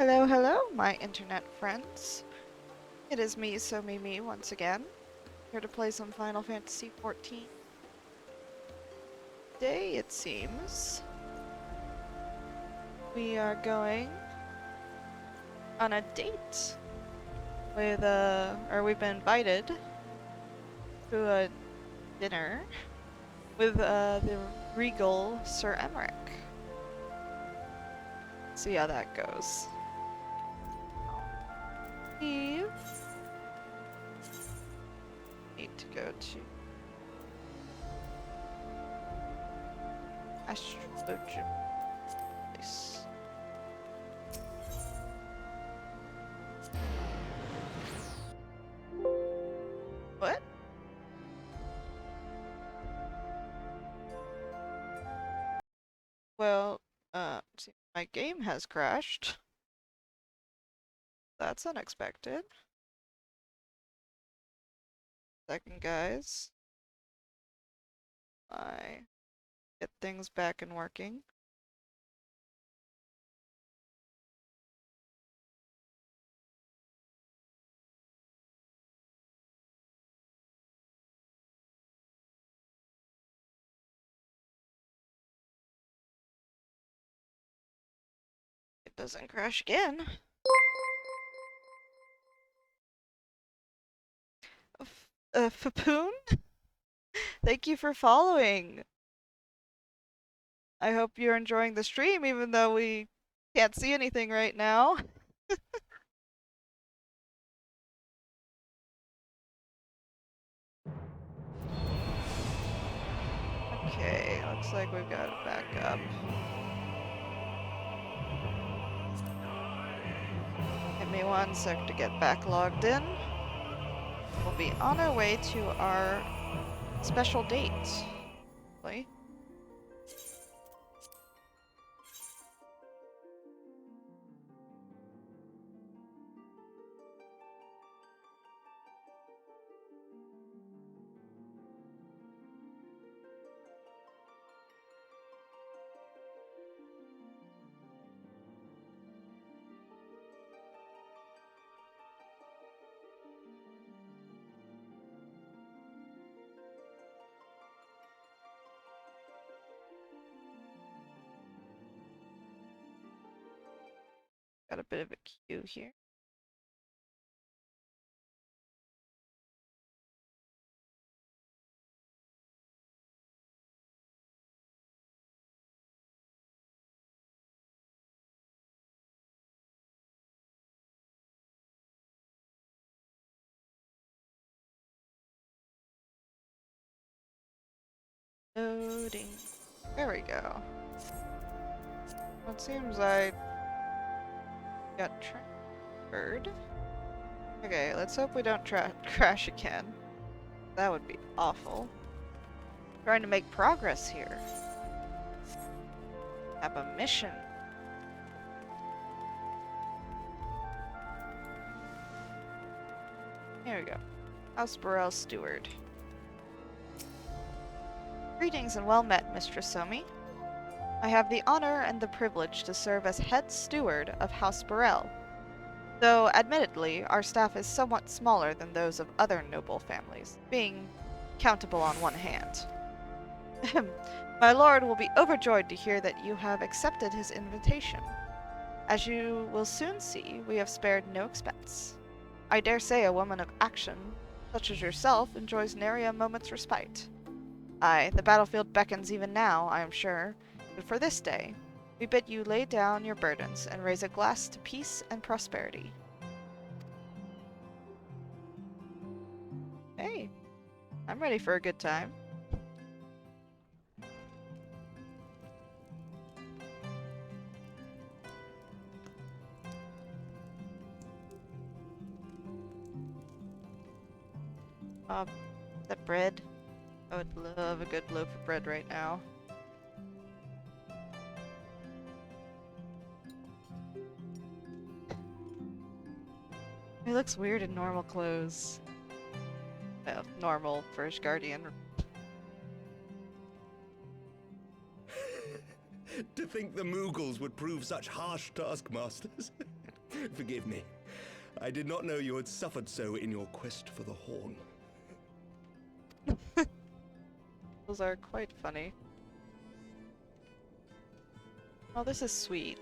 Hello, hello, my internet friends. It is me, Somimi, once again, here to play some Final Fantasy XIV. Today, it seems, we are going on a date with, or we've been invited to a dinner with, the regal Sir Emmerich. See how that goes. Eve. Need to go to Astrologium place. What? Well, my game has crashed. That's unexpected. Second, guys. I get things back and working. It doesn't crash again. Fapoon? Thank you for following. I hope you're enjoying the stream, even though we can't see anything right now. Okay, looks like we've got it back up. Give me 1 sec to get back logged in. We'll be on our way to our special date. Hopefully. Got a bit of a queue here. Loading. There we go. Well, it seems I got transferred. Okay, let's hope we don't crash again. That would be awful. Trying to make progress here. Have a mission. Here we go. House Burrell Steward. Greetings and well met, Mistress Somi. I have the honor and the privilege to serve as head steward of House Burrell. Though, admittedly, our staff is somewhat smaller than those of other noble families, being countable on one hand. My lord will be overjoyed to hear that you have accepted his invitation. As you will soon see, we have spared no expense. I dare say a woman of action, such as yourself, enjoys nary a moment's respite. Aye, the battlefield beckons even now, I am sure, but for this day, we bid you lay down your burdens and raise a glass to peace and prosperity. Hey, I'm ready for a good time. That bread. I would love a good loaf of bread right now. He looks weird in normal clothes. Well, normal First Guardian. To think the Moogles would prove such harsh taskmasters. Forgive me. I did not know you had suffered so in your quest for the horn. Those are quite funny. Oh, this is sweet.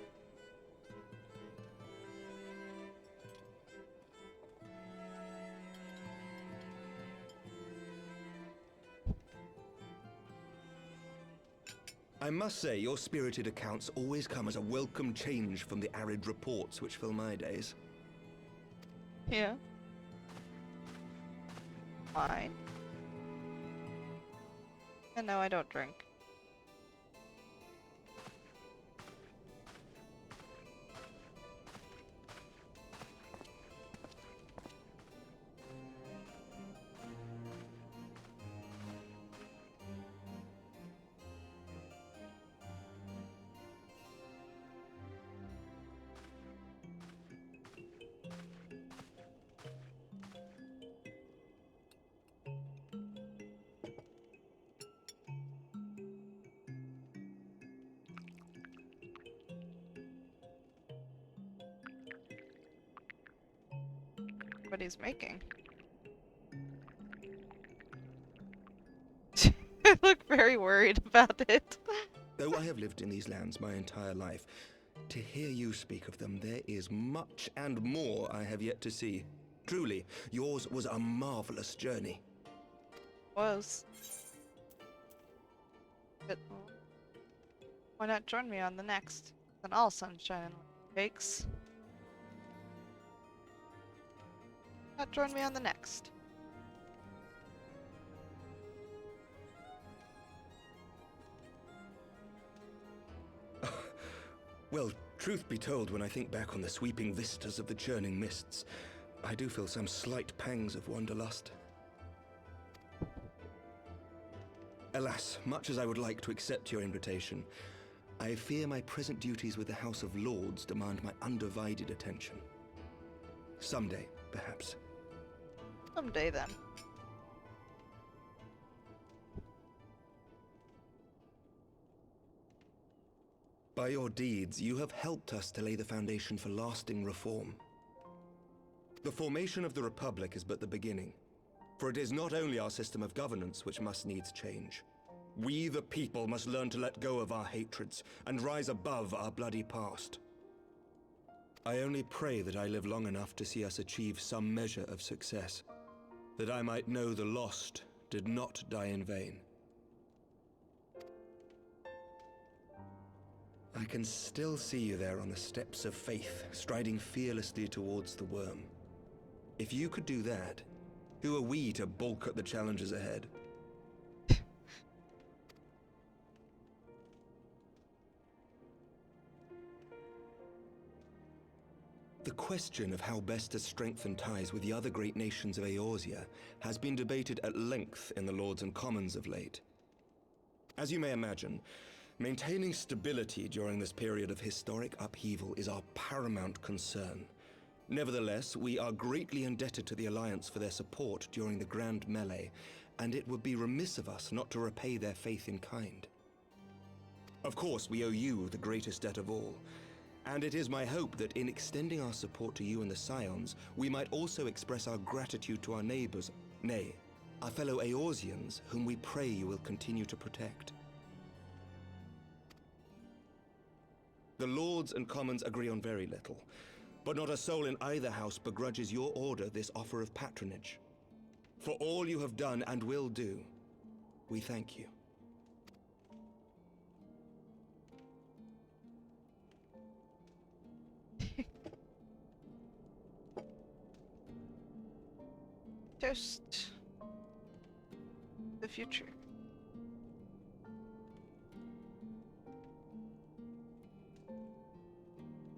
I must say, your spirited accounts always come as a welcome change from the arid reports which fill my days. Yeah. Fine. And no, I don't drink. What he's making. I look very worried about it. Though I have lived in these lands my entire life, to hear you speak of them, there is much and more I have yet to see. Truly, yours was a marvelous journey. Was. But why not join me on the next? Then all sunshine and cakes. Not join me on the next. Well, truth be told, when I think back on the sweeping vistas of the churning mists, I do feel some slight pangs of wanderlust. Alas, much as I would like to accept your invitation, I fear my present duties with the House of Lords demand my undivided attention. Someday, perhaps. Someday then. By your deeds, you have helped us to lay the foundation for lasting reform. The formation of the Republic is but the beginning, for it is not only our system of governance which must needs change. We, the people, must learn to let go of our hatreds and rise above our bloody past. I only pray that I live long enough to see us achieve some measure of success, that I might know the lost did not die in vain. I can still see you there on the steps of faith, striding fearlessly towards the worm. If you could do that, who are we to balk at the challenges ahead? The question of how best to strengthen ties with the other great nations of Eorzea has been debated at length in the Lords and Commons of late. As you may imagine, maintaining stability during this period of historic upheaval is our paramount concern. Nevertheless, we are greatly indebted to the Alliance for their support during the Grand Melee, and it would be remiss of us not to repay their faith in kind. Of course, we owe you the greatest debt of all, and it is my hope that in extending our support to you and the Scions, we might also express our gratitude to our neighbors, nay, our fellow Eorzeans, whom we pray you will continue to protect. The Lords and Commons agree on very little, but not a soul in either house begrudges your order this offer of patronage. For all you have done and will do, we thank you. Toast the future.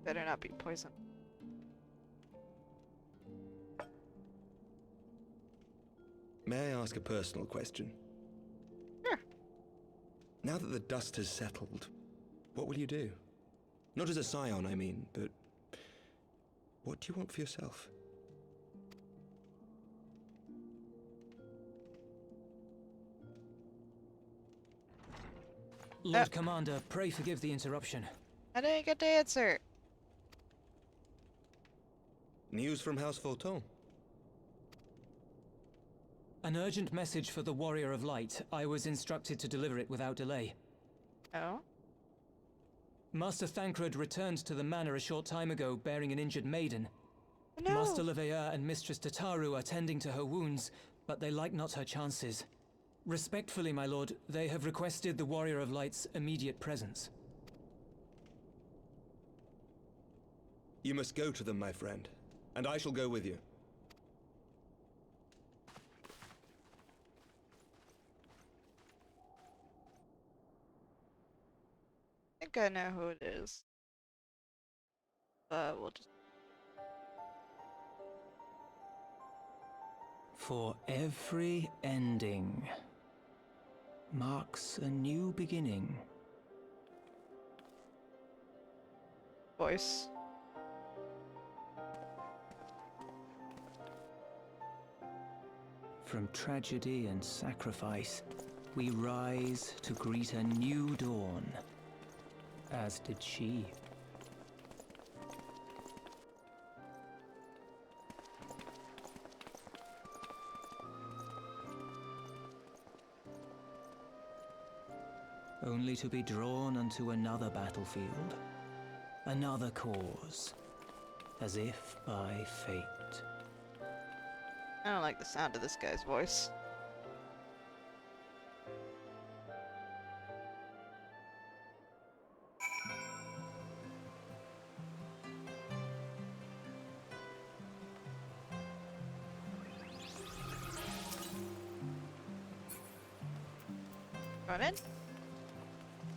Better not be poison. May I ask a personal question? Sure. Now that the dust has settled, what will you do? Not as a scion, I mean, but what do you want for yourself? Lord Commander, pray forgive the interruption. I didn't get to answer. News from House Fulton? An urgent message for the Warrior of Light. I was instructed to deliver it without delay. Oh? Master Thancred returned to the manor a short time ago, bearing an injured maiden. No! Master Leveilleur and Mistress Tataru are tending to her wounds, but they like not her chances. Respectfully, my lord, they have requested the Warrior of Light's immediate presence. You must go to them, my friend, and I shall go with you. I think I know who it is. But we'll just... For every ending marks a new beginning. voice. From tragedy and sacrifice, we rise to greet a new dawn. As did she. Only to be drawn onto another battlefield, another cause, as if by fate. I don't like the sound of this guy's voice. Going in?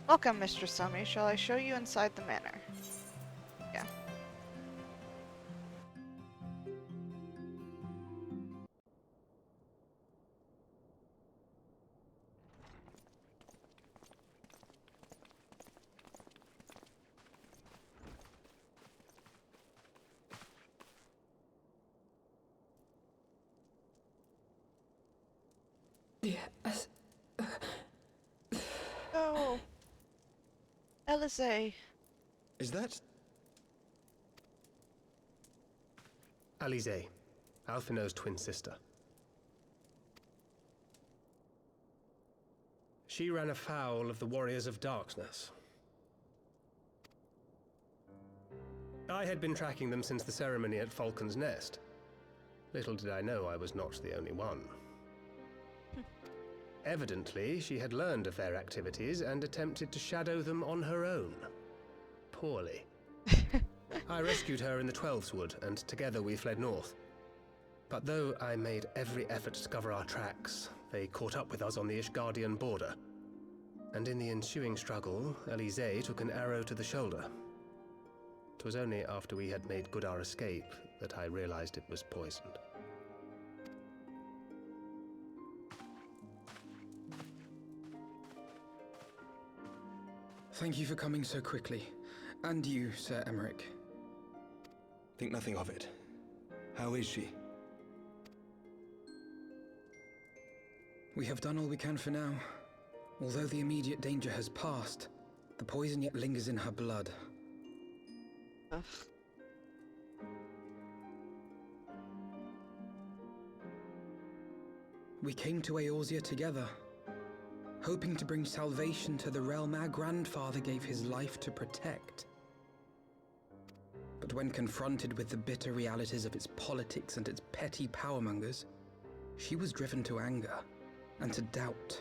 Welcome, Mr. Somimi. Shall I show you inside the manor? Yeah. Yes. Oh. Elise. Is that... Alize, Alphino's twin sister. She ran afoul of the Warriors of Darkness. I had been tracking them since the ceremony at Falcon's Nest. Little did I know I was not the only one. Evidently, she had learned of their activities and attempted to shadow them on her own. Poorly. I rescued her in the Twelveswood, and together we fled north. But though I made every effort to cover our tracks, they caught up with us on the Ishgardian border. And in the ensuing struggle, Alize took an arrow to the shoulder. It was only after we had made good our escape that I realized it was poisoned. Thank you for coming so quickly. And you, Sir Emmerich. Think nothing of it. How is she? We have done all we can for now. Although the immediate danger has passed, the poison yet lingers in her blood. Ugh. We came to Eorzea together, hoping to bring salvation to the realm our grandfather gave his life to protect. But when confronted with the bitter realities of its politics and its petty powermongers, she was driven to anger and to doubt.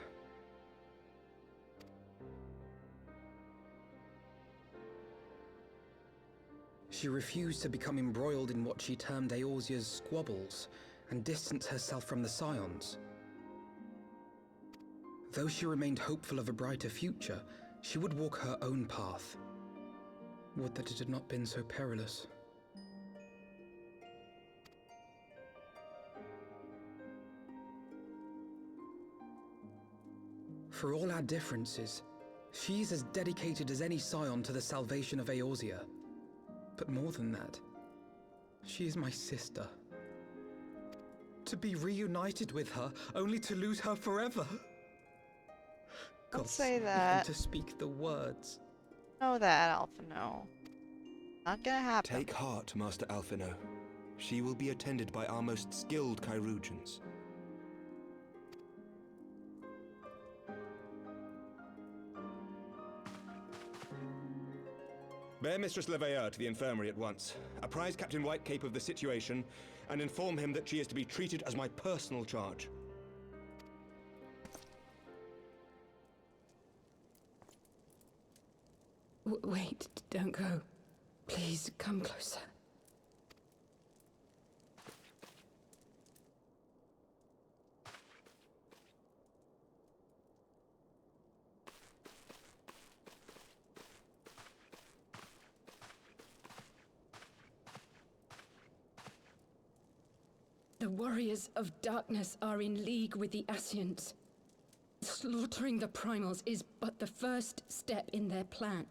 She refused to become embroiled in what she termed Eorzea's squabbles and distance herself from the Scions. Though she remained hopeful of a brighter future, she would walk her own path. Would that it had not been so perilous. For all our differences, she is as dedicated as any Scion to the salvation of Eorzea. But more than that, she is my sister. To be reunited with her, only to lose her forever. Don't God say save me that. to speak the words. Know that, Alphino. Not gonna happen. Take heart, Master Alphino. She will be attended by our most skilled chirurgeons. Bear Mistress Leveilleur to the infirmary at once. Apprise Captain Whitecape of the situation, and inform him that she is to be treated as my personal charge. Wait, don't go. Please, come closer. The warriors of darkness are in league with the Ascians. Slaughtering the primals is but the first step in their plan.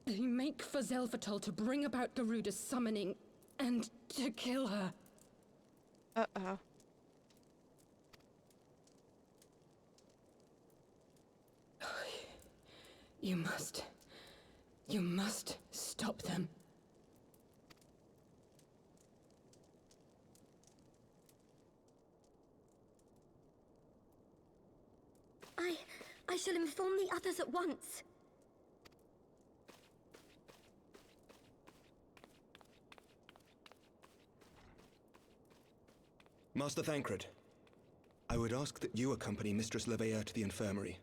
They make for Zelvatol to bring about Garuda's summoning and to kill her. Uh-oh. You must stop them. I shall inform the others at once. Master Thancred, I would ask that you accompany Mistress Leveilleur to the infirmary.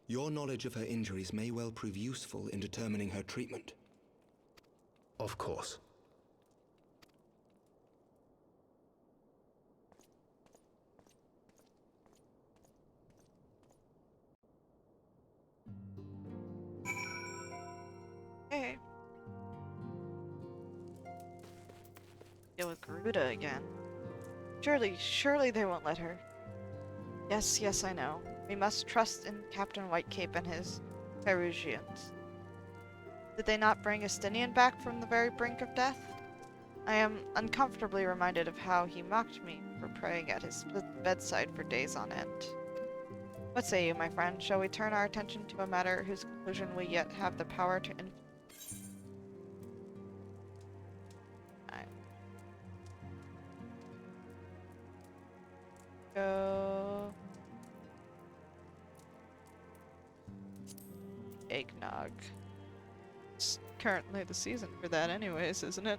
Your knowledge of her injuries may well prove useful in determining her treatment. Of course. Okay. Deal with Garuda again. Surely they won't let her. Yes, I know. We must trust in Captain Whitecape and his Perugians. Did they not bring Estinian back from the very brink of death? I am uncomfortably reminded of how he mocked me for praying at his bedside for days on end. What say you, my friend? Shall we turn our attention to a matter whose conclusion we yet have the power to influence? Go. Eggnog. It's currently the season for that anyways, isn't it?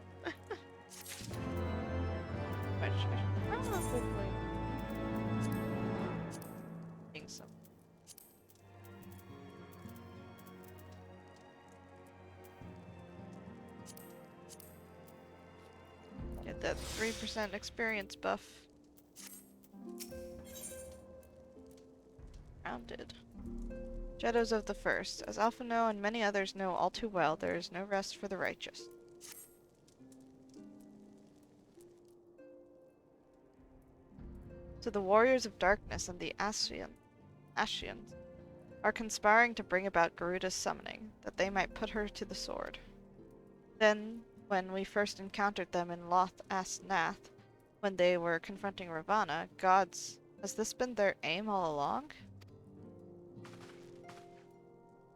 Probably. Think so. Get that 3% experience buff. Grounded. Shadows of the First. As Alphino and many others know all too well, there is no rest for the righteous. So the warriors of darkness and the Ascians are conspiring to bring about Garuda's summoning, that they might put her to the sword. Then, when we first encountered them in Loth As Nath, when they were confronting Ravana, gods, has this been their aim all along?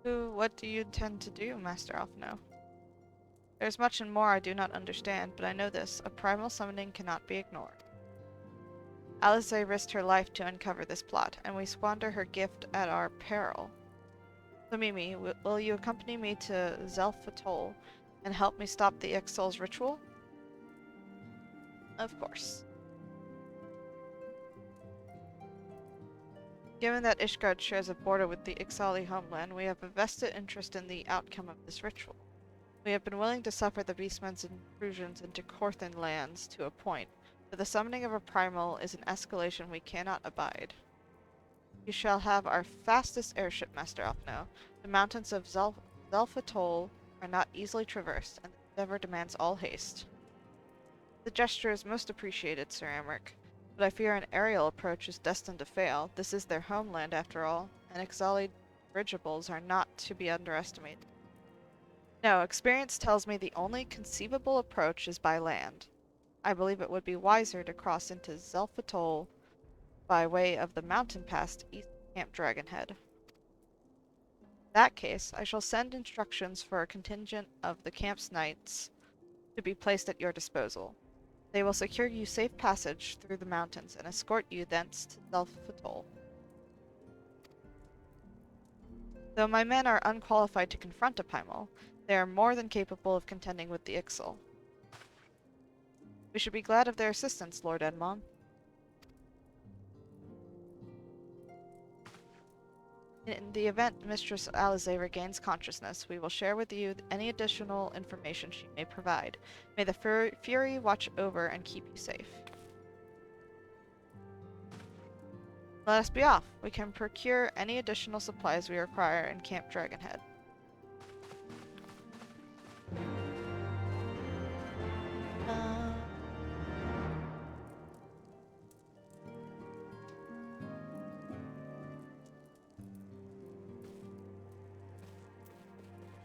What do you intend to do, Master Alphino? There's much and more I do not understand, but I know this. A primal summoning cannot be ignored. Alisaie risked her life to uncover this plot, and we squander her gift at our peril. Somimi, will you accompany me to Zelfatol and help me stop the Ixal's ritual? Of course. Given that Ishgard shares a border with the Ixali homeland, we have a vested interest in the outcome of this ritual. We have been willing to suffer the Beastmen's intrusions into Korthan lands to a point, but the summoning of a primal is an escalation we cannot abide. You shall have our fastest airship, Master Alphino. The mountains of Zelfatol are not easily traversed, and the endeavor demands all haste. The gesture is most appreciated, Sir Amric. But I fear an aerial approach is destined to fail. This is their homeland, after all, and Ixali dirigibles are not to be underestimated. No, experience tells me the only conceivable approach is by land. I believe it would be wiser to cross into Zelfatol by way of the mountain pass east of Camp Dragonhead. that case, I shall send instructions for a contingent of the camp's knights to be placed at your disposal. They will secure you safe passage through the mountains and escort you thence to Zelfatol. Though my men are unqualified to confront a Paimon, they are more than capable of contending with the Ixal. We should be glad of their assistance, Lord Edmond. In the event Mistress Alize regains consciousness, we will share with you any additional information she may provide. May the Fury watch over and keep you safe. Let us be off. We can procure any additional supplies we require in Camp Dragonhead.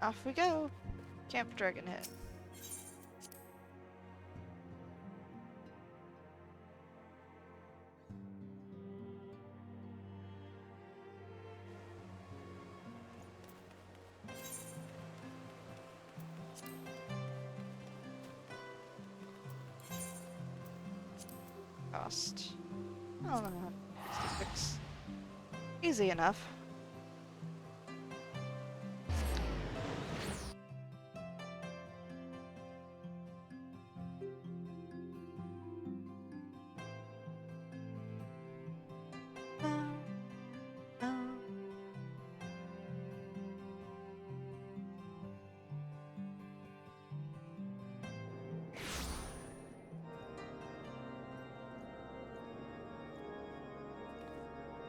Off we go. Camp Dragonhead. Cost. Oh, 66. Easy enough.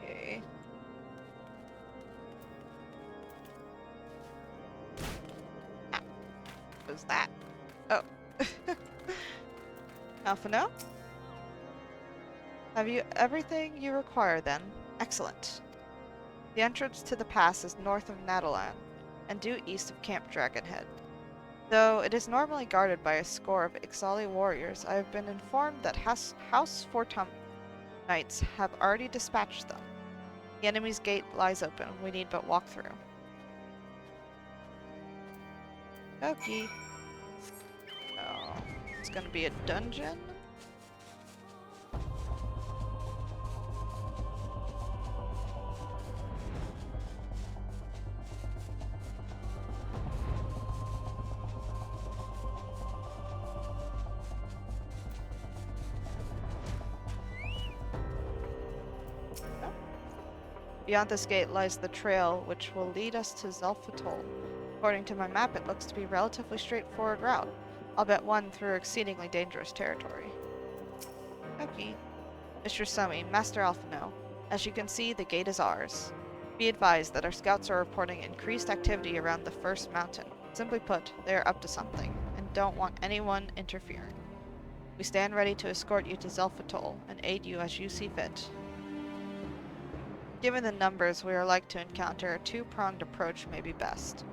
Okay. Ah, what was that? Oh. Alphino? Have you everything you require then? Excellent. The entrance to the pass is north of Nadalan and due east of Camp Dragonhead. Though it is normally guarded by a score of Ixali warriors, I have been informed that House Fortum knights have already dispatched them. The enemy's gate lies open. We need but walk through. Okay. Oh, it's gonna be a dungeon? Beyond this gate lies the trail, which will lead us to Zelfatol. According to my map, it looks to be a relatively straightforward route. I'll bet one through exceedingly dangerous territory. Okay. Mr. Somimi, Master Alphino. As you can see, the gate is ours. Be advised that our scouts are reporting increased activity around the first mountain. Simply put, they are up to something, and don't want anyone interfering. We stand ready to escort you to Zelfatol and aid you as you see fit. Given the numbers we are like to encounter, a two-pronged approach may be best.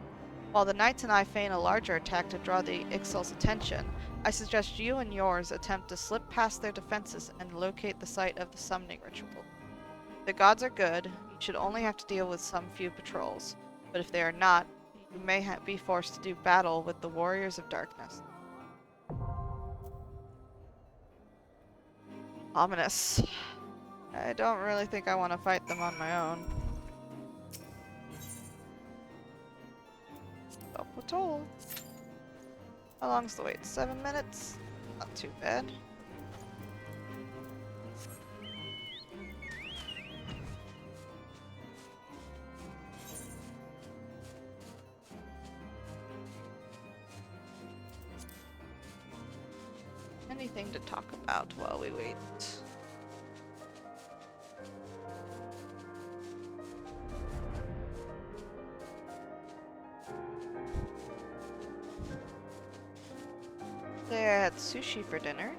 While the knights and I feign a larger attack to draw the Ixal's attention, I suggest you and yours attempt to slip past their defenses and locate the site of the summoning ritual. The gods are good, you should only have to deal with some few patrols, but if they are not, you may be forced to do battle with the warriors of darkness. Ominous. I don't really think I want to fight them on my own. Self-patrol. How long's the wait? 7 minutes? Not too bad. Anything to talk about while we wait? I had sushi for dinner.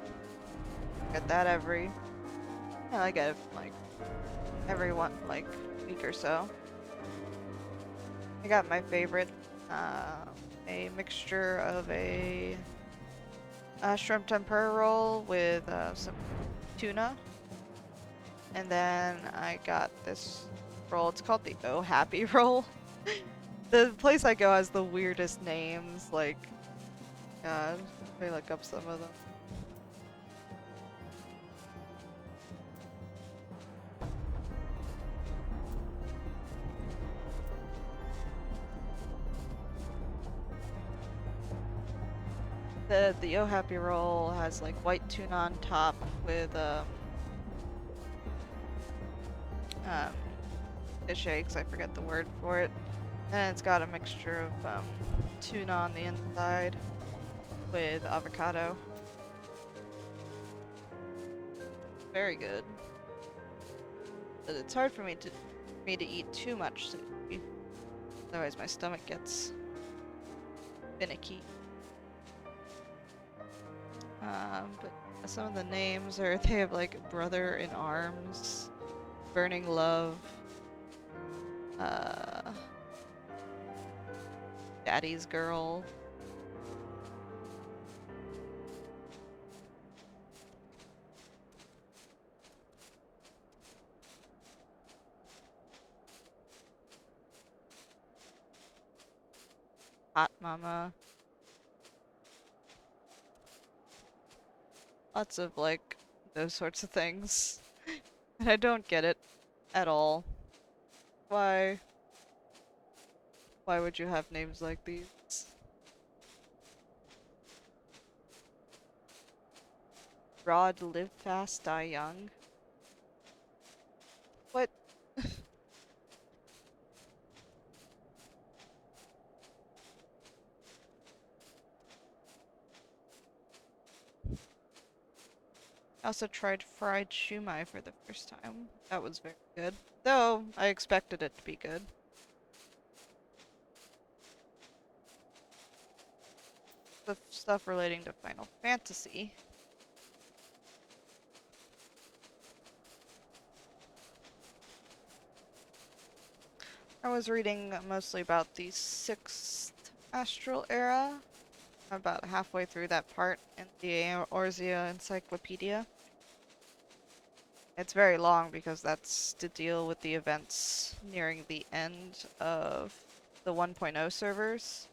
Get that I get it like every week or so. I got my favorite, a mixture of a shrimp tempura roll with some tuna, and then I got this roll. It's called the Oh Happy roll. The place I go has the weirdest names, like, God, let me look up some of them. The Oh Happy Roll has like white tuna on top with fish eggs, I forget the word for it. And it's got a mixture of tuna on the inside with avocado. Very good. But it's hard for me to eat too much sushi. Otherwise my stomach gets finicky. But some of the names are, they have like Brother in Arms, Burning Love, Daddy's Girl. Hot Mama. Lots of like those sorts of things. And I don't get it at all. Why would you have names like these? Rod, live fast, die young. What? I also tried fried shumai for the first time. That was very good. Though, I expected it to be good. The stuff relating to Final Fantasy. I was reading mostly about the 6th Astral Era. About halfway through that part in the Eorzea Encyclopedia. It's very long because that's to deal with the events nearing the end of the 1.0 servers.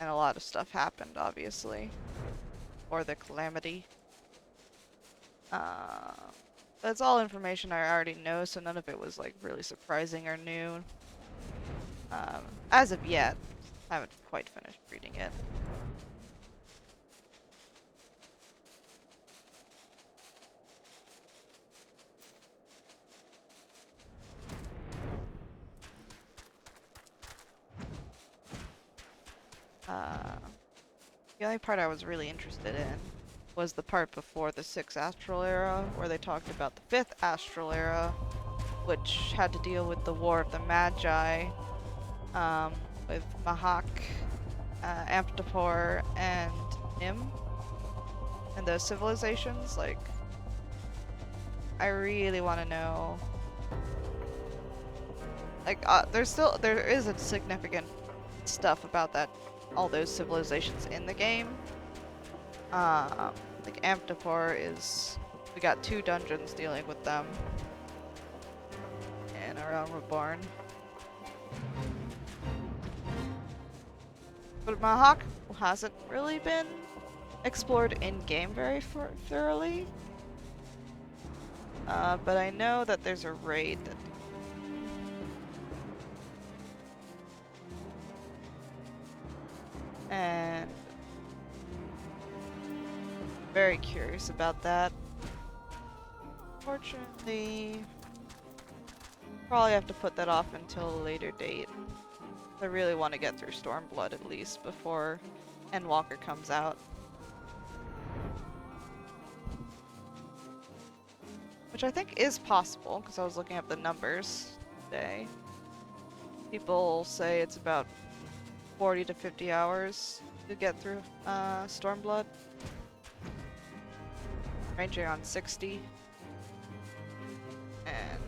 And a lot of stuff happened, obviously. Or the Calamity. That's all information I already know, so none of it was like really surprising or new. As of yet, I haven't quite finished reading it. The only part I was really interested in was the part before the 6th Astral Era, where they talked about the 5th Astral Era, which had to deal with the War of the Magi, with Mahak, Amphitopor, and Nim, and those civilizations. Like, I really want to know. Like, there is a significant stuff about all those civilizations in the game. Like Amphitopor we got 2 dungeons dealing with them in A Realm Reborn. But Mahawk hasn't really been explored in-game very thoroughly. But I know that there's a raid that... And... very curious about that. Fortunately, probably have to put that off until a later date. I really want to get through Stormblood at least before Endwalker comes out. Which I think is possible, because I was looking up the numbers today. People say it's about 40 to 50 hours to get through Stormblood. Ranging on 60. And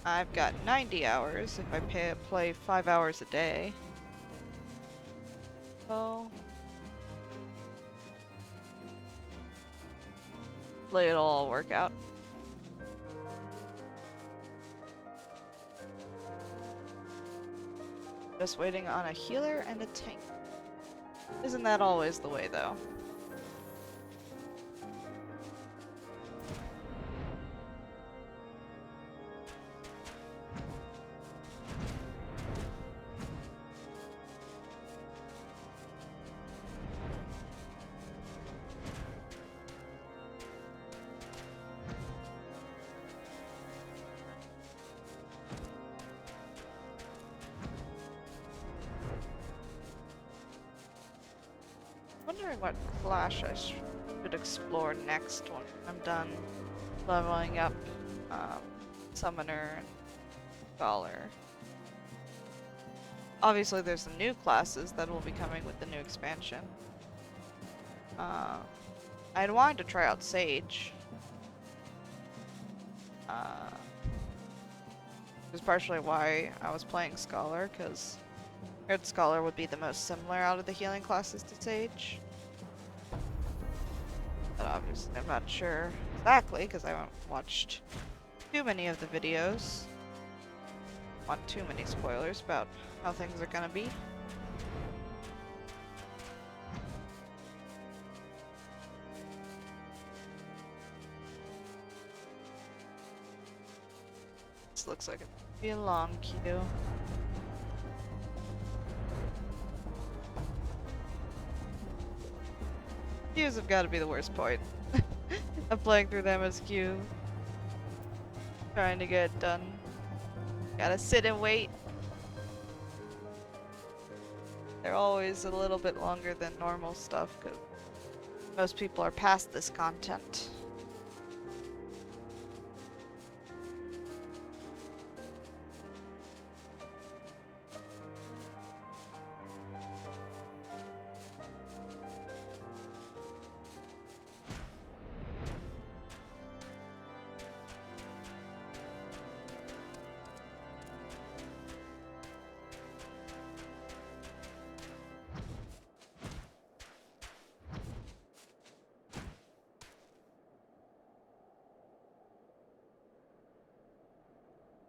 I've got 90 hours if I play 5 hours a day. So... hopefully it'll all work out. Just waiting on a healer and a tank. Isn't that always the way, though? Wondering what clash I should explore next when I'm done leveling up Summoner and Scholar. Obviously there's some new classes that will be coming with the new expansion. I'd wanted to try out Sage. Which is partially why I was playing Scholar, because I heard Scholar would be the most similar out of the healing classes to Sage. But obviously I'm not sure exactly, because I haven't watched too many of the videos. Want too many spoilers about how things are gonna be. This looks like it'll be a long queue. Queues have got to be the worst point of playing through them as queue. Trying to get it done. Gotta sit and wait. They're always a little bit longer than normal stuff because most people are past this content.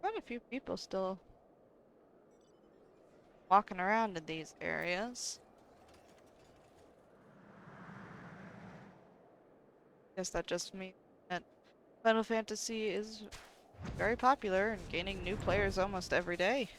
Quite a few people still walking around in these areas. Guess that just means that Final Fantasy is very popular and gaining new players almost every day.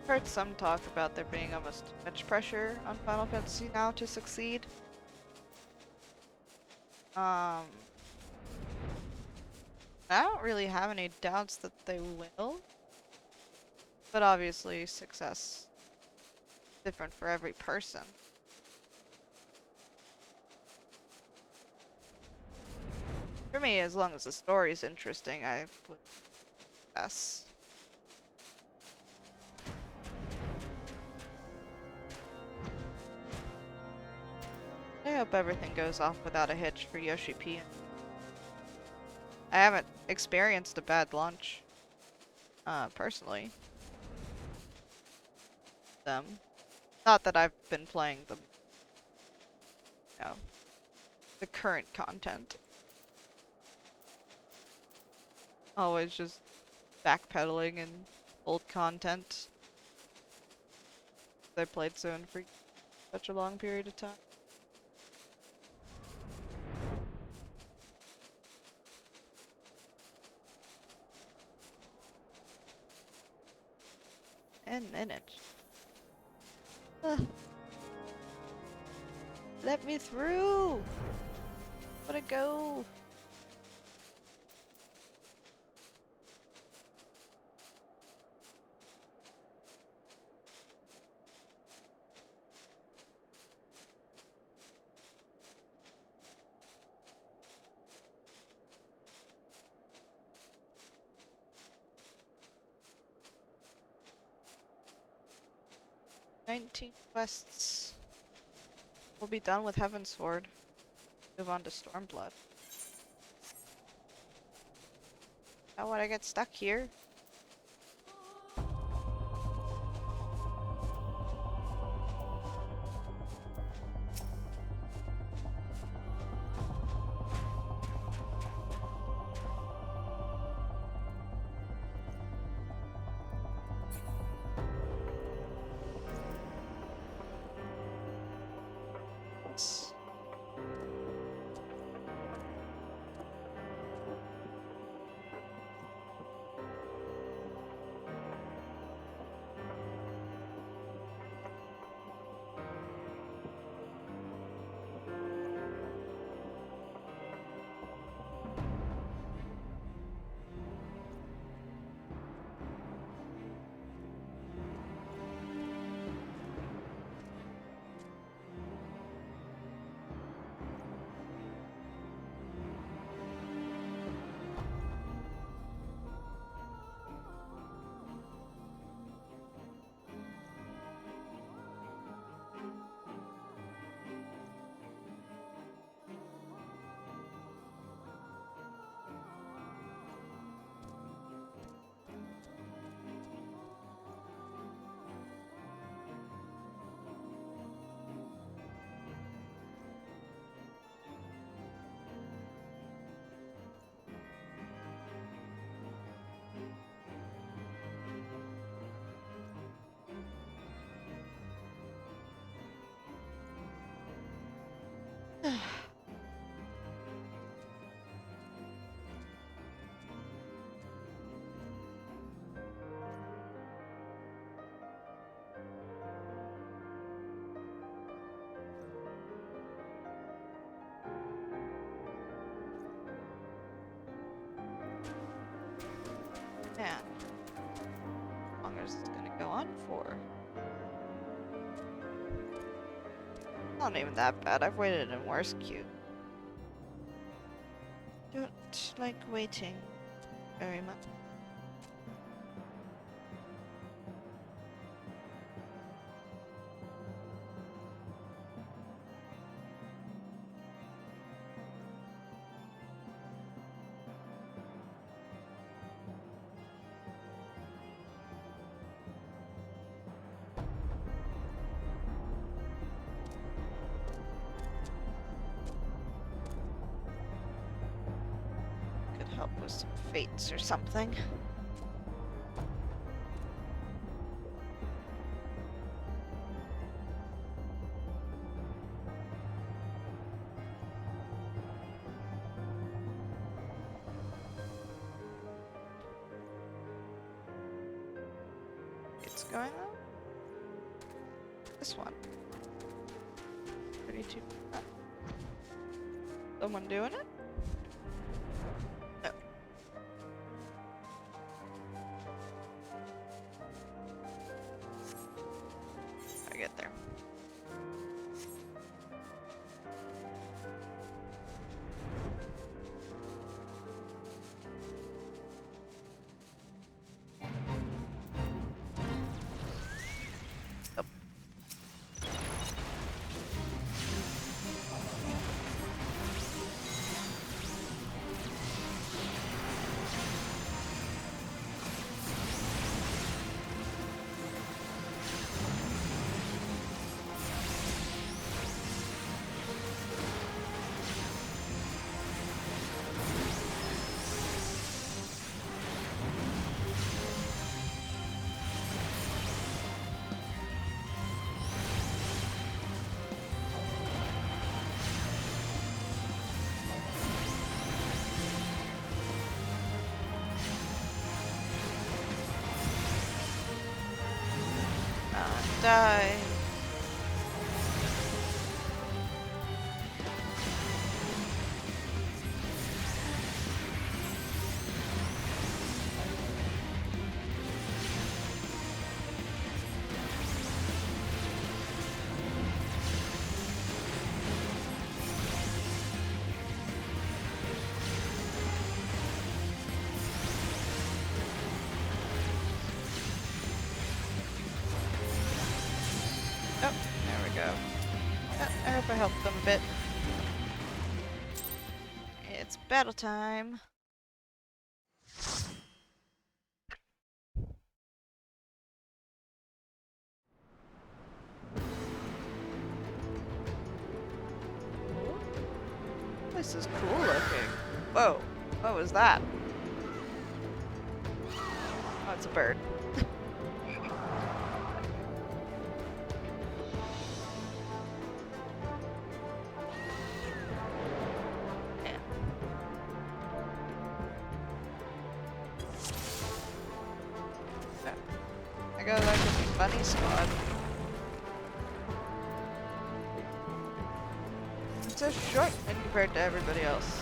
Heard some talk about there being almost too much pressure on Final Fantasy now to succeed. I don't really have any doubts that they will. But obviously success is different for every person. For me, as long as the story's interesting, I would guess. I hope everything goes off without a hitch for Yoshi P. I haven't experienced a bad launch, personally. Not that I've been playing the current content. Always just backpedaling in old content. I played Zone for such a long period of time. And minutes. Let me through! Wanna go? "19 quests. We'll be done with Heavensward. Move on to Stormblood. How would I get stuck here?" And how long is this gonna go on for? Not even that bad. I've waited in worse queue. Don't like waiting very much. Could help with some fates or something. It's going on? This one. 32. Someone doing it? No. I get there. Oh. Die. Oh, there we go. I hope I helped them a bit. It's battle time. This is cool looking. Whoa, what was that? Oh, it's a bird. Yeah. I got like a bunny squad. It's so short when compared to everybody else.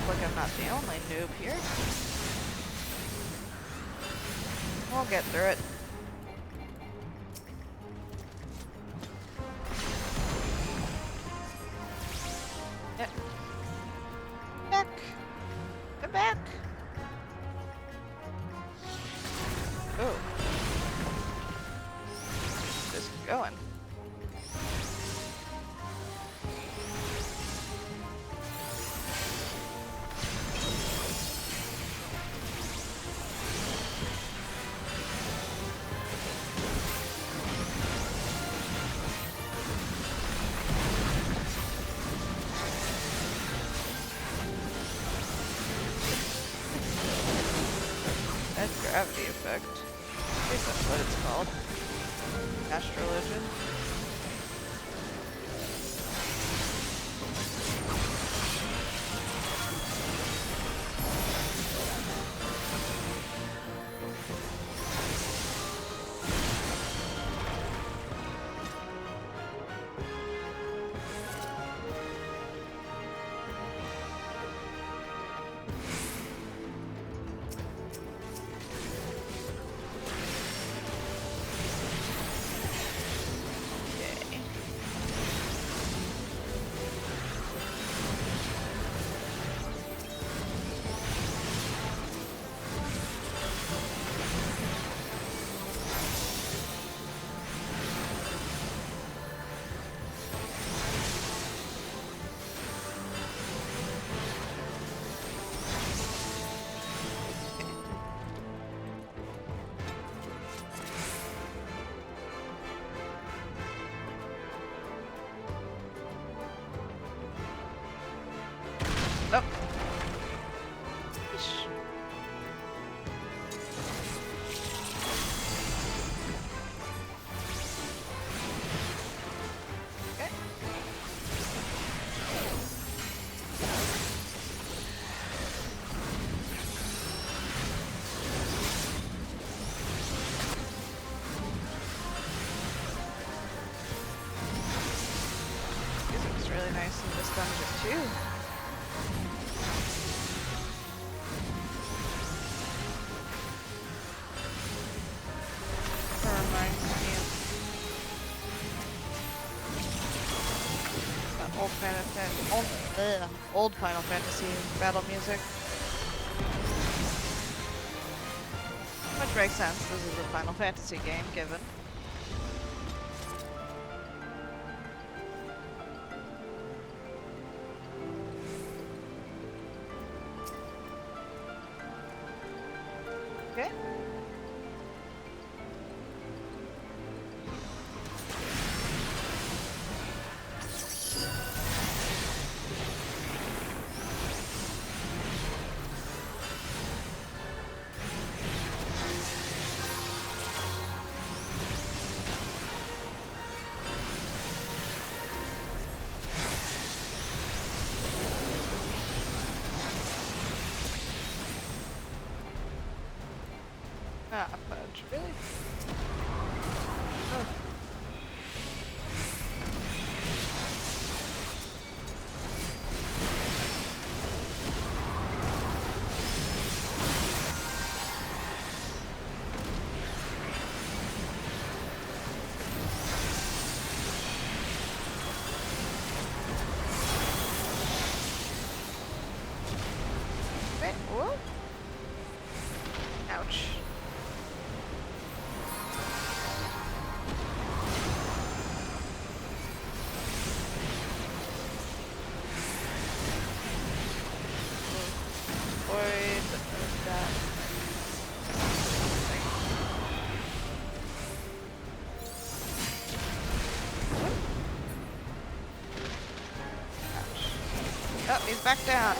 Look, I'm not the only noob here. We'll get through it. Yep. Back. Come back. Oh. Just going. gravity effect. I guess that's what it's called. Astrologian. Oh. Yeesh. Okay. Music's really nice in this dungeon too. That reminds me of that old Final Fantasy battle music. Which makes sense, this is a Final Fantasy game, given. Okay. Ah, fudge. Really? Oh. Wait, whoa. Ouch. Avoid that. Ouch. Oh, he's back down.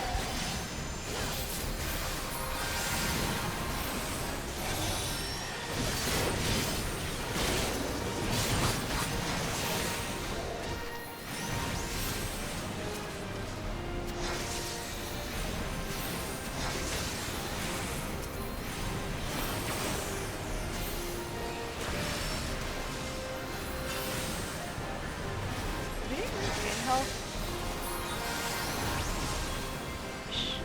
Did he gain health? Shh.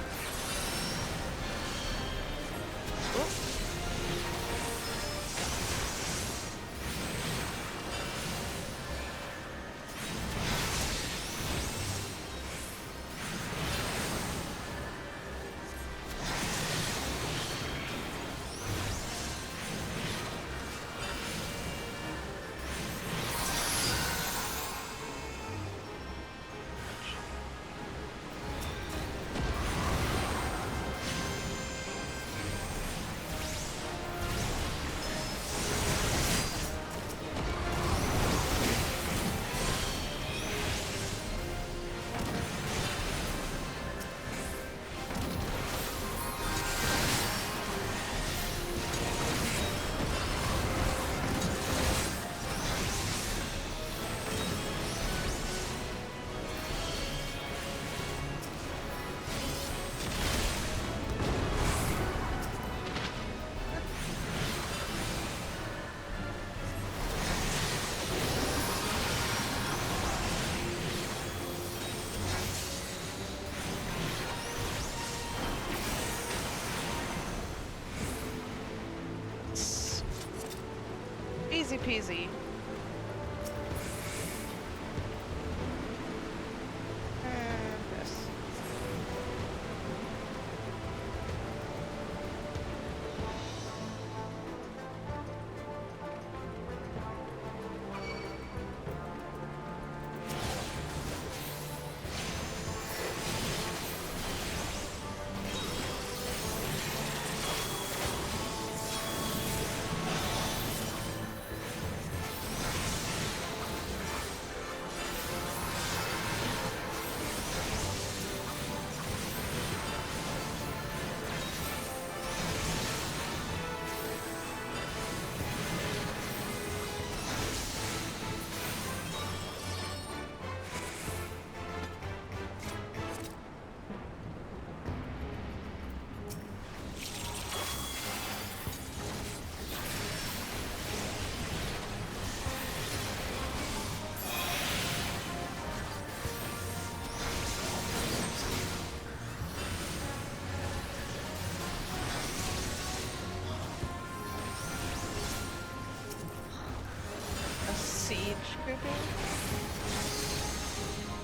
Oop. peasy. And this. Siege grouping?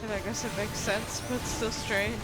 And I guess it makes sense, but still strange.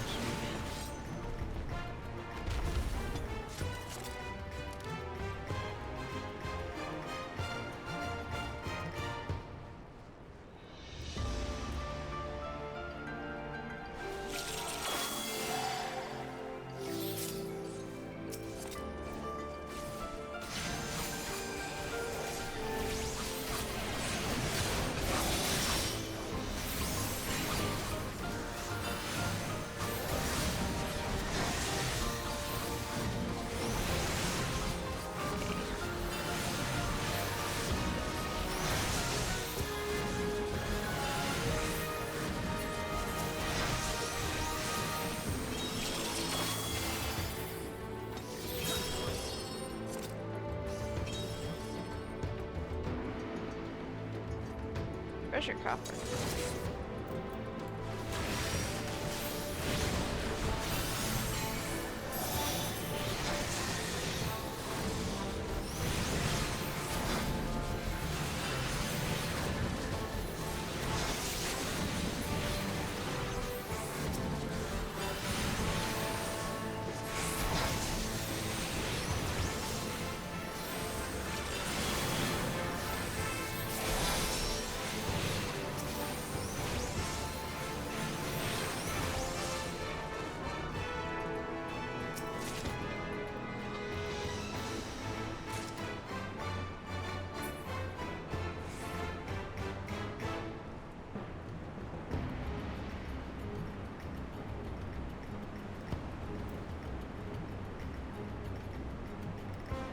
Treasure coffer.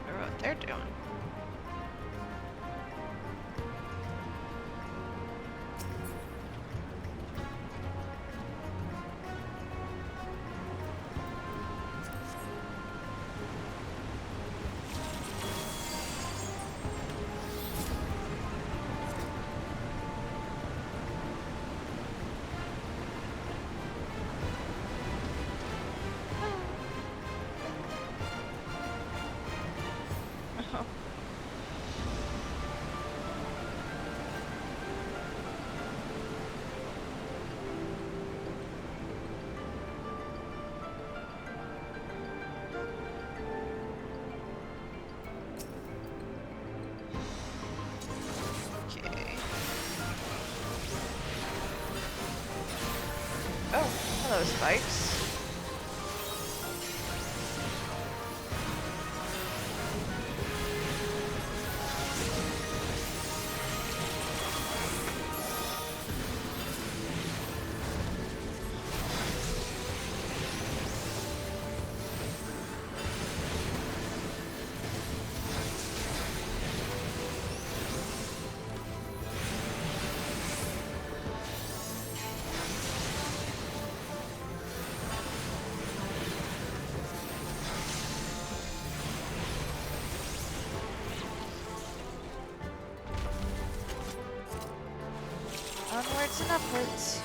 I wonder what they're doing. Oh, hello, spikes. Onwards and upwards.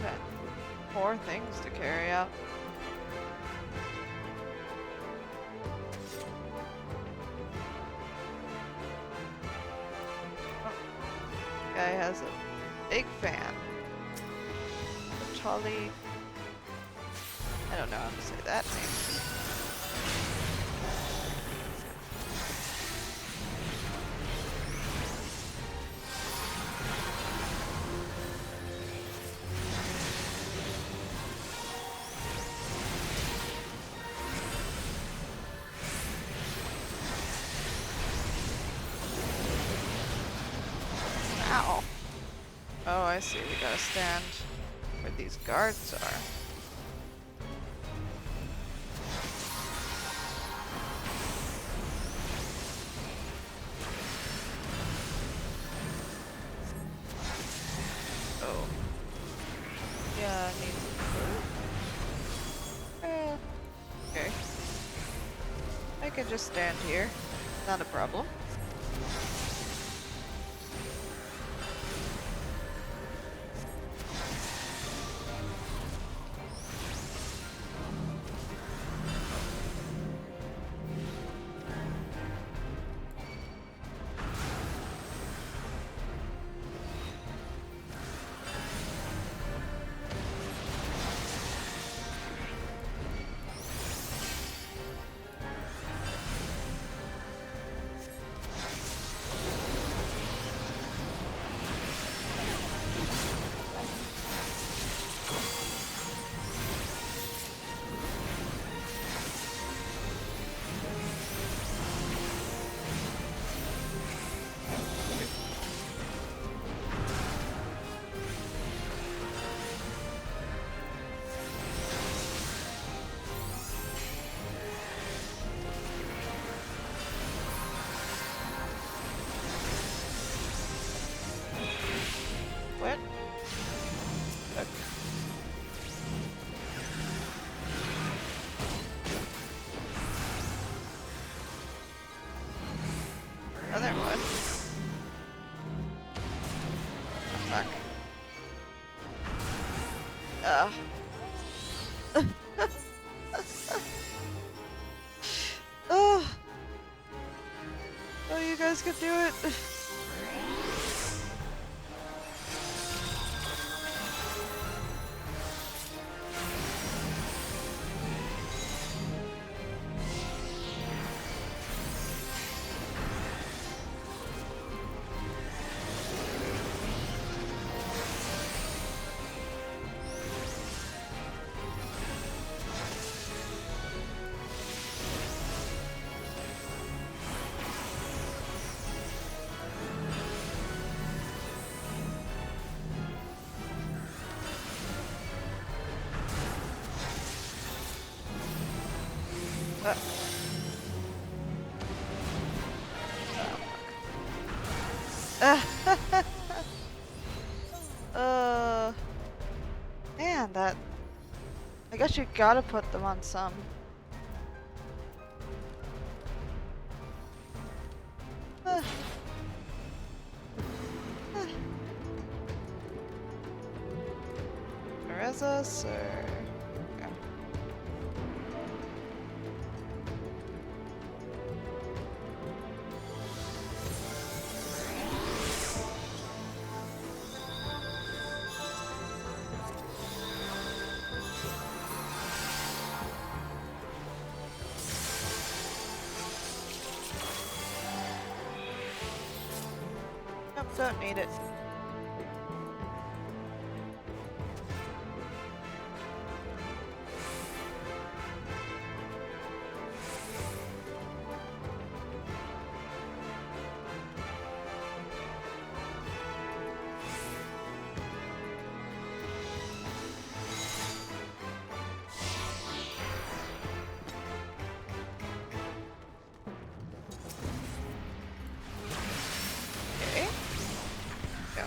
Got 4 things to carry out. guy has a big fan. Charlie. I don't know how to say that name. Ow. Oh, I see. We gotta stand where these guards are. Oh. Yeah, I need okay. I can just stand here. Not a problem. What? Okay. Another one. Fuck. Oh. Oh, you guys can do it. Man, that... I guess you gotta put them on some. Teresa, or... Yeah. Nope, don't need it. Okay. Go.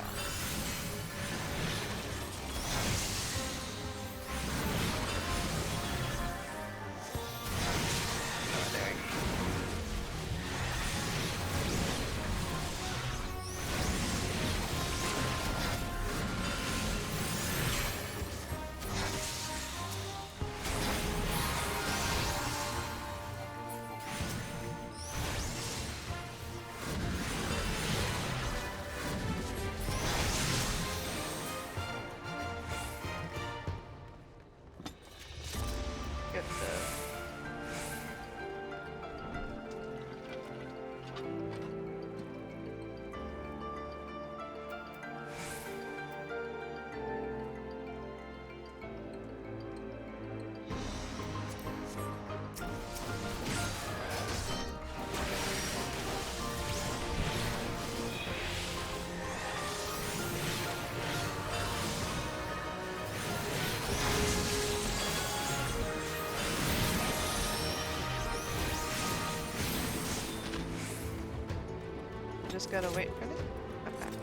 just gotta wait for this. I'm back.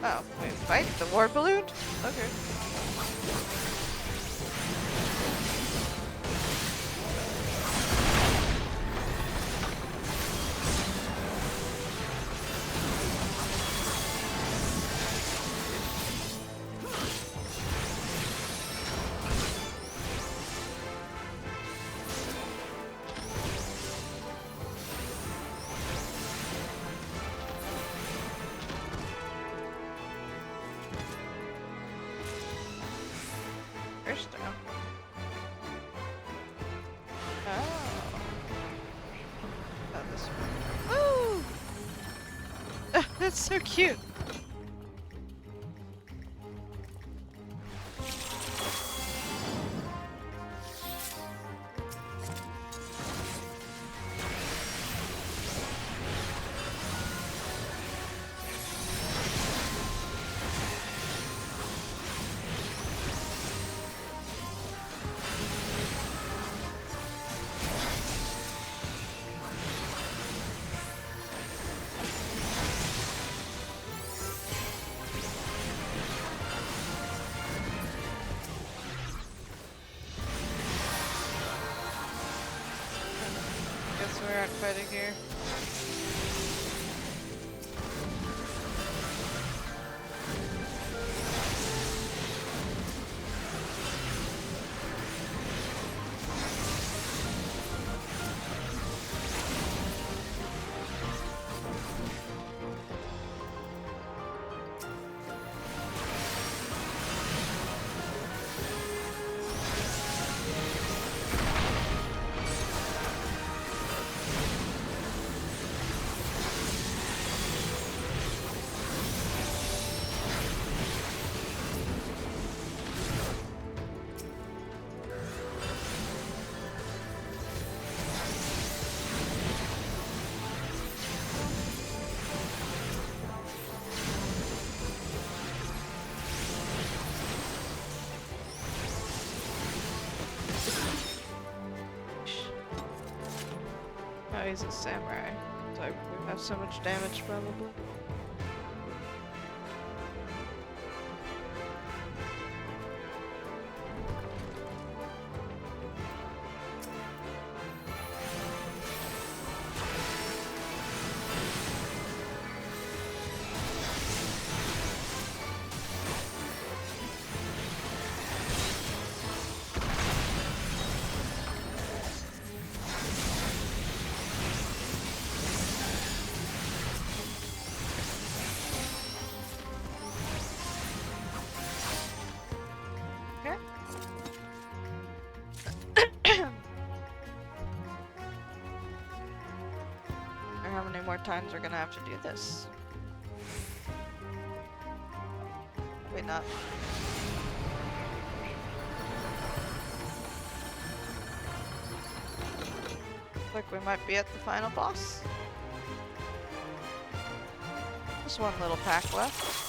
Oh, wait, fight the war balloon? Okay. First down. Oh. Oh, this one. Woo! That's so cute. Guess we're out fighting here. Oh, he's a samurai. So we have so much damage, probably. Or how many more times we're gonna have to do this? Wait, not. Looks like we might be at the final boss. Just one little pack left.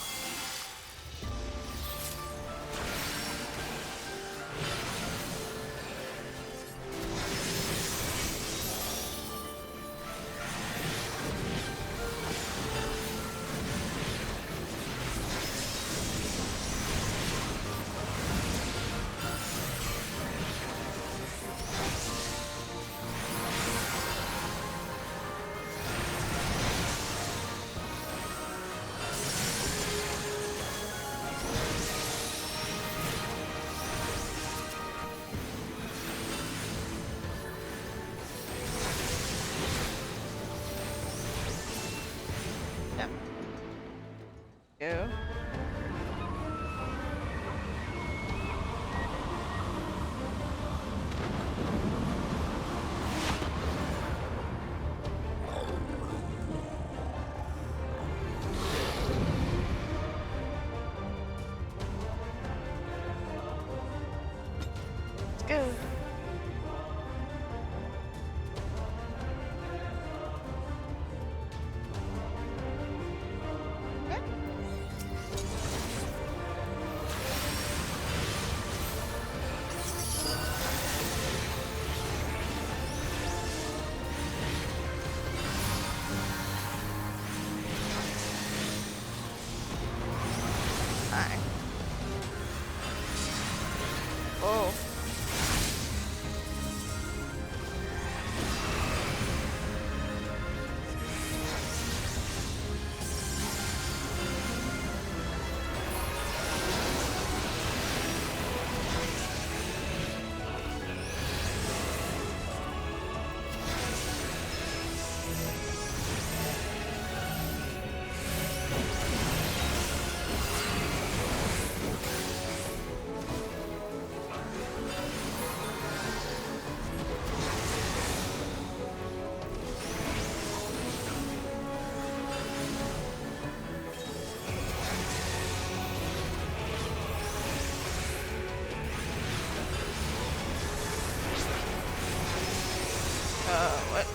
Go. Let's go. Oh. What?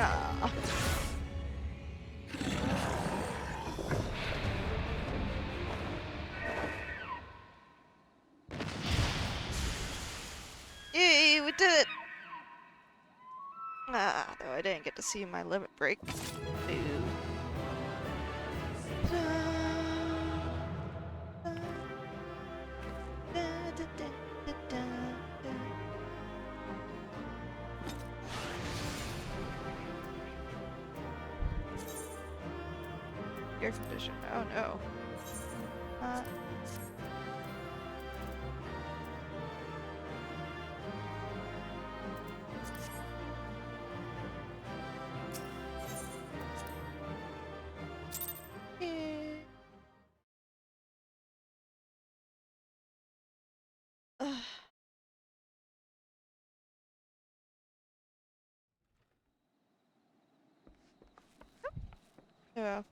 Ah. Yay, we did it! Ah, though I didn't get to see my limit break. Boo. Air condition. Oh no.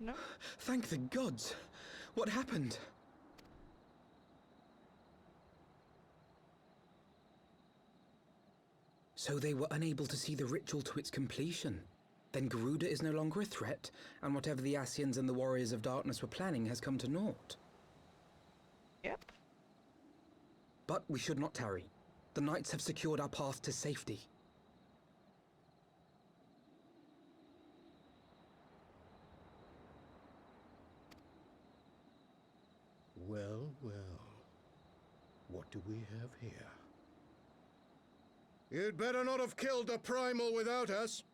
No. Thank the gods! What happened? So they were unable to see the ritual to its completion. Then Garuda is no longer a threat, and whatever the Asians and the Warriors of Darkness were planning has come to naught. Yep. But we should not tarry. The Knights have secured our path to safety. Well, well. What do we have here? You'd better not have killed the Primal without us.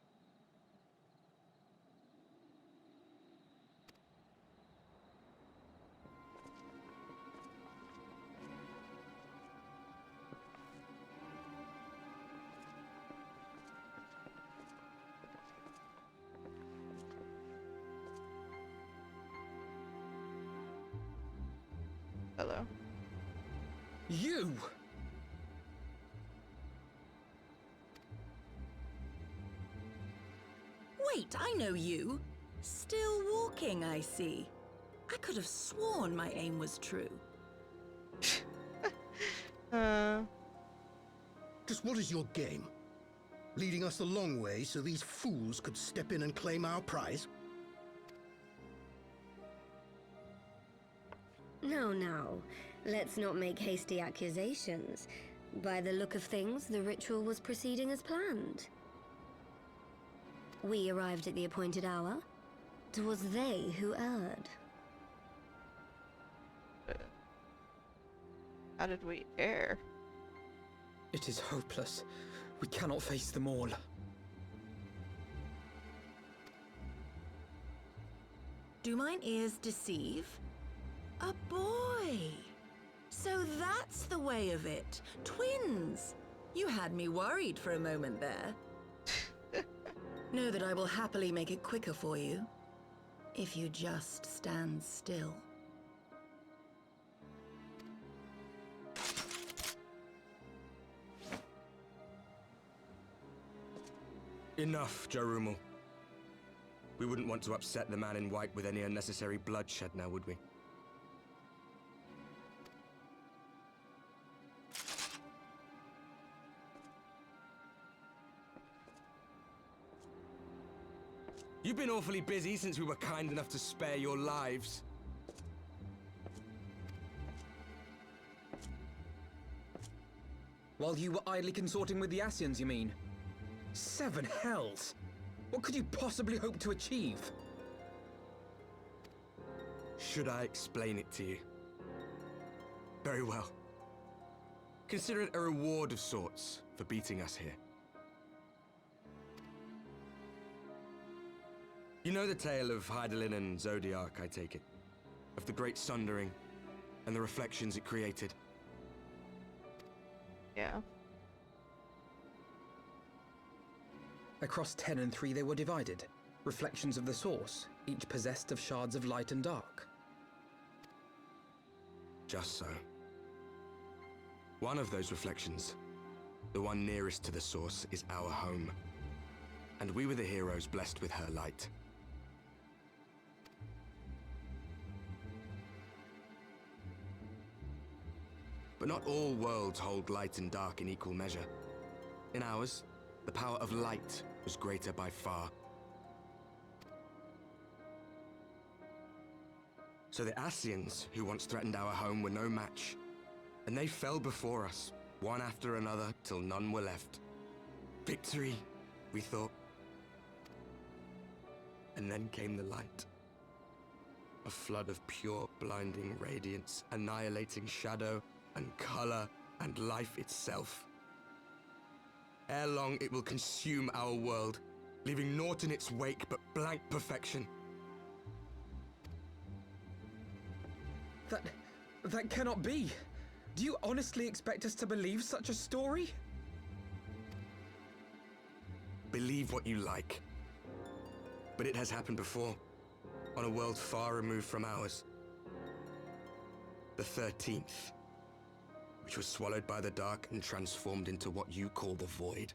Hello. You! Wait, I know you. Still walking, I see. I could have sworn my aim was true. Just what is your game? Leading us a long way so these fools could step in and claim our prize? No. Let's not make hasty accusations. By the look of things, the ritual was proceeding as planned. We arrived at the appointed hour. 'Twas they who erred. How did we err? It is hopeless. We cannot face them all. Do mine ears deceive? A boy! So that's the way of it. Twins! You had me worried for a moment there. Know that I will happily make it quicker for you, if you just stand still. Enough, Jarumul. We wouldn't want to upset the man in white with any unnecessary bloodshed now, would we? You've been awfully busy since we were kind enough to spare your lives. While you were idly consorting with the Asians, you mean? 7 hells! What could you possibly hope to achieve? Should I explain it to you? Very well. Consider it a reward of sorts for beating us here. You know the tale of Hydaelyn and Zodiac, I take it? Of the Great Sundering and the reflections it created? Yeah. Across 10 and 3 they were divided. Reflections of the source, each possessed of shards of light and dark. Just so. One of those reflections, the one nearest to the source, is our home. And we were the heroes blessed with her light. But not all worlds hold light and dark in equal measure. In ours, the power of light was greater by far. So the Asians, who once threatened our home, were no match. And they fell before us, one after another, till none were left. Victory, we thought. And then came the light. A flood of pure, blinding radiance, annihilating shadow and color and life itself. Ere long, it will consume our world, leaving naught in its wake but blank perfection. That cannot be. Do you honestly expect us to believe such a story? Believe what you like. But it has happened before, on a world far removed from ours. The 13th, which was swallowed by the dark and transformed into what you call the Void.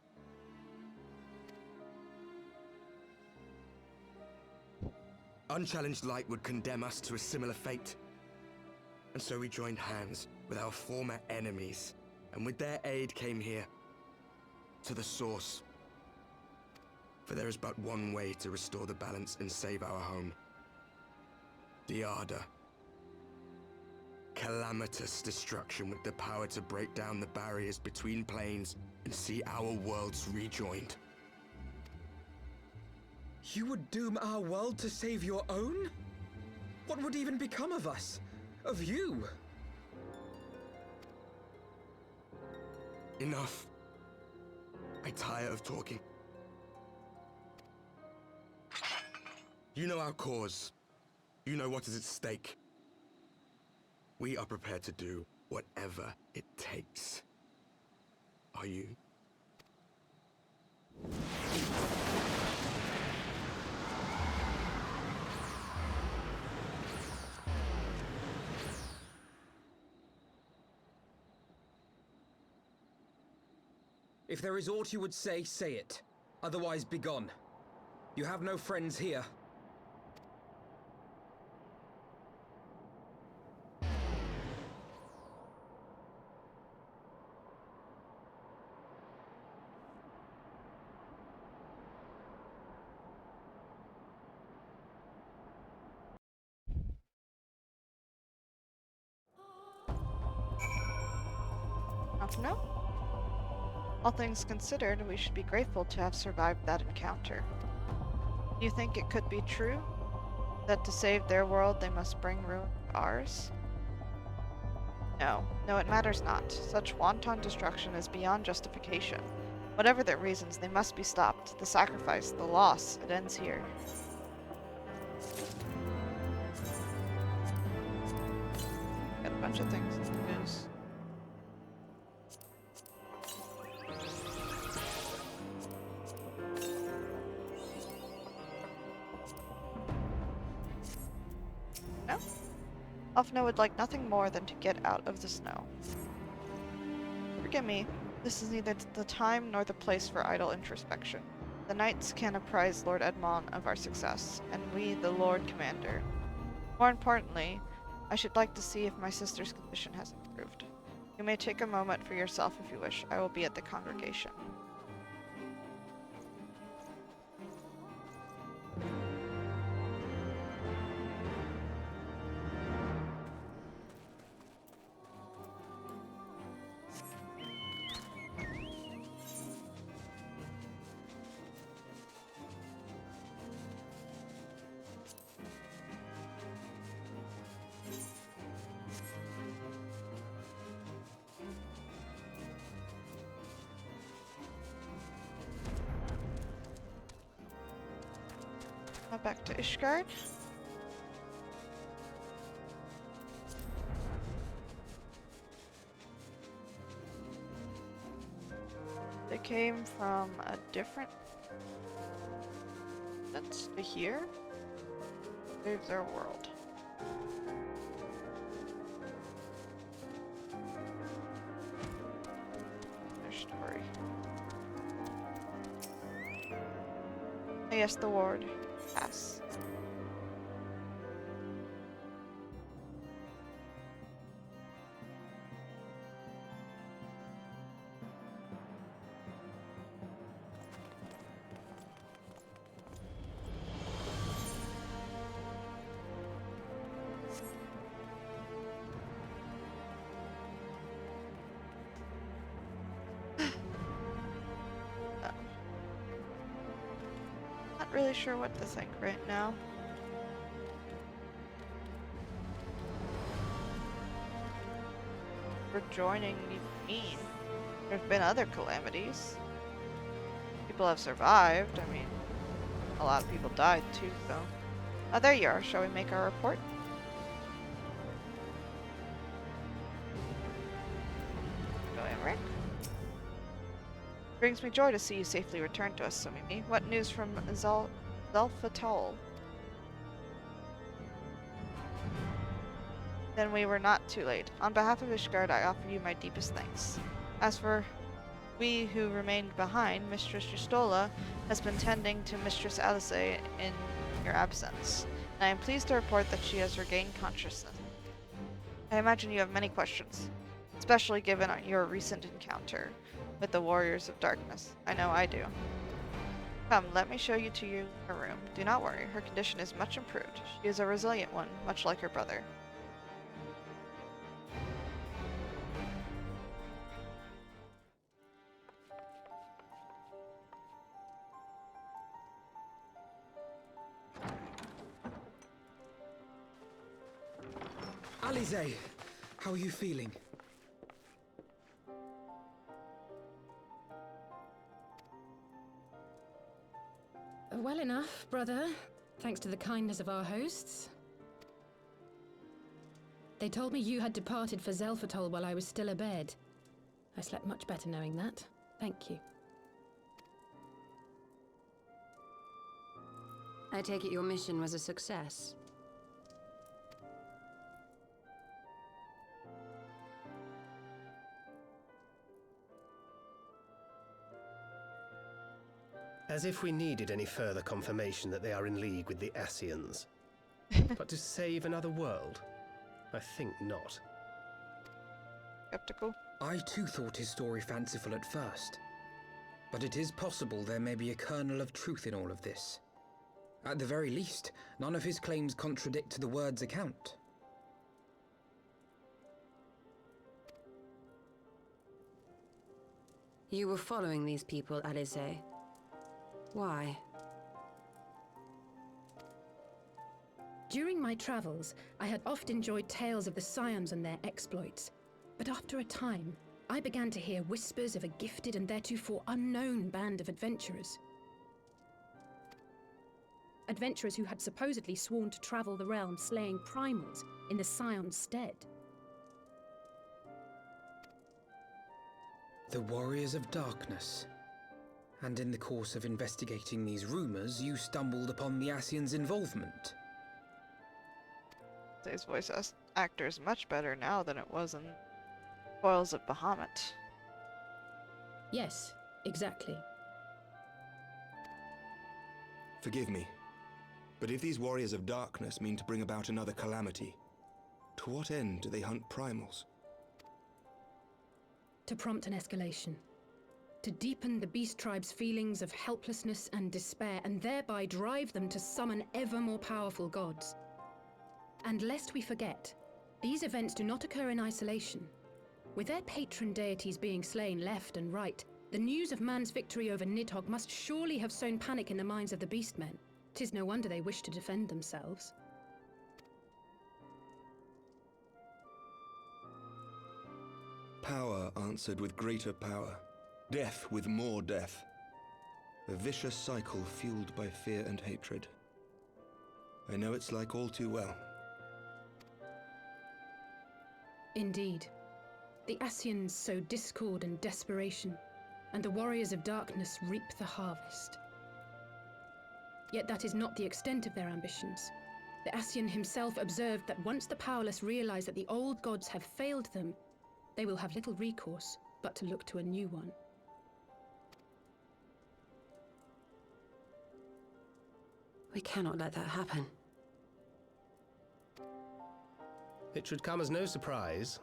Unchallenged light would condemn us to a similar fate. And so we joined hands with our former enemies, and with their aid came here, to the source. For there is but one way to restore the balance and save our home. The Ardor. Calamitous destruction with the power to break down the barriers between planes and see our worlds rejoined. You would doom our world to save your own? What would even become of us? Of you? Enough. I tire of talking. You know our cause. You know what is at stake. We are prepared to do whatever it takes. Are you? If there is aught you would say, say it. Otherwise, begone. You have no friends here. No? All things considered, we should be grateful to have survived that encounter. Do you think it could be true? That to save their world they must bring ruin to ours? No, it matters not. Such wanton destruction is beyond justification. Whatever their reasons, they must be stopped. The sacrifice, the loss, it ends here. Got a bunch of things in the news. No? Alfna would like nothing more than to get out of the snow. Forgive me, this is neither the time nor the place for idle introspection. The knights can apprise Lord Edmond of our success, and we the Lord Commander. More importantly, I should like to see if my sister's condition has improved. You may take a moment for yourself if you wish. I will be at the congregation. Now back to Ishgard. They came from a different distance to here. There's their world. Their story. Oh, yes, the ward. Pass. Not really sure what to think right now. Rejoining mean. There's been other calamities. People have survived. I mean, a lot of people died too, so. Oh, there you are. Shall we make our report? Go in, Rick. Brings me joy to see you safely return to us, Somimi. What news from Zelfatol? Then we were not too late. On behalf of Ishgard, I offer you my deepest thanks. As for we who remained behind, Mistress Justola has been tending to Mistress Alice in your absence, and I am pleased to report that she has regained consciousness. I imagine you have many questions, especially given your recent encounter with the Warriors of Darkness. I know I do. Come, let me show you to your room. Do not worry, her condition is much improved. She is a resilient one, much like her brother. Alize, how are you feeling? Well enough, brother. Thanks to the kindness of our hosts. They told me you had departed for Zelfatol while I was still abed. I slept much better knowing that. Thank you. I take it your mission was a success. As if we needed any further confirmation that they are in league with the Ascians. But to save another world? I think not. Skeptical. I too thought his story fanciful at first. But it is possible there may be a kernel of truth in all of this. At the very least, none of his claims contradict the word's account. You were following these people, Alize. Why? During my travels, I had oft enjoyed tales of the Scions and their exploits. But after a time, I began to hear whispers of a gifted and theretofore unknown band of adventurers. Adventurers who had supposedly sworn to travel the realm slaying primals in the Scion's stead. The Warriors of Darkness. And in the course of investigating these rumors, you stumbled upon the Ascians' involvement. His voice actor is much better now than it was in Spoils of Bahamut. Yes, exactly. Forgive me, but if these Warriors of Darkness mean to bring about another calamity, to what end do they hunt primals? To prompt an escalation. To deepen the beast tribe's feelings of helplessness and despair, and thereby drive them to summon ever more powerful gods. And lest we forget, these events do not occur in isolation. With their patron deities being slain left and right, the news of man's victory over Nidhogg must surely have sown panic in the minds of the beastmen. 'Tis no wonder they wish to defend themselves. Power answered with greater power. Death with more death. A vicious cycle fueled by fear and hatred. I know it's like all too well. Indeed. The Ascians sow discord and desperation, and the Warriors of Darkness reap the harvest. Yet that is not the extent of their ambitions. The Ascian himself observed that once the powerless realize that the old gods have failed them, they will have little recourse but to look to a new one. We cannot let that happen. It should come as no surprise,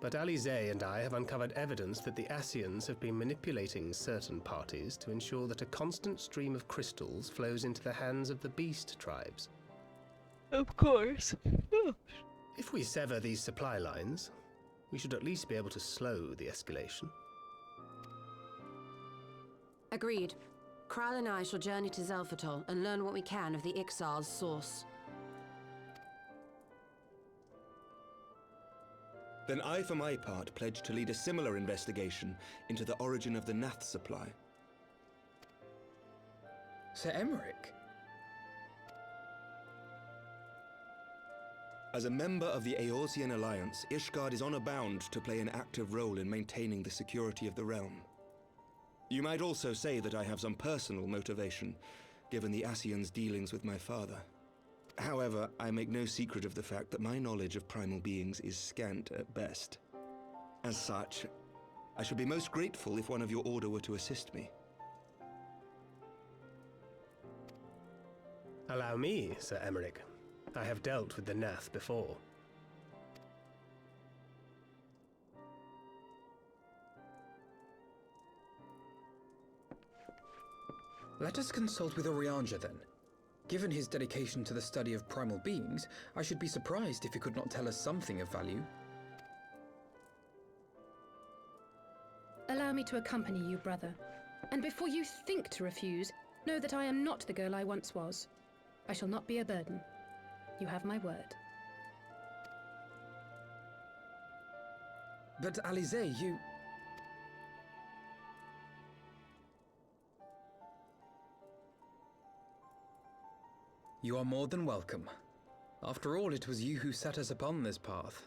but Alize and I have uncovered evidence that the Ascians have been manipulating certain parties to ensure that a constant stream of crystals flows into the hands of the beast tribes. Of course. If we sever these supply lines, we should at least be able to slow the escalation. Agreed. Kral and I shall journey to Zelfatol and learn what we can of the Ixal's source. Then I, for my part, pledge to lead a similar investigation into the origin of the Nath supply. Sir Emmerich? As a member of the Eorzean Alliance, Ishgard is honor bound to play an active role in maintaining the security of the realm. You might also say that I have some personal motivation, given the Ascians' dealings with my father. However, I make no secret of the fact that my knowledge of primal beings is scant at best. As such, I should be most grateful if one of your order were to assist me. Allow me, Sir Emmerich. I have dealt with the Nath before. Let us consult with Orianja then. Given his dedication to the study of primal beings, I should be surprised if he could not tell us something of value. Allow me to accompany you, brother. And before you think to refuse, know that I am not the girl I once was. I shall not be a burden. You have my word. But Alize, you... You are more than welcome. After all, it was you who set us upon this path.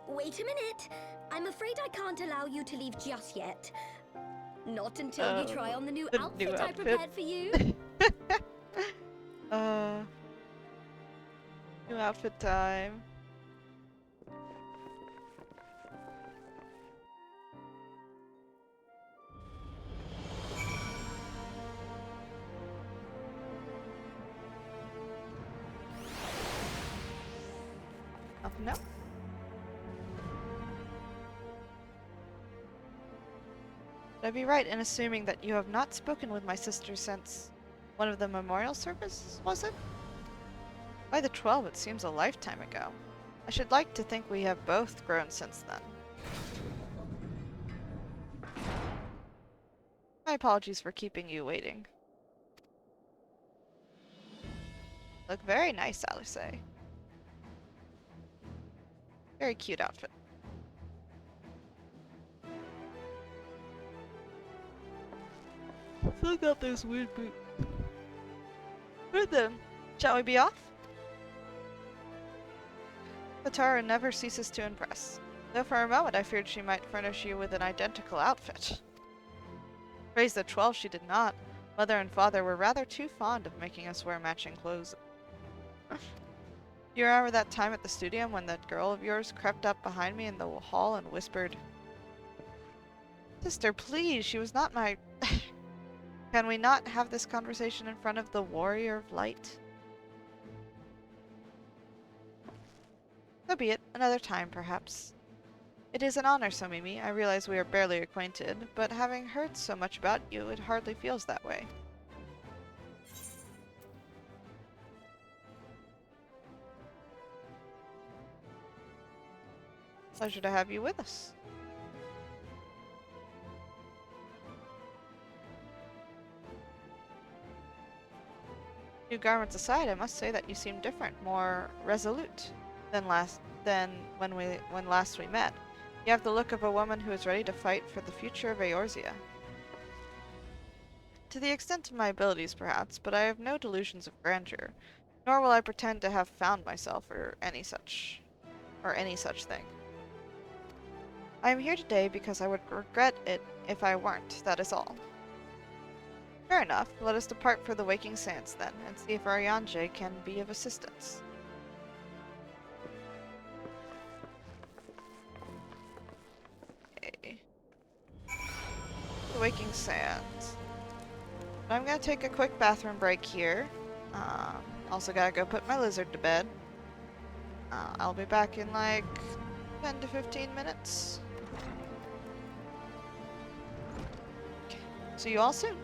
Wait a minute. I'm afraid I can't allow you to leave just yet. Not until you try on the new outfit I prepared for you. New outfit time. No. Would I be right in assuming that you have not spoken with my sister since one of the memorial services, was it? By the 12, it seems a lifetime ago. I should like to think we have both grown since then. My apologies for keeping you waiting. Look very nice, Alice. Very cute outfit. Still got those weird boots. Good then. Shall we be off? Katara never ceases to impress, though for a moment I feared she might furnish you with an identical outfit. Praise the 12 she did not. Mother and father were rather too fond of making us wear matching clothes. You remember that time at the studio when that girl of yours crept up behind me in the hall and whispered, "Sister, please, she was not my..." Can we not have this conversation in front of the Warrior of Light? So be it. Another time, perhaps. It is an honor, Somimi. I realize we are barely acquainted, but having heard so much about you, it hardly feels that way. Pleasure to have you with us. New garments aside, I must say that you seem different, more resolute than when last we met. You have the look of a woman who is ready to fight for the future of Eorzea. To the extent of my abilities, perhaps, but I have no delusions of grandeur, nor will I pretend to have found myself or any such thing. I am here today because I would regret it if I weren't, that is all. Fair enough, let us depart for the Waking Sands then, and see if our Yanje can be of assistance. Okay. The Waking Sands. I'm gonna take a quick bathroom break here. Also gotta go put my lizard to bed. I'll be back in like 10 to 15 minutes. See you all soon.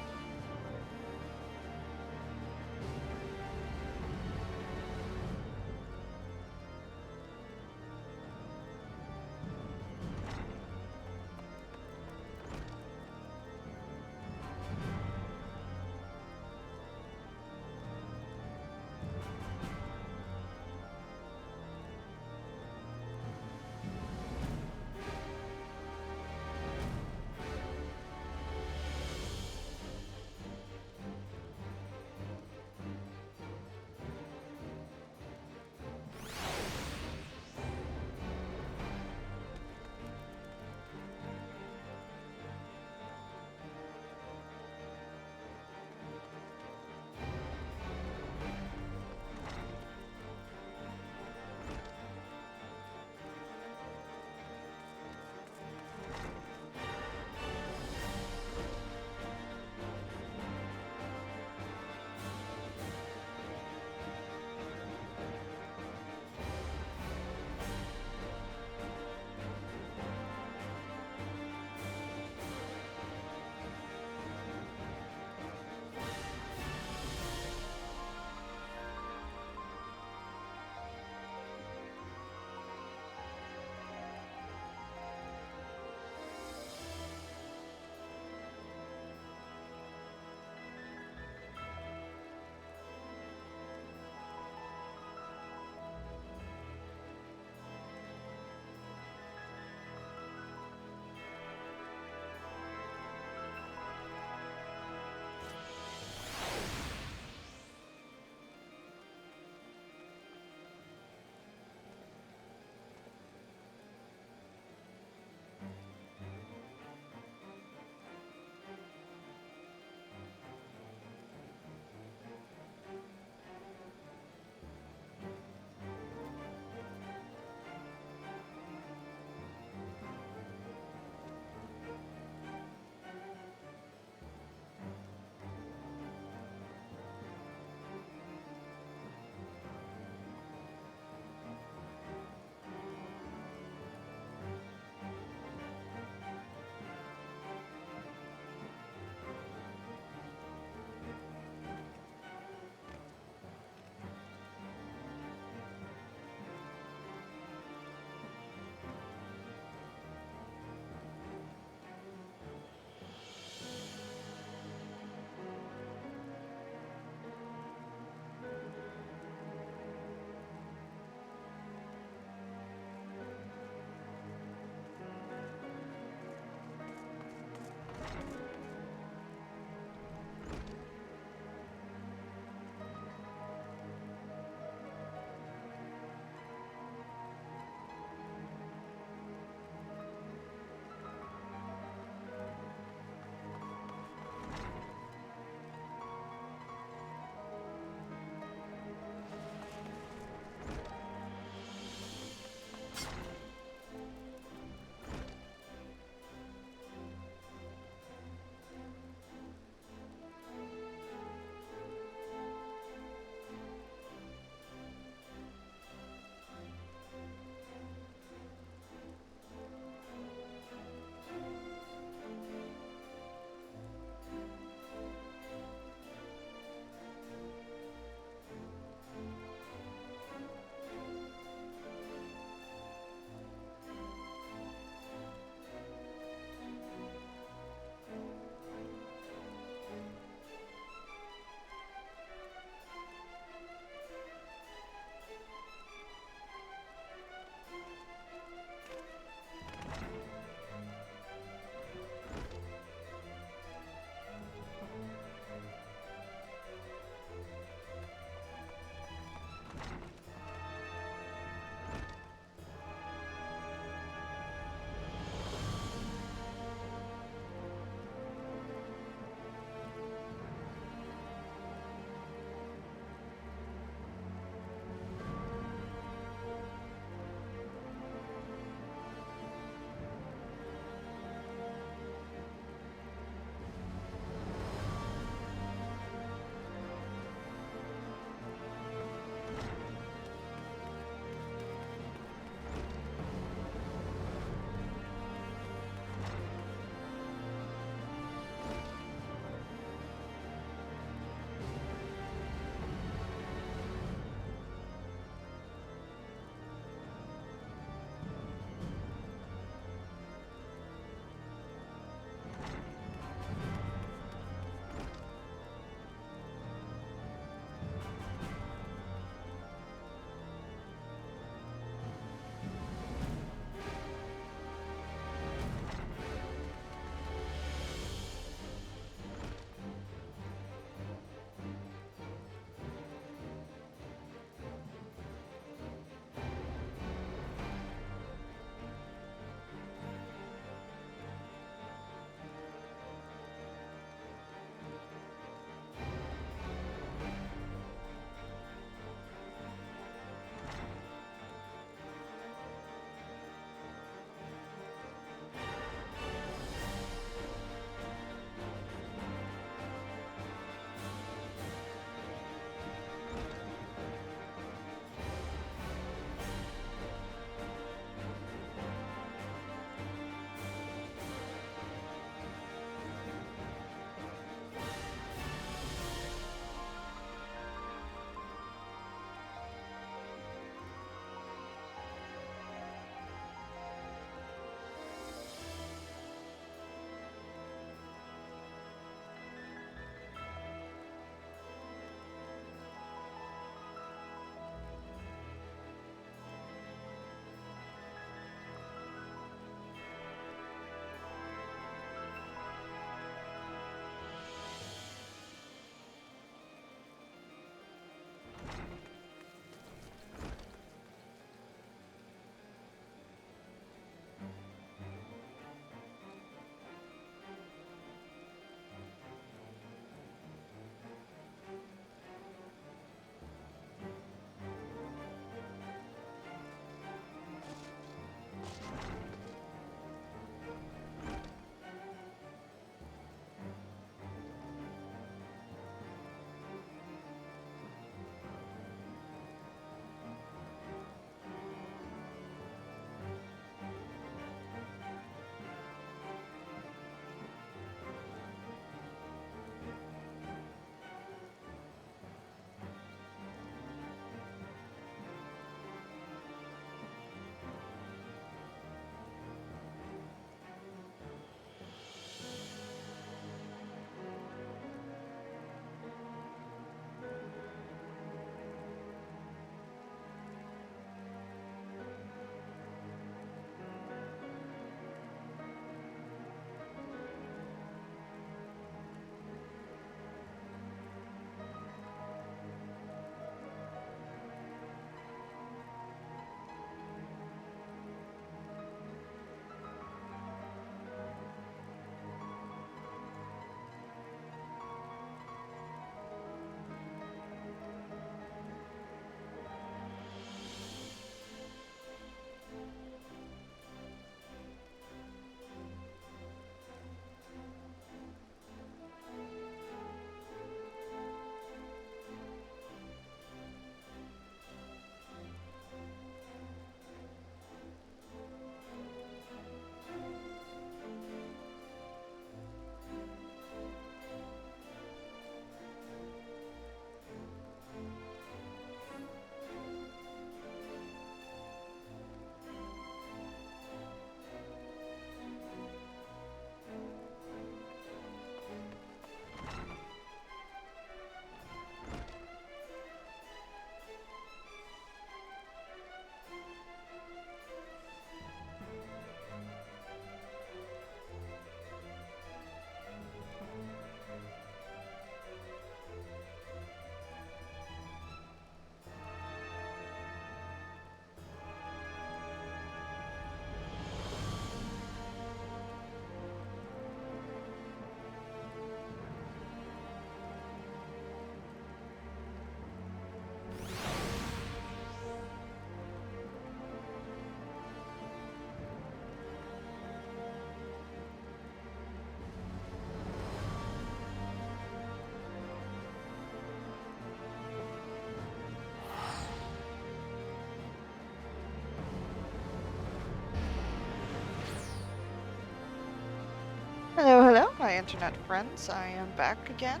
my internet friends, I am back again.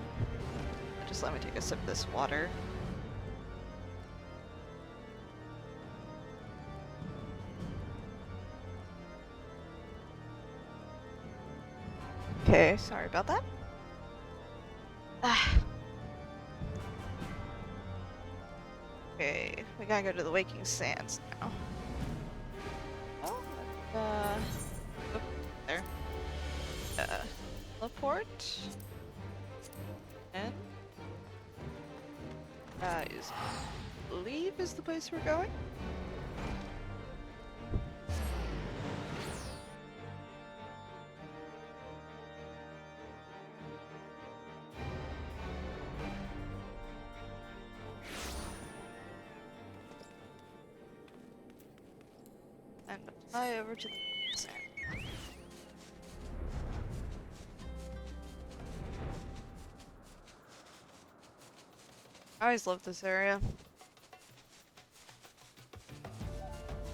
Just let me take a sip of this water. Okay, sorry about that. Okay, we gotta go to the Waking Sands now. Oh, oh, there. Teleport. And guys, believe is the place we're going. And fly over to the sand. I always love this area.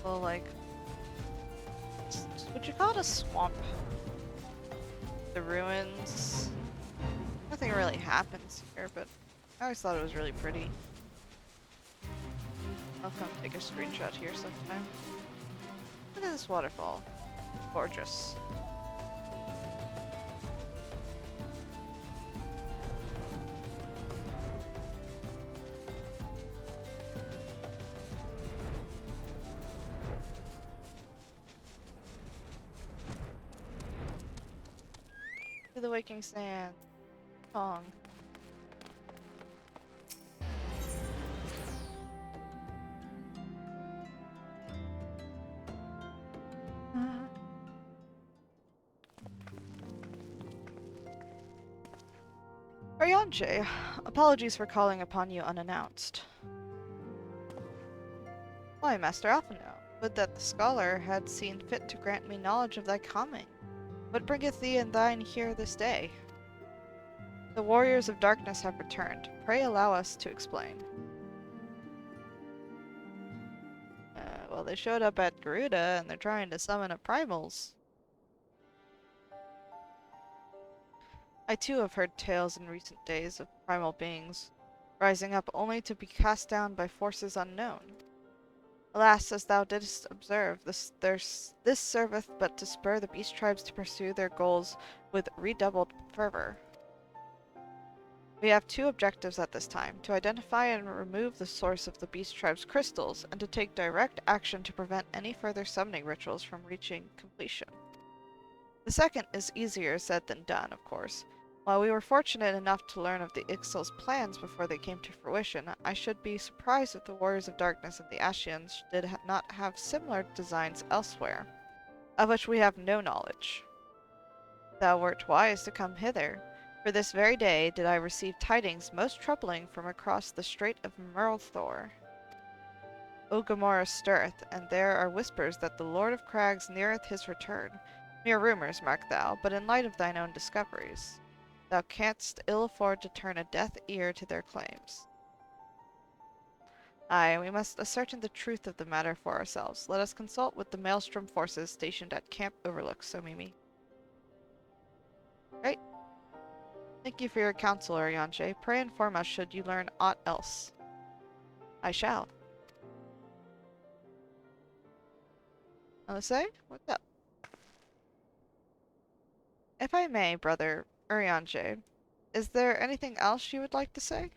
Well, like, would you call it a swamp? The ruins. Nothing really happens here, but I always thought it was really pretty. I'll come take a screenshot here sometime. Look at this waterfall. Gorgeous. To the Waking Sand. Pong. Arianje, apologies for calling upon you unannounced. Why, Master Alphino, would that the scholar had seen fit to grant me knowledge of thy coming. What bringeth thee and thine here this day? The warriors of darkness have returned. Pray allow us to explain. Well, they showed up at Garuda and they're trying to summon up primals. I too have heard tales in recent days of primal beings, rising up only to be cast down by forces unknown. Alas, as thou didst observe, this serveth but to spur the beast tribes to pursue their goals with redoubled fervor. We have two objectives at this time, to identify and remove the source of the beast tribe's crystals, and to take direct action to prevent any further summoning rituals from reaching completion. The second is easier said than done, of course. While we were fortunate enough to learn of the Ixal's plans before they came to fruition, I should be surprised if the Warriors of Darkness and the Ashians did not have similar designs elsewhere, of which we have no knowledge. Thou wert wise to come hither, for this very day did I receive tidings most troubling from across the Strait of Murlthor. O Gomorrah stirreth, and there are whispers that the Lord of Crags neareth his return. Mere rumors, mark thou, but in light of thine own discoveries, thou canst ill afford to turn a deaf ear to their claims. Aye, we must ascertain the truth of the matter for ourselves. Let us consult with the Maelstrom forces stationed at Camp Overlook, Somimi. Right. Thank you for your counsel, Arianje. Pray inform us should you learn aught else. I shall. Alise, what's up? If I may, brother Arianje, is there anything else you would like to say?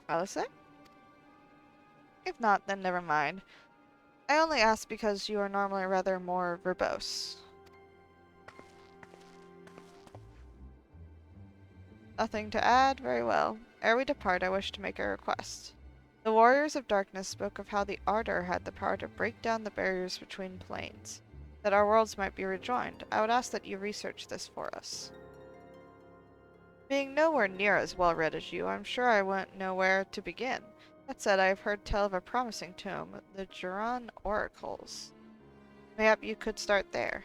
Alise? If not, then never mind. I only ask because you are normally rather more verbose. Nothing to add? Very well. Ere we depart, I wish to make a request. The Warriors of Darkness spoke of how the Ardor had the power to break down the barriers between planes, that our worlds might be rejoined. I would ask that you research this for us. Being nowhere near as well read as you, I'm sure I wouldn't know where to begin. That said, I have heard tell of a promising tome, the Juran Oracles. Mayhap you could start there.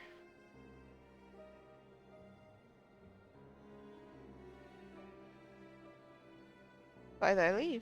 By thy leave.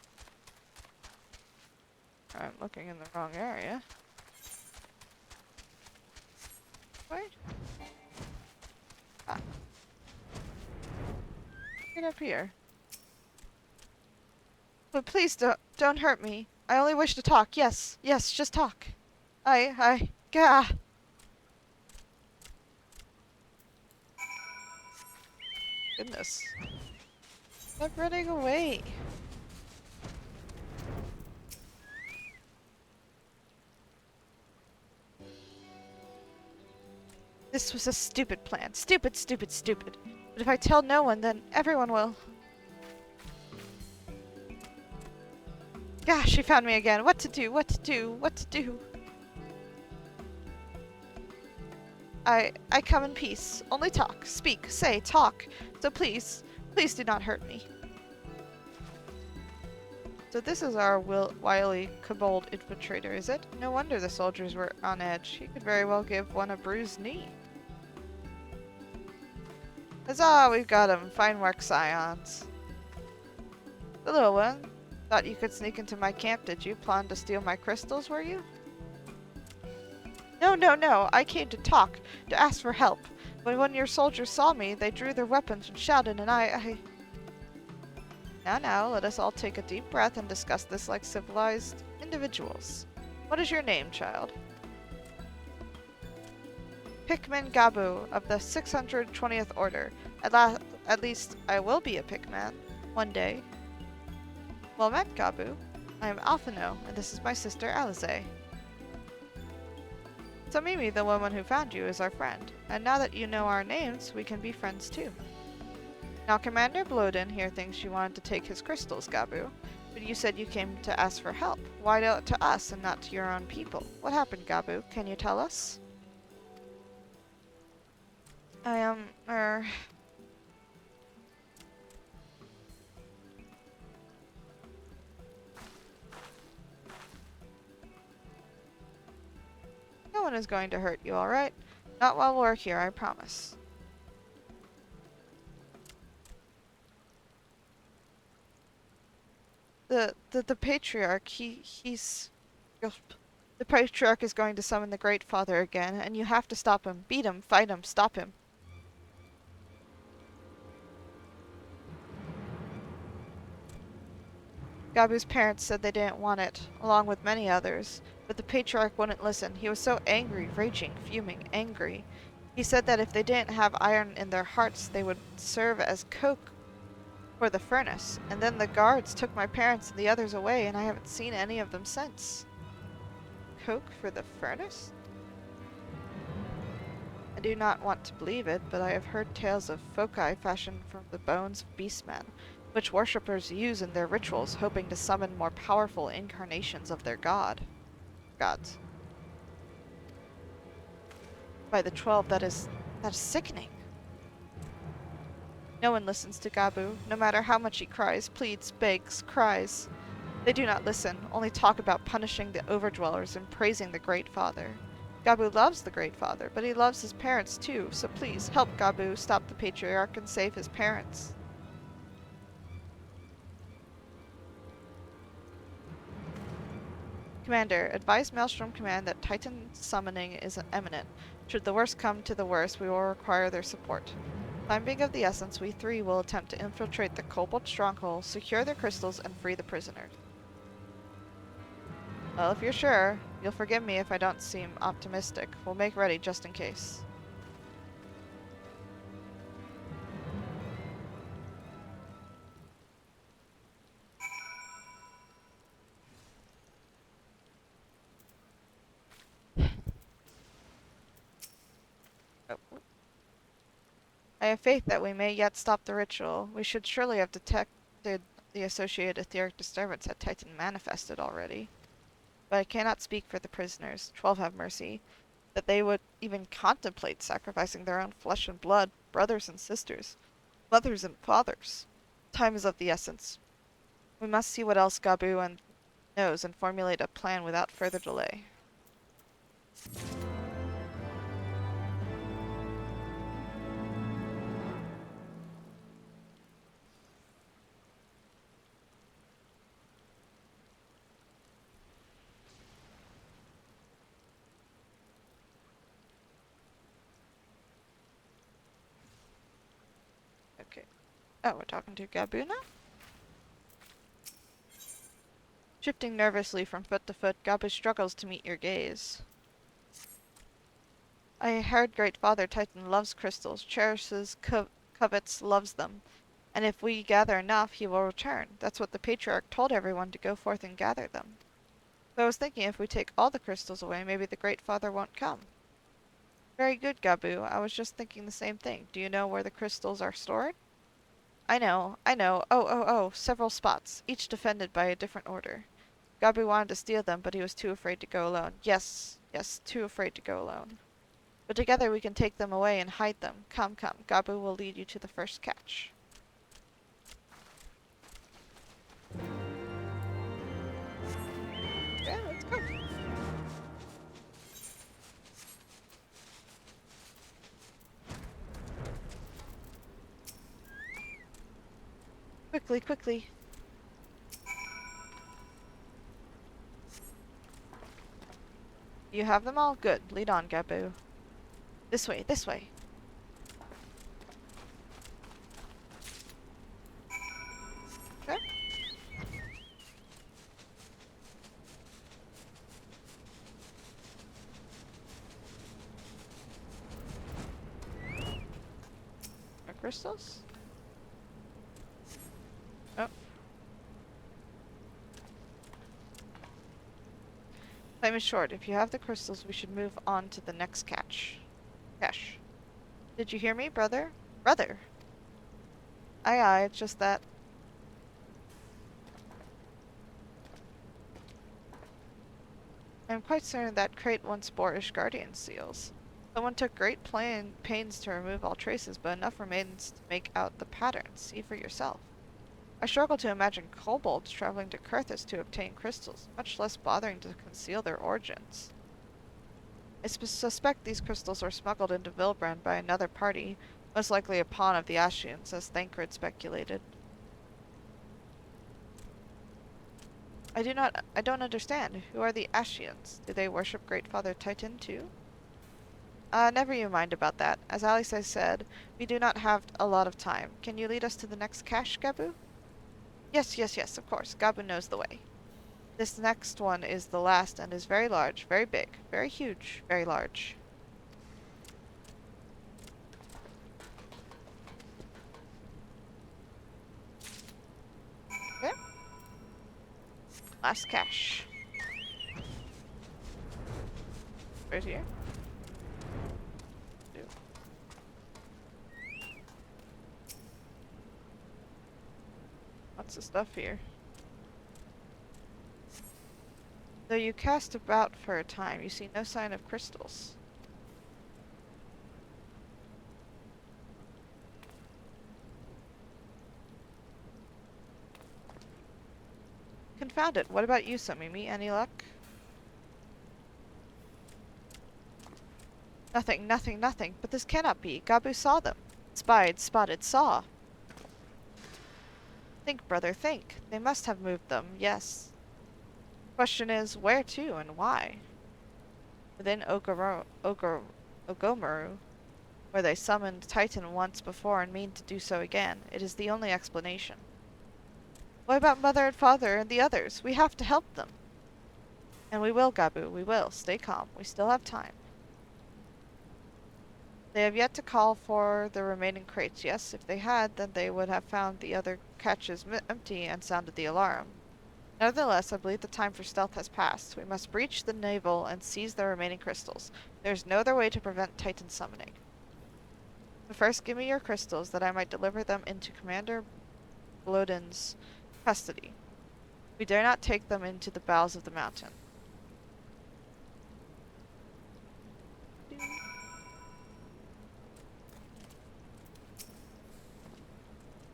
I'm looking in the wrong area. Wait. Ah. Get up here. But please don't hurt me. I only wish to talk. Yes, yes, just talk. Gah. Goodness. Stop running away. This was a stupid plan. Stupid, stupid, stupid. But if I tell no one, then everyone will. Gosh, she found me again. What to do? What to do? What to do? I come in peace. Only talk, speak, say, talk. So please, please do not hurt me. So this is our wily kobold infiltrator, is it? No wonder the soldiers were on edge. He could very well give one a bruised knee. Huzzah, we've got him. Fine work, scions. The little one. Thought you could sneak into my camp, did you? Plan to steal my crystals, were you? No, no, no. I came to talk, to ask for help. But when your soldiers saw me, they drew their weapons and shouted, and I... Now, let us all take a deep breath and discuss this like civilized individuals. What is your name, child? Pikmin Gabu of the 620th Order. At least I will be a Pikmin one day. Well met, Gabu. I am Alphino, and this is my sister Alize. Somimi, the woman who found you, is our friend, and now that you know our names, we can be friends too. Now, Commander Bloden here thinks you wanted to take his crystals, Gabu, but you said you came to ask for help. Why to us and not to your own people? What happened, Gabu? Can you tell us? I am, No one is going to hurt you, alright? Not while we're here, I promise. The Patriarch, he's... The Patriarch is going to summon the Great Father again, and you have to stop him. Beat him, fight him, stop him. Gabu's parents said they didn't want it, along with many others, but the Patriarch wouldn't listen. He was so angry, raging, fuming, angry. He said that if they didn't have iron in their hearts, they would serve as coke for the furnace. And then the guards took my parents and the others away, and I haven't seen any of them since. Coke for the furnace? I do not want to believe it, but I have heard tales of foci fashioned from the bones of beastmen, which worshippers use in their rituals, hoping to summon more powerful incarnations of their gods. By the 12, that is sickening. No one listens to Gabu, no matter how much he cries, pleads, begs, cries. They do not listen, only talk about punishing the overdwellers and praising the Great Father. Gabu loves the Great Father, but he loves his parents too, so please help Gabu stop the Patriarch and save his parents. Commander, advise Maelstrom Command that Titan summoning is imminent. Should the worst come to the worst, we will require their support. Time being of the essence, we three will attempt to infiltrate the Kobold stronghold, secure their crystals, and free the prisoners. Well, if you're sure, you'll forgive me if I don't seem optimistic. We'll make ready just in case. I have faith that we may yet stop the ritual. We should surely have detected the associated etheric disturbance had Titan manifested already. But I cannot speak for the prisoners, 12 have mercy, that they would even contemplate sacrificing their own flesh and blood, brothers and sisters, mothers and fathers. Time is of the essence. We must see what else Gabu knows and formulate a plan without further delay. Okay. Oh, we're talking to Gabu now? Shifting nervously from foot to foot, Gabu struggles to meet your gaze. I heard Great Father Titan loves crystals, cherishes, covets, loves them. And if we gather enough, he will return. That's what the Patriarch told everyone to go forth and gather them. So I was thinking if we take all the crystals away, maybe the Great Father won't come. Very good, Gabu. I was just thinking the same thing. Do you know where the crystals are stored? I know. Oh, several spots, each defended by a different order. Gabu wanted to steal them, but he was too afraid to go alone. Yes, too afraid to go alone. But together we can take them away and hide them. Come, Gabu will lead you to the first catch. Yeah, let's go. Quickly. You have them all? Good. Lead on, Gabu. This way. Okay. More crystals? Oh. Time is short. If you have the crystals, we should move on to the next cache. Did you hear me, brother? Brother! Aye, it's just that. I'm quite certain that crate once bore Ish Guardian seals. Someone took great pains to remove all traces, but enough remains to make out the patterns. See for yourself. I struggle to imagine kobolds traveling to Kurthus to obtain crystals, much less bothering to conceal their origins. I suspect these crystals were smuggled into Vilbrand by another party, most likely a pawn of the Ashians, as Thancred speculated. I don't understand. Who are the Ashians? Do they worship Great Father Titan too? Never you mind about that. As Alice said, we do not have a lot of time. Can you lead us to the next cache, Gabu? Yes, of course. Gabu knows the way. This next one is the last and is very large, very big, very huge, very large. Okay. Last cache. Right here. Lots of stuff here. Though you cast about for a time, you see no sign of crystals. Confound it. What about you, Somimi? Any luck? Nothing. But this cannot be. Gabu saw them. Spied, spotted, saw. Think, brother, think. They must have moved them, yes. Question is, where to and why? Within Ogomaru, where they summoned Titan once before and mean to do so again. It is the only explanation. What about Mother and Father and the others? We have to help them. And we will, Gabu, we will. Stay calm. We still have time. They have yet to call for the remaining crates. Yes, if they had, then they would have found the other caches empty and sounded the alarm. Nevertheless, I believe the time for stealth has passed. We must breach the navel and seize the remaining crystals. There is no other way to prevent Titan summoning. But first, give me your crystals, that I might deliver them into Commander Blodin's custody. We dare not take them into the bowels of the mountain.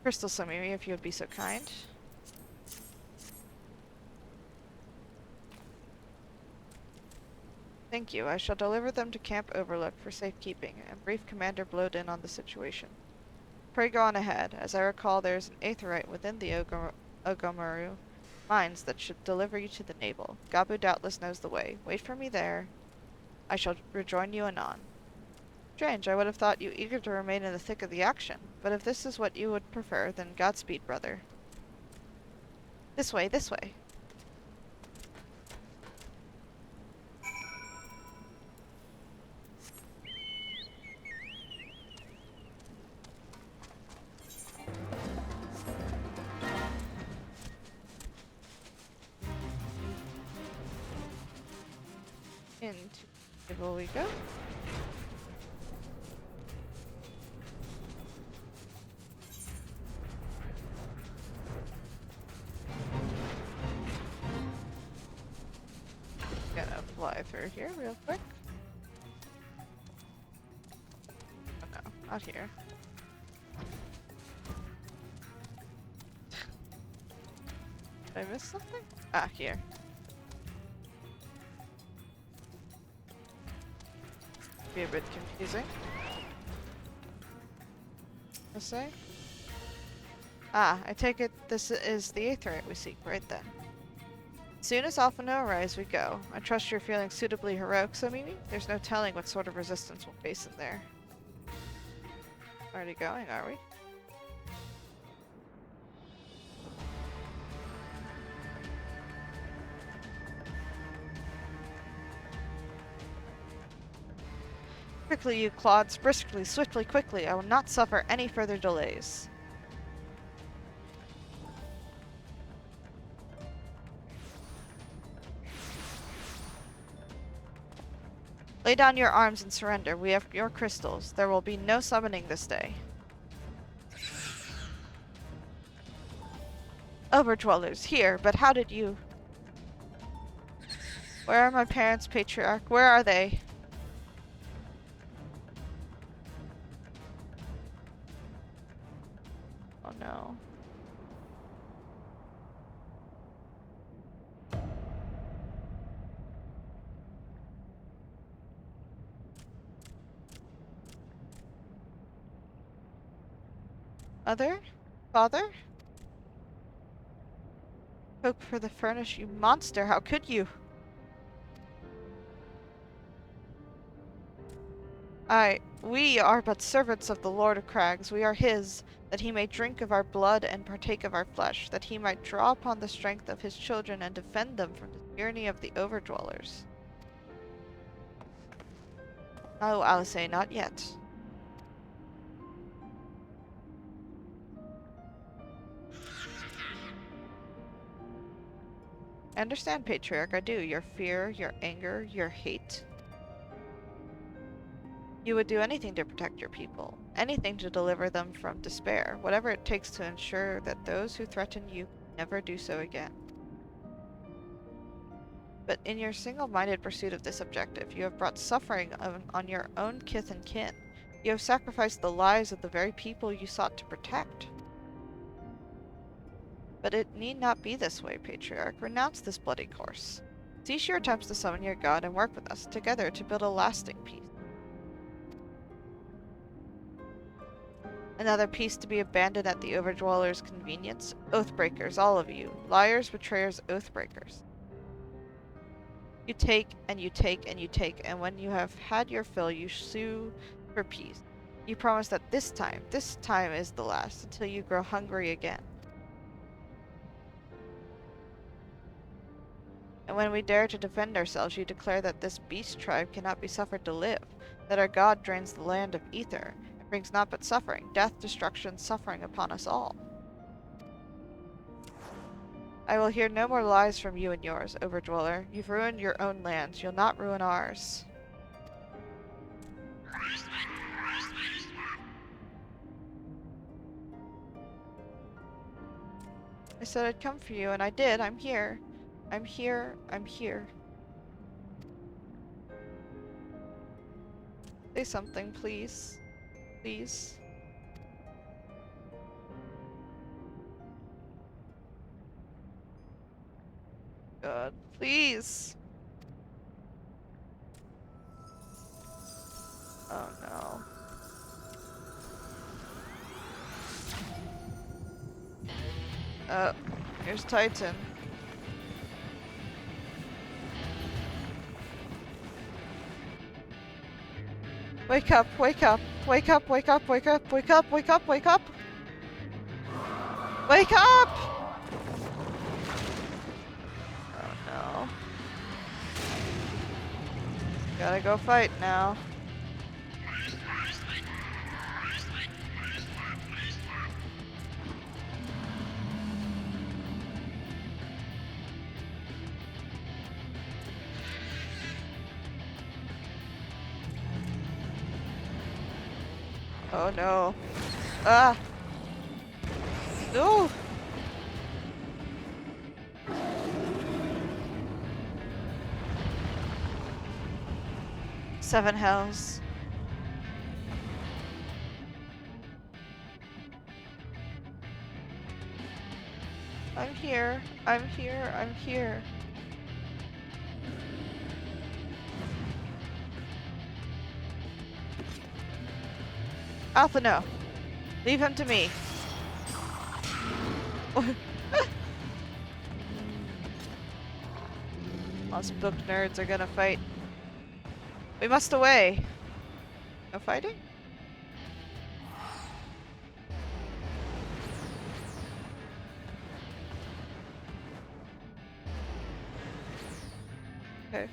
Crystal Somimi, if you would be so kind. Thank you. I shall deliver them to Camp Overlook for safekeeping and brief Commander Blodin on the situation. Pray go on ahead. As I recall, there is an aetheryte within the Ogomaru mines that should deliver you to the navel. Gabu doubtless knows the way. Wait for me there. I shall rejoin you anon. Strange, I would have thought you eager to remain in the thick of the action. But if this is what you would prefer, then Godspeed, brother. This way, this way. Into the table we go. Gonna fly through here real quick. Oh no, not here. Did I miss something? Ah, here. Be a bit confusing. I say? Ah, I take it this is the aetherite we seek, right then. Soon as Alphino arrives, we go. I trust you're feeling suitably heroic, Somimi? There's no telling what sort of resistance we'll face in there. Already going, are we? Quickly, you clods, briskly, swiftly, quickly. I will not suffer any further delays. Lay down your arms and surrender. We have your crystals. There will be no summoning this day. Overdwellers, here, but how did you... Where are my parents, Patriarch? Where are they? Oh no. Mother? Father? Poke for the furnace, you monster! How could you? We are but servants of the Lord of Crags. We are his, that he may drink of our blood and partake of our flesh, that he might draw upon the strength of his children and defend them from the tyranny of the overdwellers. Oh, Alice, not yet. I understand, Patriarch, I do. Your fear, your anger, your hate. You would do anything to protect your people, anything to deliver them from despair, whatever it takes to ensure that those who threaten you never do so again. But in your single-minded pursuit of this objective, you have brought suffering on your own kith and kin. You have sacrificed the lives of the very people you sought to protect. But it need not be this way, Patriarch. Renounce this bloody course. Cease your attempts to summon your god and work with us together to build a lasting peace. Another piece to be abandoned at the overdwellers' convenience? Oathbreakers, all of you. Liars, betrayers, oathbreakers. You take, and you take, and you take, and when you have had your fill, you sue for peace. You promise that this time is the last, until you grow hungry again. And when we dare to defend ourselves, you declare that this beast tribe cannot be suffered to live, that our god drains the land of ether, brings not but suffering, death, destruction, suffering upon us all. I will hear no more lies from you and yours, overdweller. You've ruined your own lands. You'll not ruin ours. I said I'd come for you, and I did. I'm here. I'm here. I'm here. Say something, please. Please. God, please. Oh no. Here's Titan. Wake up, wake up, wake up, wake up, wake up, wake up, wake up, wake up! Wake up! Oh no. Gotta go fight now. Oh no. Ah! No! Seven hells. I'm here. I'm here. I'm here. Alpha, no. Leave him to me. Us book nerds are gonna fight. We must away. No fighting? Okay.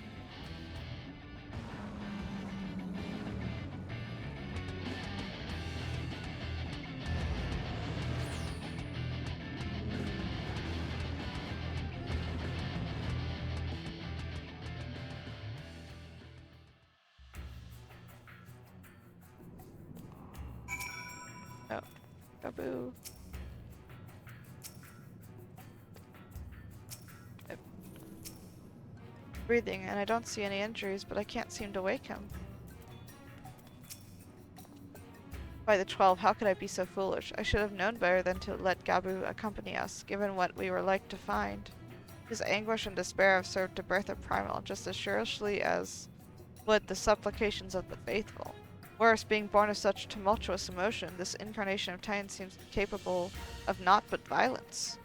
Oh. Kaboo. Yep. Breathing, and I don't see any injuries, but I can't seem to wake him. By the 12, how could I be so foolish? I should have known better than to let Gabu accompany us, given what we were like to find. His anguish and despair have served to birth a primal, just as surely as would the supplications of the faithful. Worse, being born of such tumultuous emotion, this incarnation of Titan seems capable of naught but violence.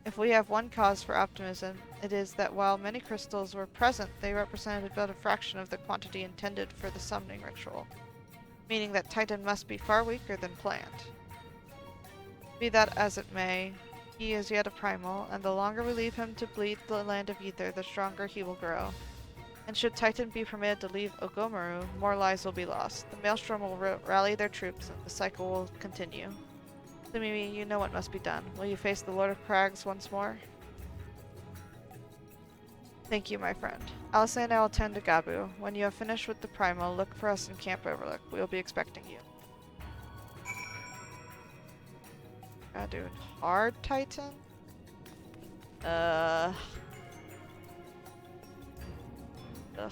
If we have one cause for optimism, it is that while many crystals were present, they represented but a fraction of the quantity intended for the summoning ritual, meaning that Titan must be far weaker than planned. Be that as it may, he is yet a primal, and the longer we leave him to bleed the land of Ether, the stronger he will grow. And should Titan be permitted to leave Ogomaru, more lives will be lost. The Maelstrom will rally their troops, and the cycle will continue. Somimi, you know what must be done. Will you face the Lord of Crags once more? Thank you, my friend. Alice and I will tend to Gabu. When you have finished with the Primal, look for us in Camp Overlook. We will be expecting you. Dude. Hard Titan? Ugh. So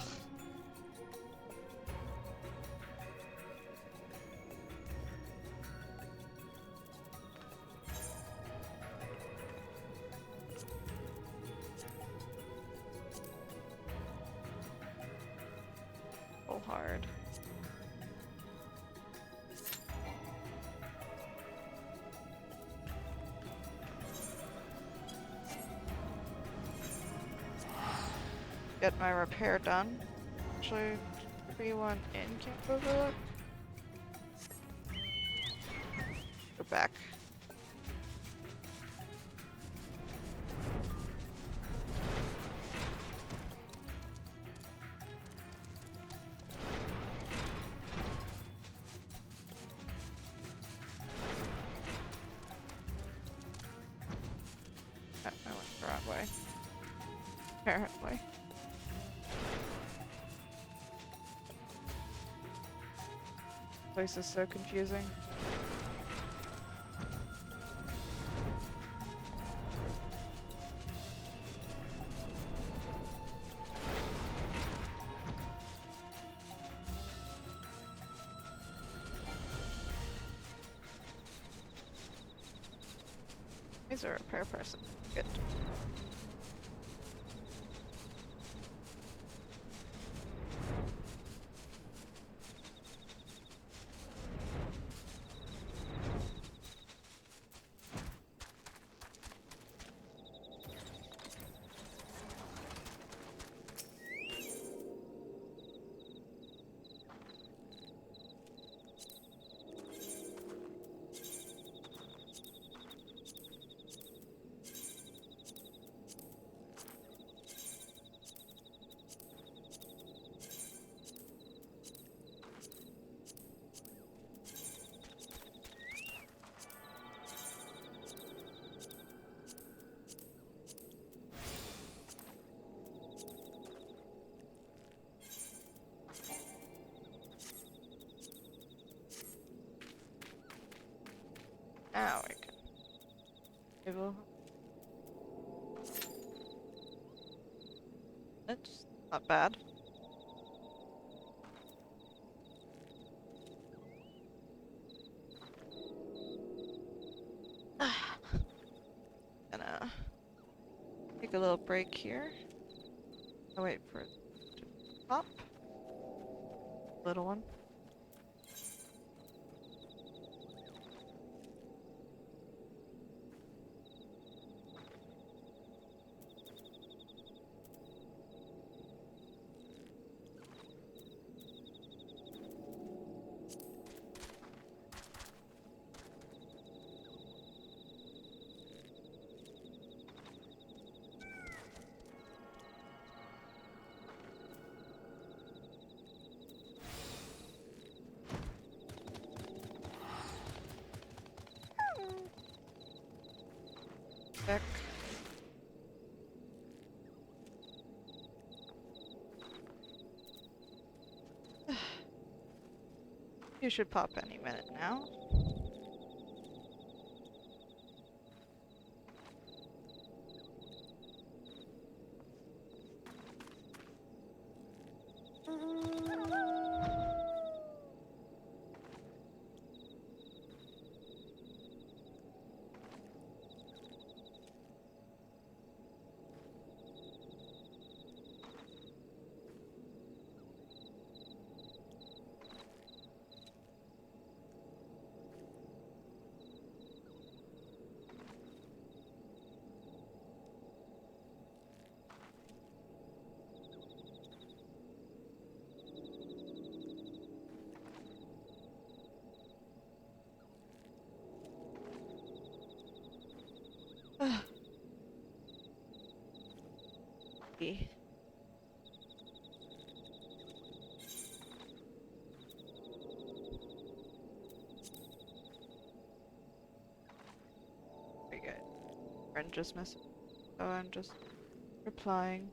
hard. Get my repair done. Actually, 3-1 in Camp Overlook. Go back. I went the wrong way. Apparently. This place is so confusing. He's a repair person. Good. Now we can. Able. It's not bad. Gonna take a little break here. I'll wait for it to pop. Little one. Back. You should pop any minute now. Very good. Friend just messaged. Oh, I'm just replying.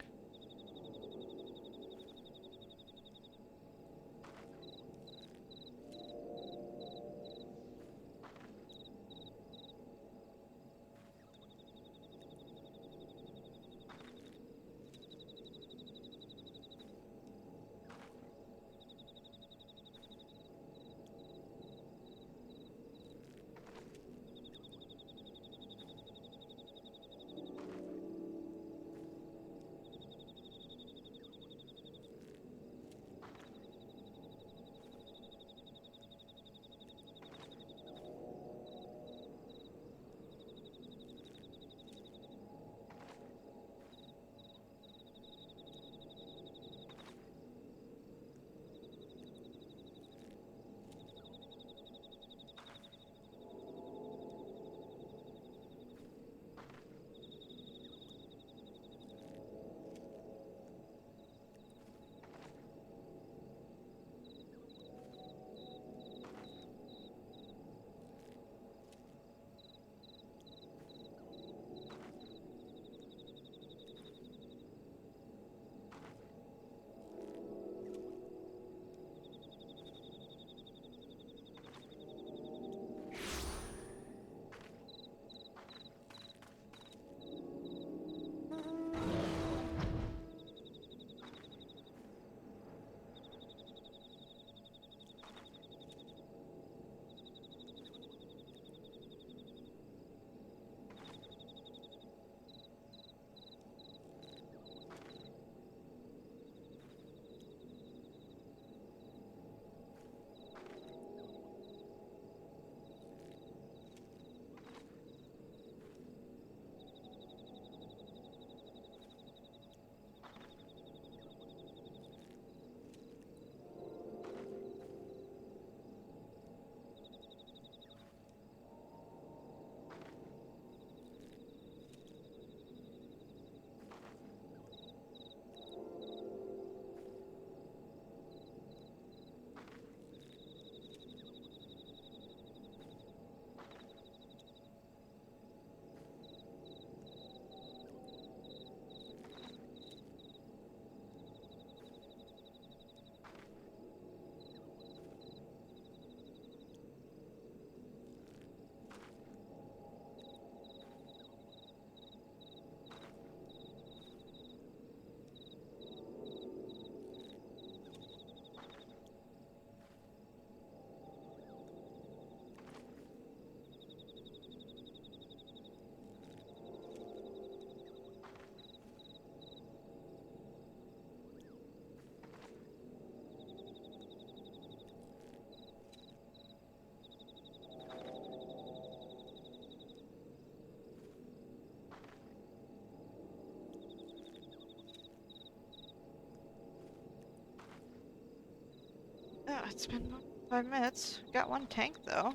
It's been 5 minutes. Got one tank though.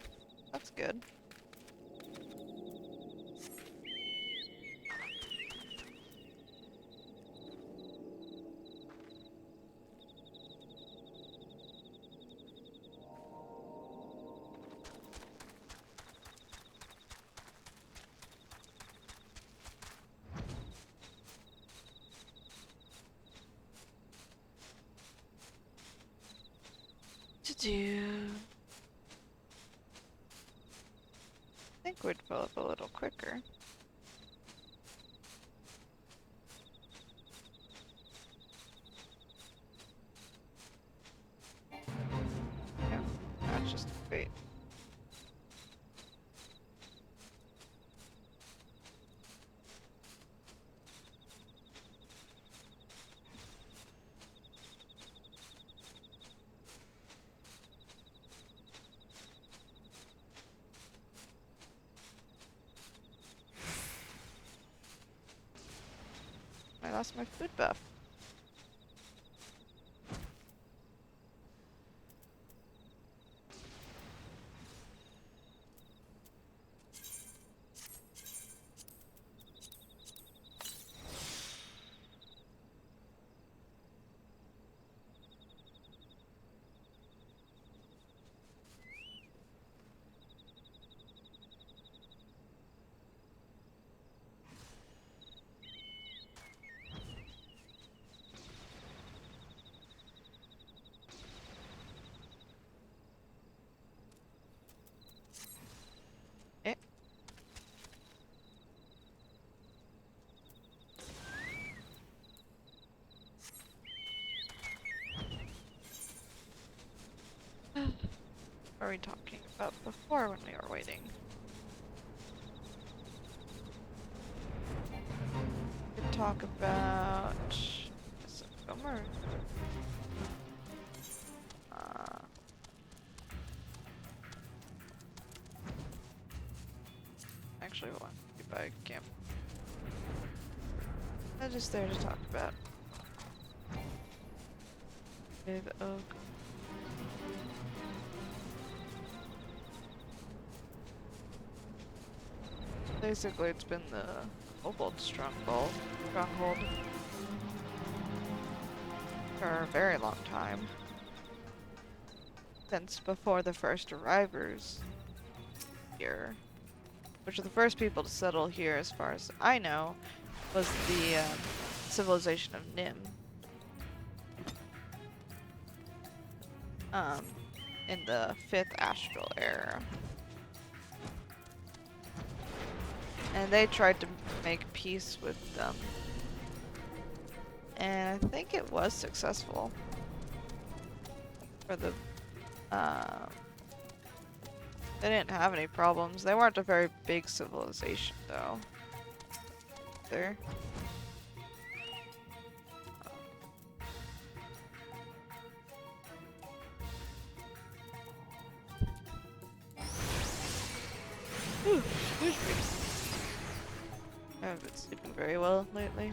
That's good. I think we'd develop a little quicker. Yeah, that's just great. I lost my food buff. Eh. What were we talking about before when we were waiting? We could talk about Gomer. Actually, hold on. Goodbye, camp. I'm just there to talk about. Big oak. Basically, it's been the Kobold stronghold for a very long time. Since before the first arrivers here, which are the first people to settle here, as far as I know, was the civilization of Nim. In the 5th astral era. And they tried to make peace with them. And I think it was successful. For the, they didn't have any problems. They weren't a very big civilization, though. There. Ooh, excuse me. I haven't been sleeping very well lately.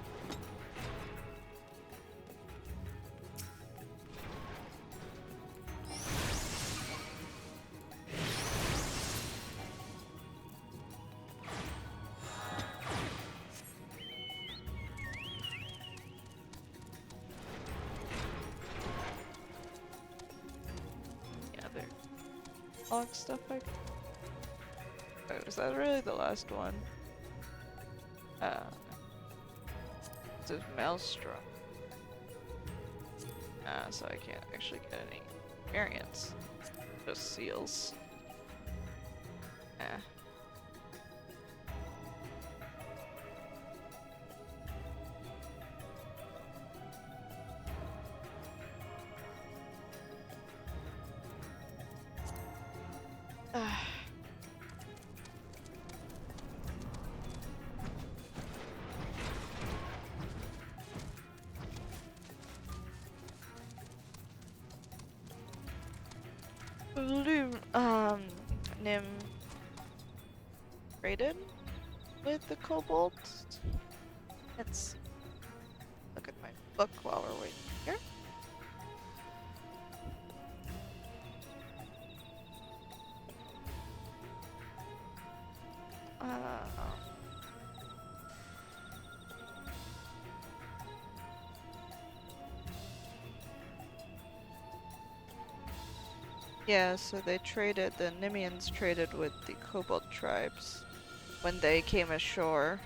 Yeah, there. Log stuff I. Oh, is that really the last one? It says Maelstrom. So I can't actually get any variants. Just seals. Nim traded with the kobolds. Let's look at my book while we're waiting here. Yeah, so they traded, the Nimians traded with the Kobold tribes when they came ashore.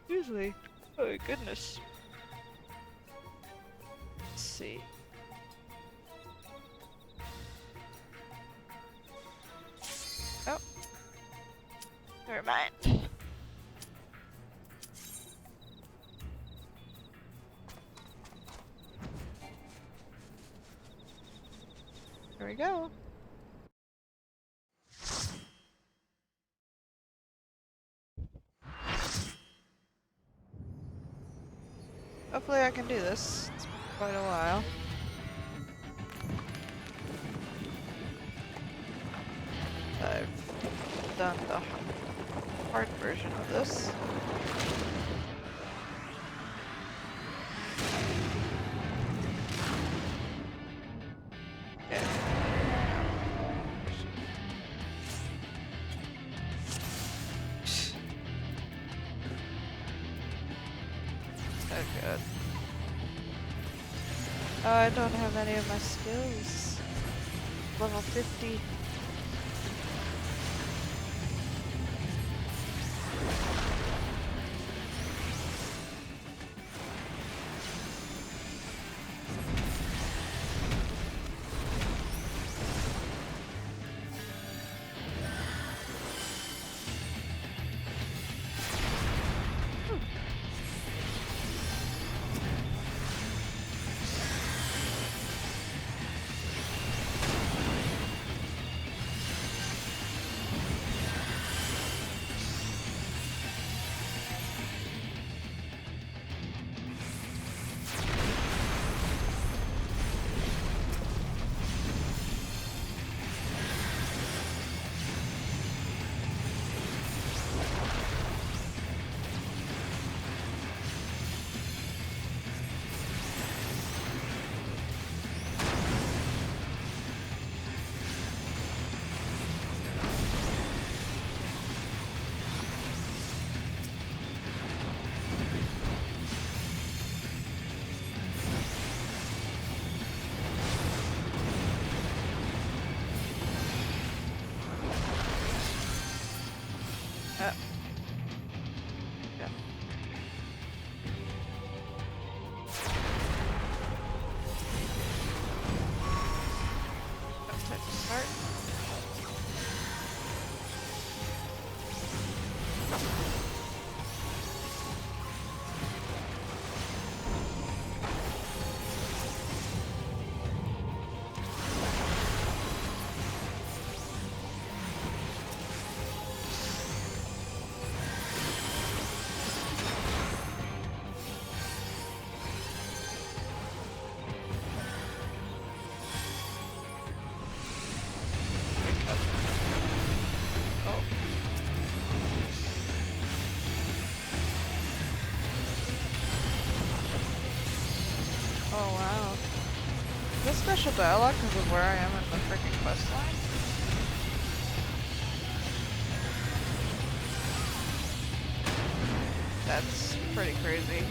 Excuse me. Oh my goodness. Let's see. Oh. Never mind. Here we go. Hopefully I can do this. It's been quite a while. I've done the hard version of this. Okay. So good. Oh, I don't have any of my skills. Level 50. Yeah. Time to start. Oh wow. Is this special dialogue because of where I am in the freaking quest line? That's pretty crazy.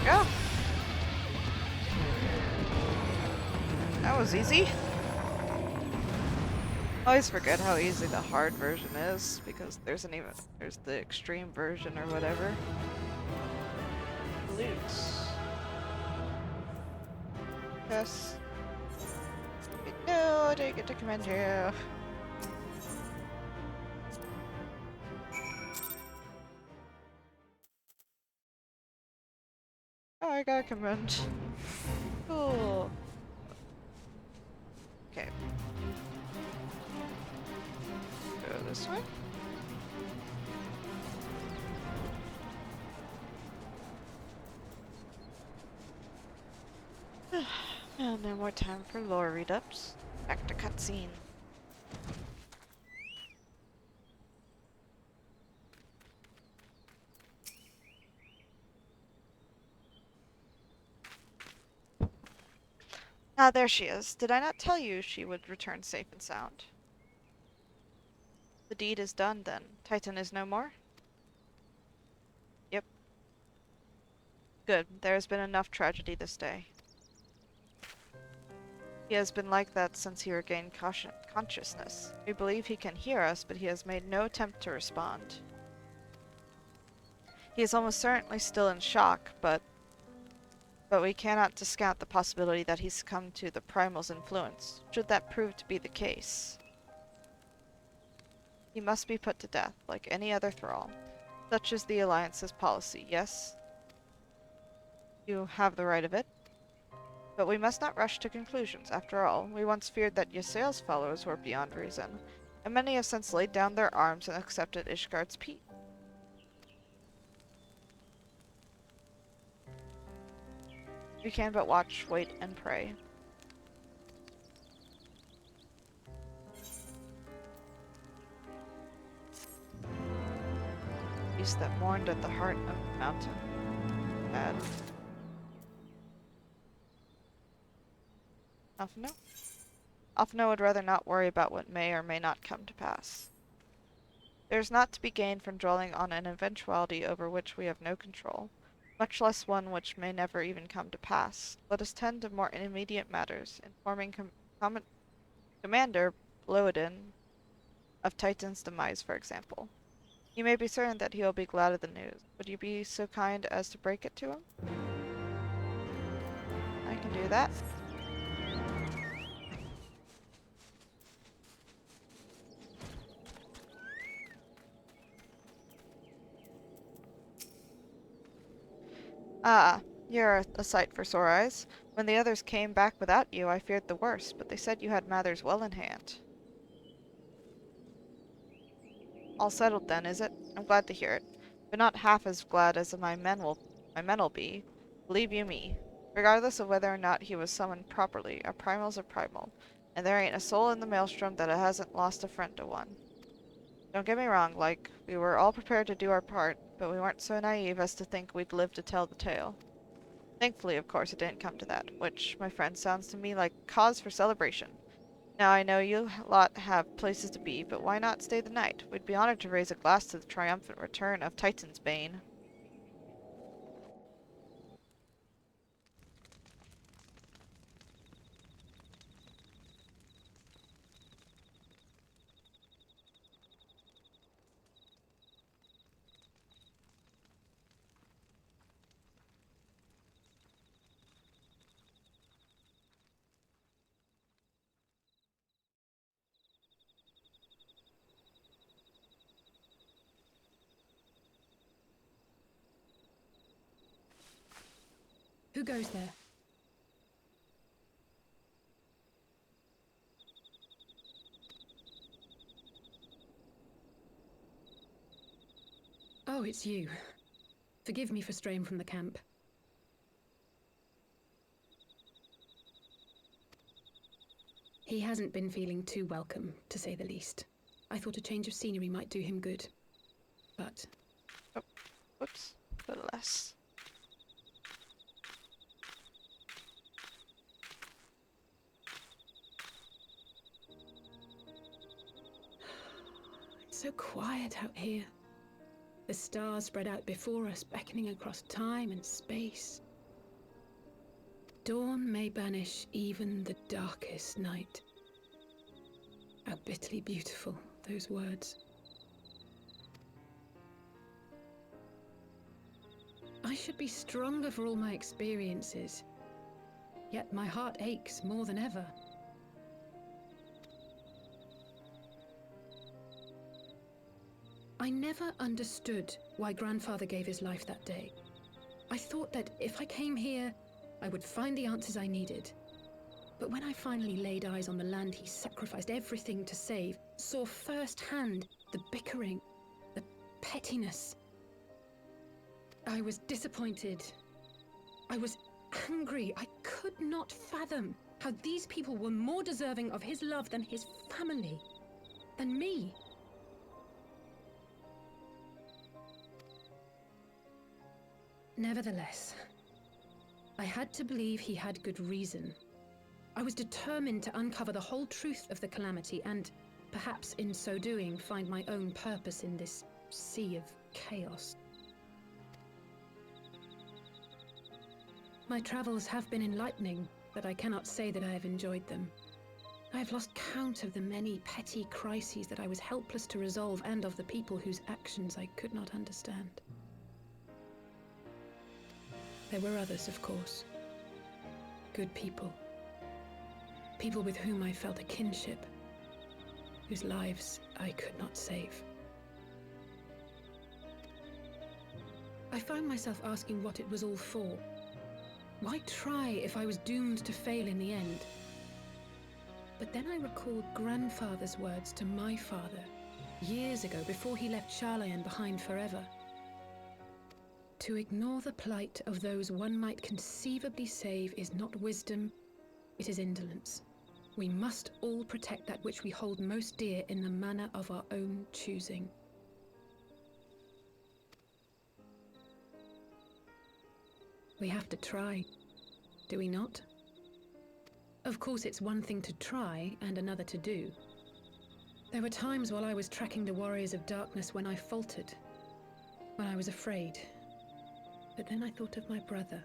Go. That was easy. I always forget how easy the hard version is because there's the extreme version or whatever. Loot. Yes. No, I didn't get to commend you. Oh, I got a commend. Cool. Okay. Go this way. And no more time for lore read-ups. Back to cutscene. Ah, there she is. Did I not tell you she would return safe and sound? The deed is done, then. Titan is no more? Yep. Good. There has been enough tragedy this day. He has been like that since he regained consciousness. We believe he can hear us, but he has made no attempt to respond. He is almost certainly still in shock, but we cannot discount the possibility that he succumbed to the Primal's influence, should that prove to be the case. He must be put to death, like any other thrall. Such is the Alliance's policy, yes? You have the right of it. But we must not rush to conclusions. After all, we once feared that Ysael's followers were beyond reason, and many have since laid down their arms and accepted Ishgard's peace. We can but watch, wait, and pray. Peace that mourned at the heart of the mountain. Bad. Afno? Afno would rather not worry about what may or may not come to pass. There is naught to be gained from dwelling on an eventuality over which we have no control, much less one which may never even come to pass. Let us tend to more immediate matters, informing Commander Bloedin of Titan's demise, for example. You may be certain that he will be glad of the news. Would you be so kind as to break it to him? I can do that. Ah, you're a sight for sore eyes. When the others came back without you, I feared the worst, but they said you had matters well in hand. All settled then, is it? I'm glad to hear it, but not half as glad as my men'll be. Believe you me. Regardless of whether or not he was summoned properly, a primal's a primal, and there ain't a soul in the maelstrom that hasn't lost a friend to one. Don't get me wrong, like, we were all prepared to do our part, but we weren't so naive as to think we'd live to tell the tale. Thankfully, of course, it didn't come to that, which, my friend, sounds to me like cause for celebration. Now, I know you lot have places to be, but why not stay the night? We'd be honored to raise a glass to the triumphant return of Titan's Bane. Who goes there? Oh, it's you. Forgive me for straying from the camp. He hasn't been feeling too welcome, to say the least. I thought a change of scenery might do him good. But... Oh, whoops. A little less. It's so quiet out here. The stars spread out before us, beckoning across time and space. Dawn may banish even the darkest night. How bitterly beautiful, those words. I should be stronger for all my experiences, yet my heart aches more than ever. I never understood why Grandfather gave his life that day. I thought that if I came here, I would find the answers I needed. But when I finally laid eyes on the land he sacrificed everything to save, saw firsthand the bickering, the pettiness, I was disappointed. I was angry. I could not fathom how these people were more deserving of his love than his family, than me. Nevertheless, I had to believe he had good reason. I was determined to uncover the whole truth of the calamity and, perhaps in so doing, find my own purpose in this sea of chaos. My travels have been enlightening, but I cannot say that I have enjoyed them. I have lost count of the many petty crises that I was helpless to resolve and of the people whose actions I could not understand. There were others, of course. Good people. People with whom I felt a kinship, whose lives I could not save. I found myself asking what it was all for. Why try if I was doomed to fail in the end? But then I recalled Grandfather's words to my father, years ago, before he left Charlayan behind forever. To ignore the plight of those one might conceivably save is not wisdom, it is indolence. We must all protect that which we hold most dear in the manner of our own choosing. We have to try, do we not? Of course, it's one thing to try and another to do. There were times while I was tracking the warriors of darkness when I faltered, when I was afraid. But then I thought of my brother,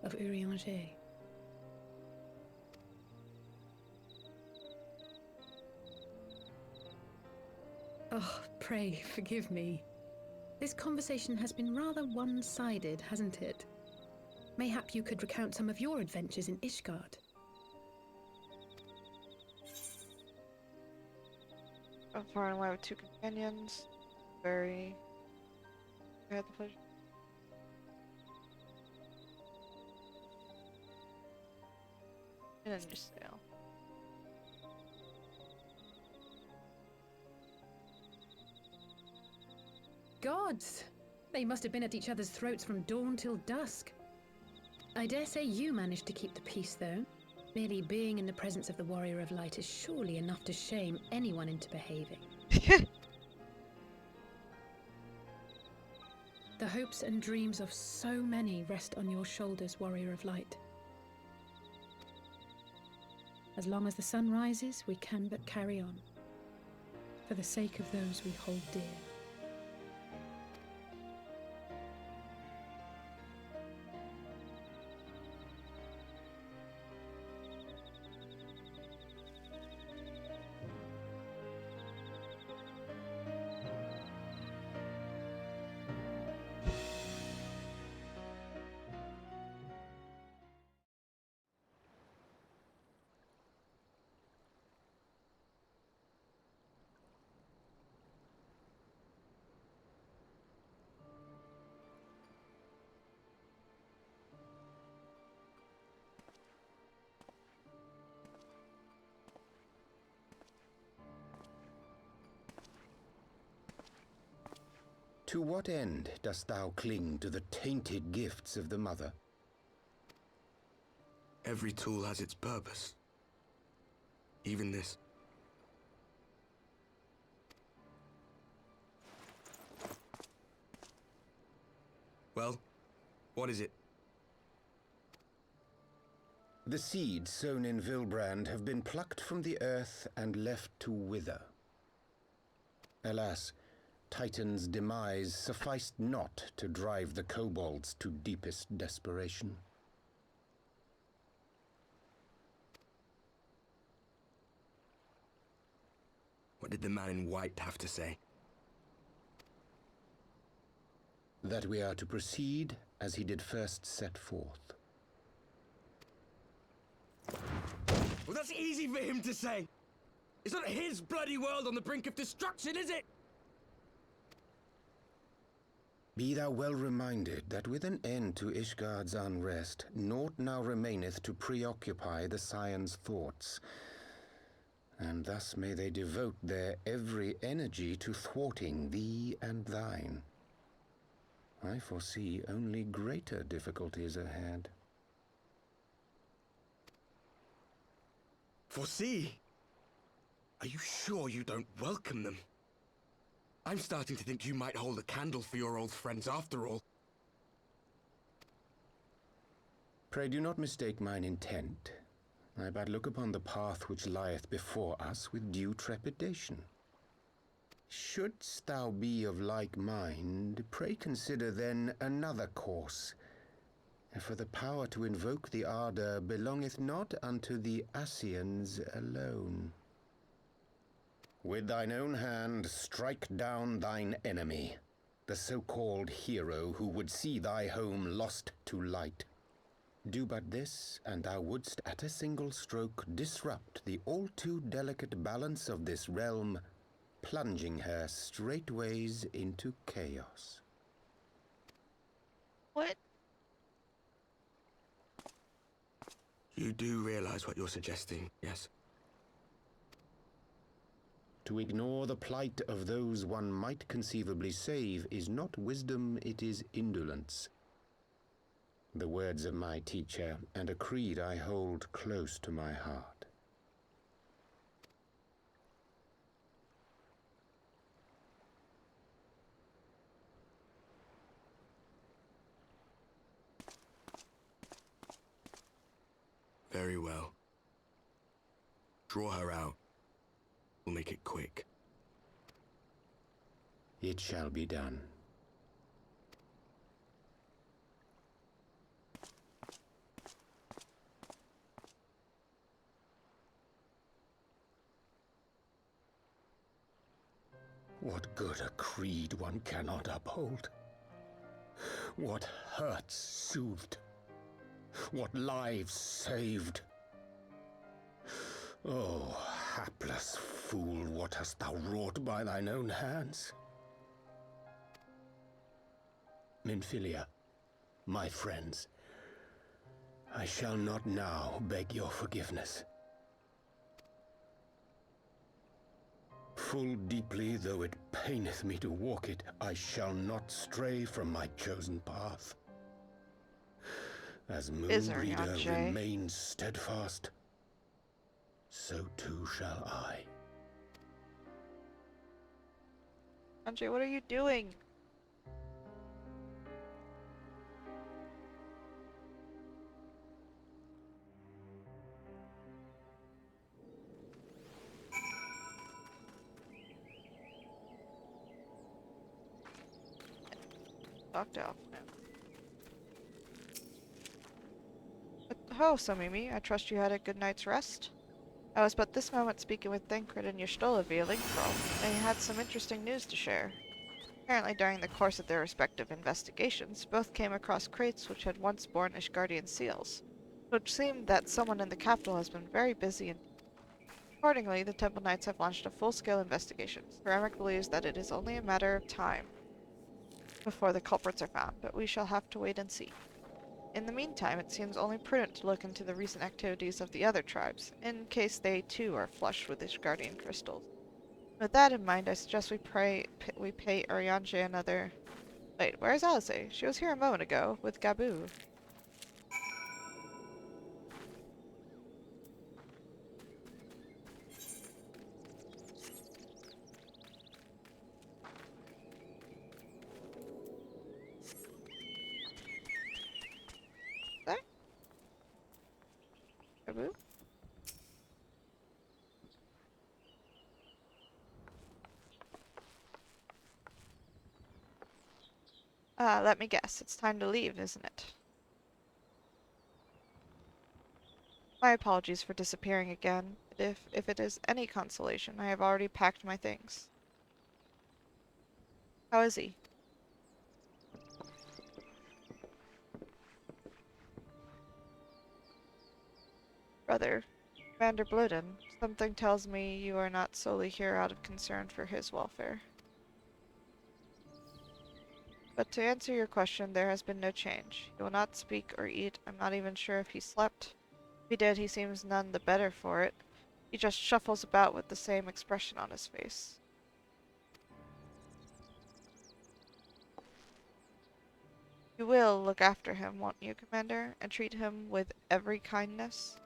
of Urianger. Oh, pray forgive me. This conversation has been rather one-sided, hasn't it? Mayhap you could recount some of your adventures in Ishgard. I'm far and away with 2 companions. I had the pleasure. And then just sail. Gods! They must have been at each other's throats from dawn till dusk. I dare say you managed to keep the peace, though. Merely being in the presence of the Warrior of Light is surely enough to shame anyone into behaving. The hopes and dreams of so many rest on your shoulders, Warrior of Light. As long as the sun rises, we can but carry on, for the sake of those we hold dear. To what end dost thou cling to the tainted gifts of the Mother? Every tool has its purpose. Even this. Well, what is it? The seeds sown in Vilbrand have been plucked from the earth and left to wither. Alas, Titan's demise sufficed not to drive the kobolds to deepest desperation. What did the man in white have to say? That we are to proceed as he did first set forth. Well, that's easy for him to say. It's not his bloody world on the brink of destruction, is it? Be thou well reminded that with an end to Ishgard's unrest, naught now remaineth to preoccupy the Scion's thoughts, and thus may they devote their every energy to thwarting thee and thine. I foresee only greater difficulties ahead. Foresee? Are you sure you don't welcome them? I'm starting to think you might hold a candle for your old friends after all. Pray do not mistake mine intent. I but look upon the path which lieth before us with due trepidation. Shouldst thou be of like mind, pray consider then another course. For the power to invoke the ardor belongeth not unto the Ascians alone. With thine own hand strike down thine enemy, the so-called hero who would see thy home lost to light. Do but this, and thou wouldst at a single stroke disrupt the all-too delicate balance of this realm, plunging her straightways into chaos. What? You do realize what you're suggesting, yes? To ignore the plight of those one might conceivably save is not wisdom, it is indolence. The words of my teacher, and a creed I hold close to my heart. Very well. Draw her out. We'll make it quick. It shall be done. What good a creed one cannot uphold? What hurts soothed? What lives saved? Oh, hapless fool, what hast thou wrought by thine own hands? Minfilia, my friends, I shall not now beg your forgiveness. Full deeply though it paineth me to walk it, I shall not stray from my chosen path. As Moonbreeder remains steadfast, so too shall I. Andre, what are you doing? Locked out now. Ho, Somimi, I trust you had a good night's rest. I was but this moment speaking with Thancred and Y'shtola via Linkfall. They had some interesting news to share. Apparently during the course of their respective investigations, both came across crates which had once borne Ishgardian seals. It would seem that someone in the capital has been very busy and accordingly, the Temple Knights have launched a full-scale investigation. Ceramic believes that it is only a matter of time before the culprits are found, but we shall have to wait and see. In the meantime, it seems only prudent to look into the recent activities of the other tribes, in case they too are flushed with Ishgardian crystals. With that in mind, I suggest we pay Urianger another... Wait, where's Alice? She was here a moment ago, with Gabu. There? Gabu? Let me guess. It's time to leave, isn't it? My apologies for disappearing again. It if it is any consolation, I have already packed my things. How is he? Brother, Commander Bluden, something tells me you are not solely here out of concern for his welfare. But to answer your question, there has been no change. He will not speak or eat. I'm not even sure if he slept. If he did, he seems none the better for it. He just shuffles about with the same expression on his face. You will look after him, won't you, Commander, and treat him with every kindness?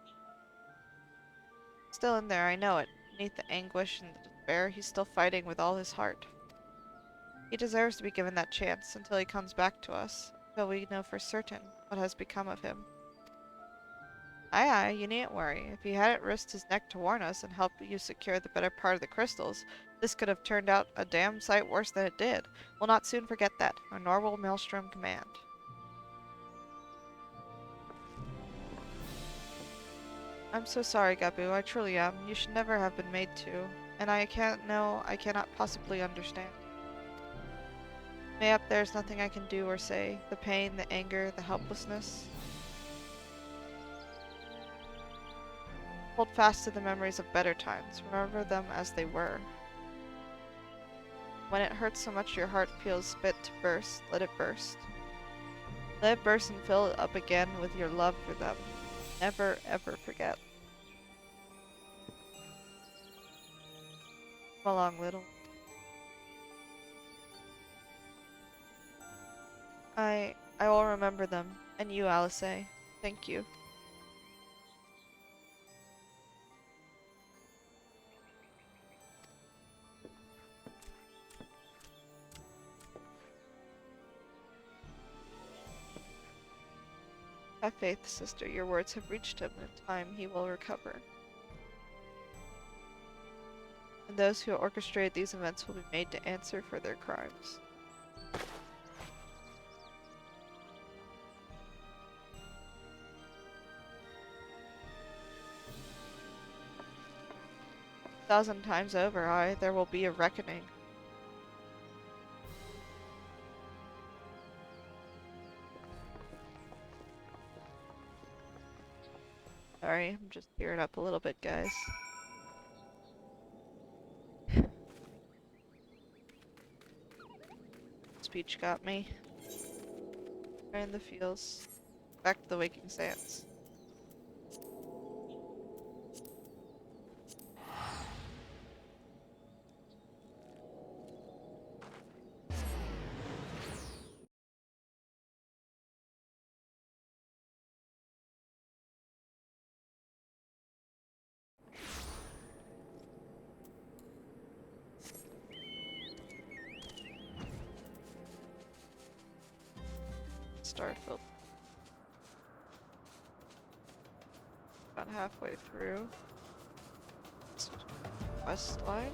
Still in there, I know it. Beneath the anguish and the despair, he's still fighting with all his heart. He deserves to be given that chance until he comes back to us, until we know for certain what has become of him. Aye, aye, you needn't worry. If he hadn't risked his neck to warn us and help you secure the better part of the crystals, this could have turned out a damn sight worse than it did. We'll not soon forget that, nor will Maelstrom command. I'm so sorry, Gabu, I truly am. You should never have been made to, and I cannot possibly understand. Mayhap there's nothing I can do or say. The pain, the anger, the helplessness. Hold fast to the memories of better times. Remember them as they were. When it hurts so much your heart feels fit to burst, let it burst. Let it burst and fill it up again with your love for them. Never, ever forget. Come along, little. I will remember them. And you, Alice. Thank you. Have faith, sister. Your words have reached him. In time, he will recover. And those who orchestrated these events will be made to answer for their crimes. A thousand times over, there will be a reckoning. Sorry, I'm just tearing up a little bit, guys. Speech got me. Right in the fields. Back to the waking sands. Starfield. About halfway through. West line.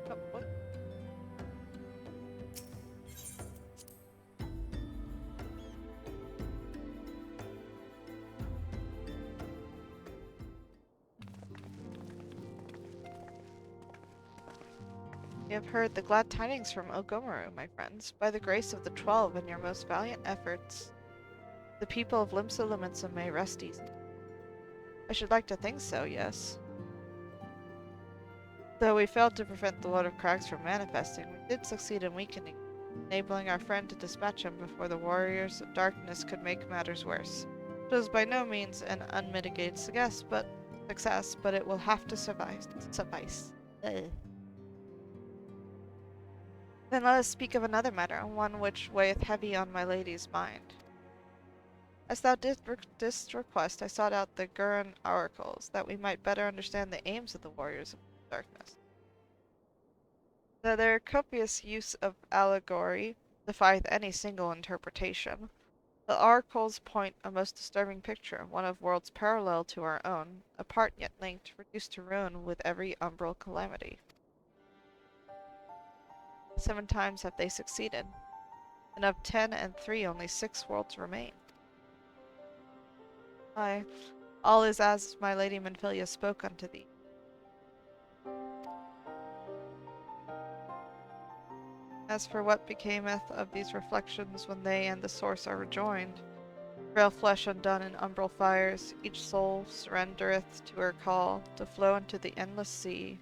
Oh, what? You have heard the glad tidings from Ogomaru, my friends. By the grace of the 12 and your most valiant efforts, the people of Limsa Limitsa may rest easy. I should like to think so, yes. Though we failed to prevent the Lord of Crags from manifesting, we did succeed in weakening, enabling our friend to dispatch him before the warriors of darkness could make matters worse. It was by no means an unmitigated success, but it will have to suffice. Ugh. Then let us speak of another matter, one which weigheth heavy on my lady's mind. As thou didst request, I sought out the Gurren oracles, that we might better understand the aims of the warriors of darkness. Though their copious use of allegory defieth any single interpretation, the oracles point a most disturbing picture, one of worlds parallel to our own, apart yet linked, reduced to ruin with every umbral calamity. 7 times have they succeeded, and of 10 and 3 only 6 worlds remain. Aye, all is as my lady Menphilia spoke unto thee. As for what becameth of these reflections when they and the source are rejoined, frail flesh undone in umbral fires, each soul surrendereth to her call, to flow into the endless sea,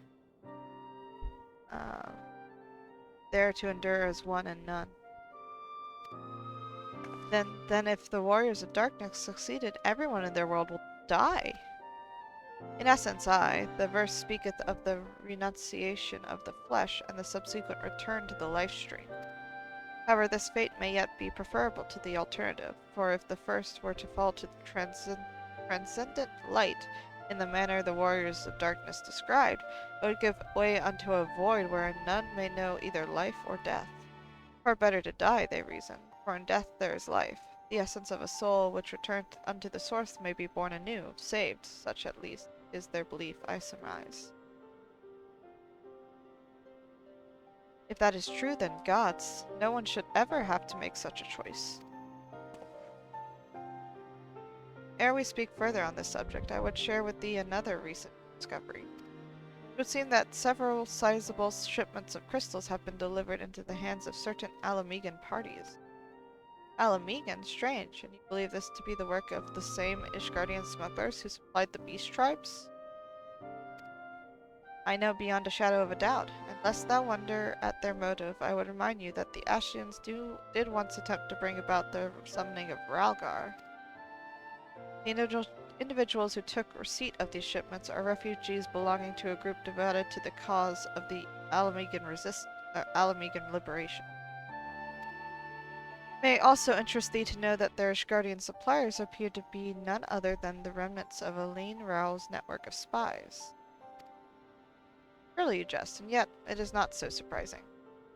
there to endure as one and none. Then if the warriors of darkness succeeded, everyone in their world will die. In essence, the verse speaketh of the renunciation of the flesh and the subsequent return to the life stream. However, this fate may yet be preferable to the alternative, for if the first were to fall to transcendent light in the manner the warriors of darkness described, it would give way unto a void wherein none may know either life or death. Far better to die, they reason, for in death there is life. The essence of a soul which returneth unto the source may be born anew, saved, such at least is their belief, I surmise. If that is true, then gods, no one should ever have to make such a choice. Ere we speak further on this subject, I would share with thee another recent discovery. It would seem that several sizable shipments of crystals have been delivered into the hands of certain Alamegan parties. Alamegan? Strange, and you believe this to be the work of the same Ishgardian smugglers who supplied the beast tribes? I know beyond a shadow of a doubt, and lest thou wonder at their motive, I would remind you that the Ashians did once attempt to bring about the summoning of Ralgar. The individuals who took receipt of these shipments are refugees belonging to a group devoted to the cause of the Alamegan liberation. It may also interest thee to know that their Ishgardian suppliers appear to be none other than the remnants of Aline Rao's network of spies. Surely you jest, and yet it is not so surprising.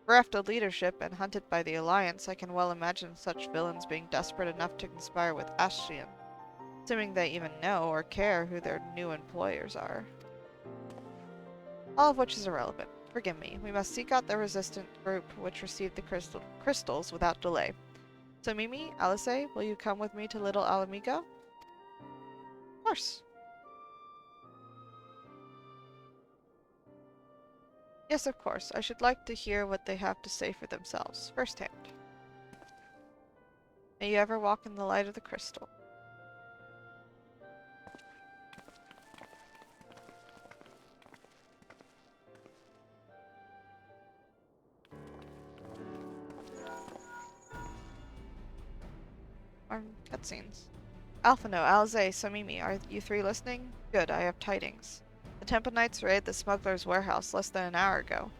Bereft of leadership and hunted by the Alliance, I can well imagine such villains being desperate enough to conspire with Ashian, assuming they even know or care who their new employers are. All of which is irrelevant. Forgive me. We must seek out the resistant group which received the crystals without delay. So Mimi, Alice, will you come with me to Little Alamigo? Of course. Yes, of course. I should like to hear what they have to say for themselves, firsthand. May you ever walk in the light of the crystal. Cutscenes. Alphino, Alze, Somimi, are you 3 listening? Good, I have tidings. The Temple Knights raided the smuggler's warehouse less than an hour ago.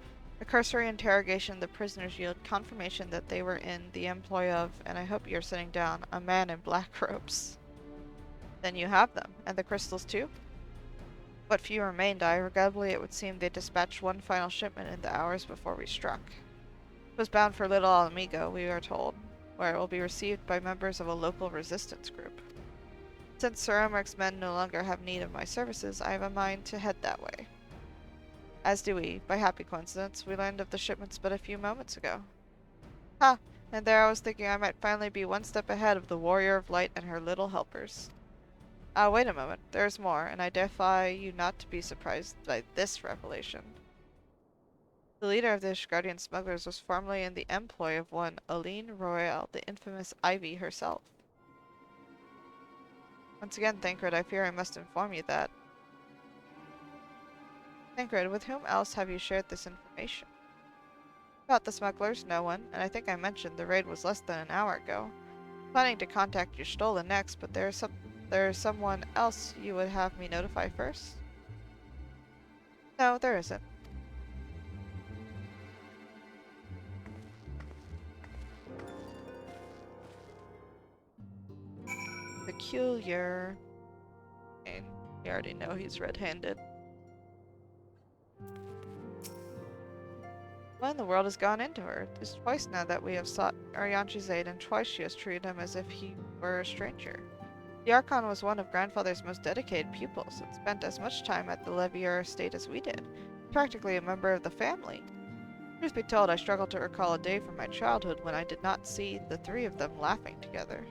A cursory interrogation of the prisoners yielded confirmation that they were in the employ of, and I hope you're sitting down, a man in black robes. Then you have them, and the crystals too? What few remained, regrettably it would seem they dispatched one final shipment in the hours before we struck. It was bound for Little Alamigo, we are told, where it will be received by members of a local resistance group. Since Sir Omeric's men no longer have need of my services, I have a mind to head that way. As do we. By happy coincidence, we learned of the shipments but a few moments ago. Ha! And there I was thinking I might finally be one step ahead of the Warrior of Light and her little helpers. Wait a moment. There's more, and I defy you not to be surprised by this revelation. The leader of the Ishgardian smugglers was formerly in the employ of one Aline Royale, the infamous Ivy herself. Once again, Thancred, I fear I must inform you that. Thancred, with whom else have you shared this information? About the smugglers, no one, and I think I mentioned the raid was less than an hour ago. Planning to contact Y'shtola next, but there is someone else you would have me notify first? No, there isn't. peculiar. And you already know he's red-handed. What in the world has gone into her? It's twice now that we have sought Arianchi's aid, and twice she has treated him as if he were a stranger. The Archon was one of Grandfather's most dedicated pupils, and spent as much time at the Levier estate as we did. Practically a member of the family. Truth be told, I struggle to recall a day from my childhood when I did not see the three of them laughing together.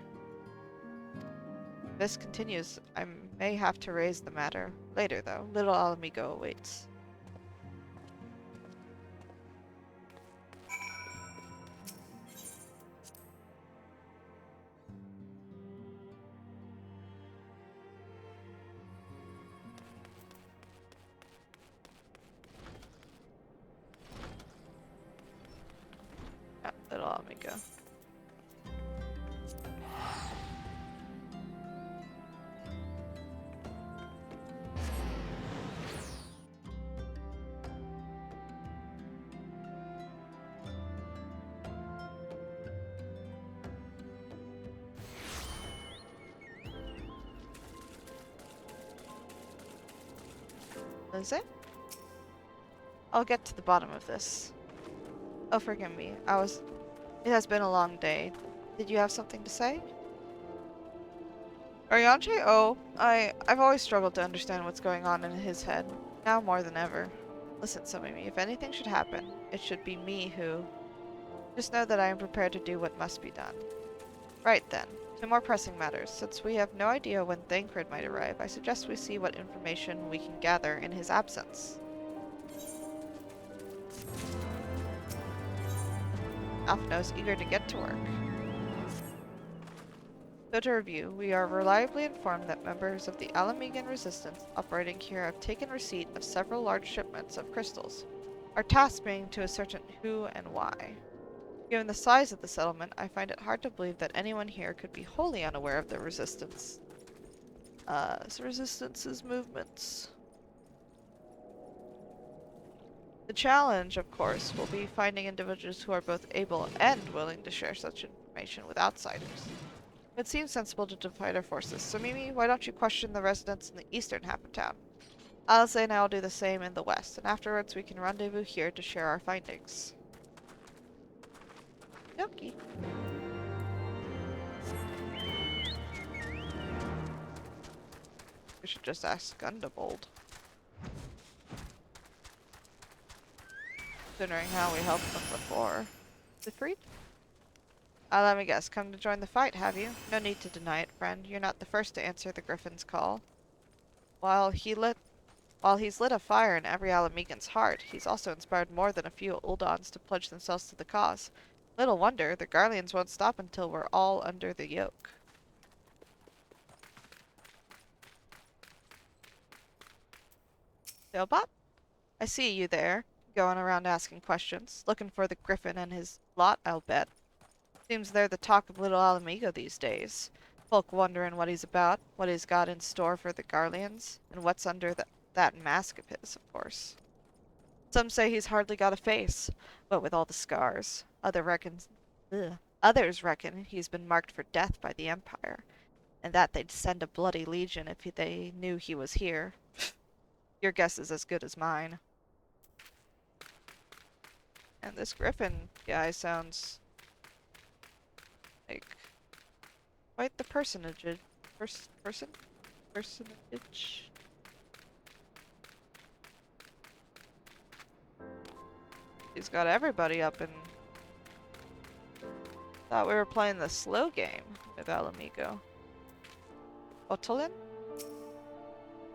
If this continues, I may have to raise the matter. Later, though. Little Alamigo awaits. Little Amigo. Is it? I'll get to the bottom of this. Oh, forgive me. It has been a long day. Did you have something to say? Arianche? Oh, I've always struggled to understand what's going on in his head. Now more than ever. Listen, Somimi, if anything should happen, it should be me who... Just know that I am prepared to do what must be done. Right then. To more pressing matters. Since we have no idea when Thancred might arrive, I suggest we see what information we can gather in his absence. Alphino's eager to get to work. So to review, we are reliably informed that members of the Alamigan resistance operating here have taken receipt of several large shipments of crystals, our task being to ascertain who and why. Given the size of the settlement, I find it hard to believe that anyone here could be wholly unaware of the resistance's movements. The challenge, of course, will be finding individuals who are both able and willing to share such information with outsiders. It seems sensible to divide our forces. So Mimi, why don't you question the residents in the eastern half of town? Alice and I will do the same in the west, and afterwards we can rendezvous here to share our findings. Okie. We should just ask Gundebold. Considering how we helped them before. Siegfried? Let me guess. Come to join the fight, have you? No need to deny it, friend. You're not the first to answer the Griffin's call. While he's lit a fire in every Alamigan's heart, he's also inspired more than a few Uldons to pledge themselves to the cause. Little wonder, the Garleans won't stop until we're all under the yoke. Sailbot? I see you there, going around asking questions, looking for the Griffin and his lot, I'll bet. Seems they're the talk of Little Alamigo these days. Folk wondering what he's about, what he's got in store for the Garleans, and what's under that mask of his, of course. Some say he's hardly got a face, what with all the scars. Others reckon he's been marked for death by the Empire, and that they'd send a bloody legion if they knew he was here. Your guess is as good as mine. And this Griffin guy sounds like quite the personage. Personage? He's got everybody up in... Thought we were playing the slow game with Alamigo. Otolin?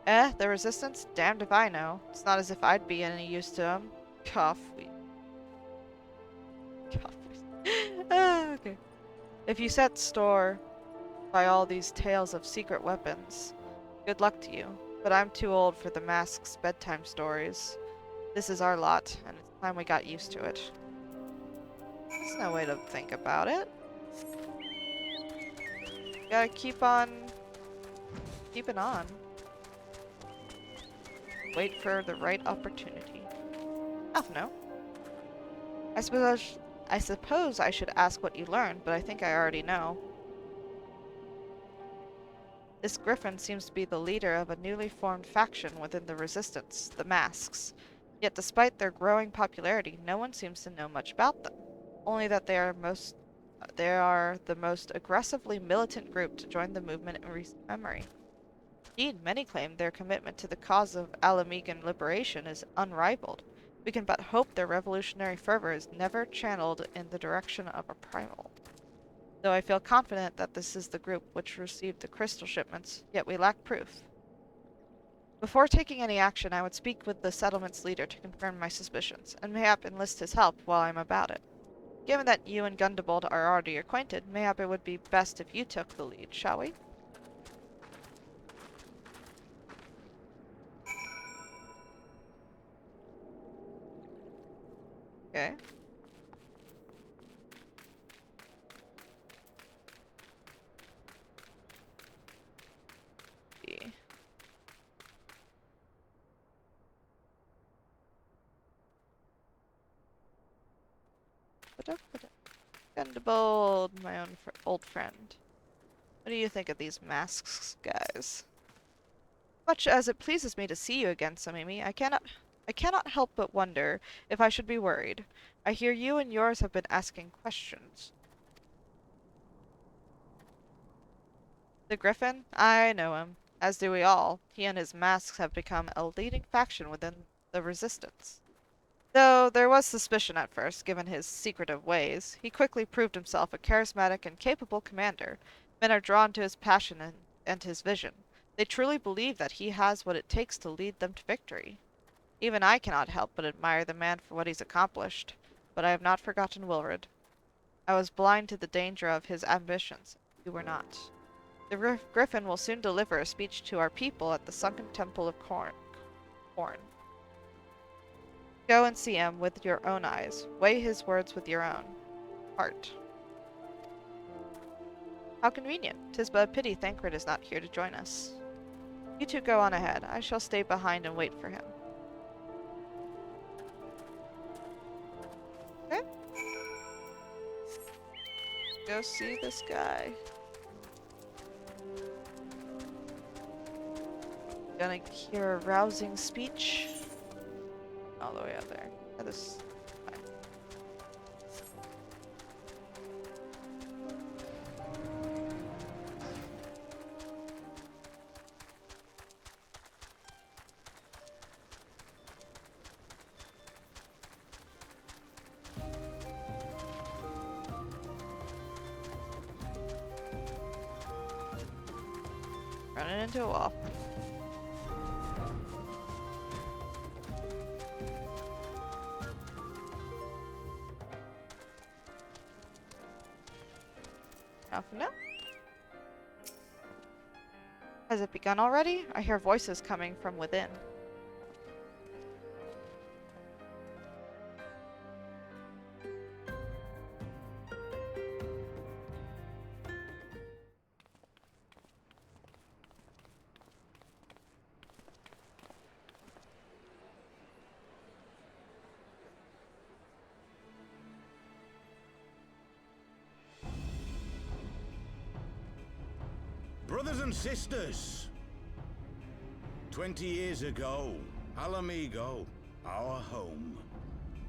The resistance? Damned if I know. It's not as if I'd be any use to him. Okay. If you set store by all these tales of secret weapons, good luck to you. But I'm too old for the mask's bedtime stories. This is our lot, and it's time we got used to it. There's no way to think about it. Gotta keep on keeping on. Wait for the right opportunity. Oh, no. I suppose I should ask what you learned, but I think I already know. This griffin seems to be the leader of a newly formed faction within the Resistance, the Masks. Yet despite their growing popularity, no one seems to know much about them. Only that they are the most aggressively militant group to join the movement in recent memory. Indeed, many claim their commitment to the cause of Alamegan liberation is unrivaled. We can but hope their revolutionary fervor is never channeled in the direction of a primal. Though I feel confident that this is the group which received the crystal shipments, yet we lack proof. Before taking any action, I would speak with the settlement's leader to confirm my suspicions, and mayhap enlist his help while I am about it. Given that you and Gundebold are already acquainted, mayhap it would be best if you took the lead, shall we? Okay. Gundebold, my own old friend. What do you think of these masks, guys? Much as it pleases me to see you again, Somimi, I cannot help but wonder if I should be worried. I hear you and yours have been asking questions. The Griffin? I know him. As do we all. He and his masks have become a leading faction within the Resistance. Though there was suspicion at first, given his secretive ways, he quickly proved himself a charismatic and capable commander. Men are drawn to his passion and his vision. They truly believe that he has what it takes to lead them to victory. Even I cannot help but admire the man for what he's accomplished, but I have not forgotten Wilred. I was blind to the danger of his ambitions. You were not. The Griffin will soon deliver a speech to our people at the sunken temple of Corn. Go and see him with your own eyes. Weigh his words with your own heart. How convenient. 'Tis but a pity Thancred is not here to join us. You two go on ahead. I shall stay behind and wait for him. Okay. Go see this guy. Gonna hear a rousing speech. All the way out there. Yeah, this. Fine. Running into a wall. Enough now. Has it begun already? I hear voices coming from within. Brothers and sisters, 20 years ago, Alamigo, our home,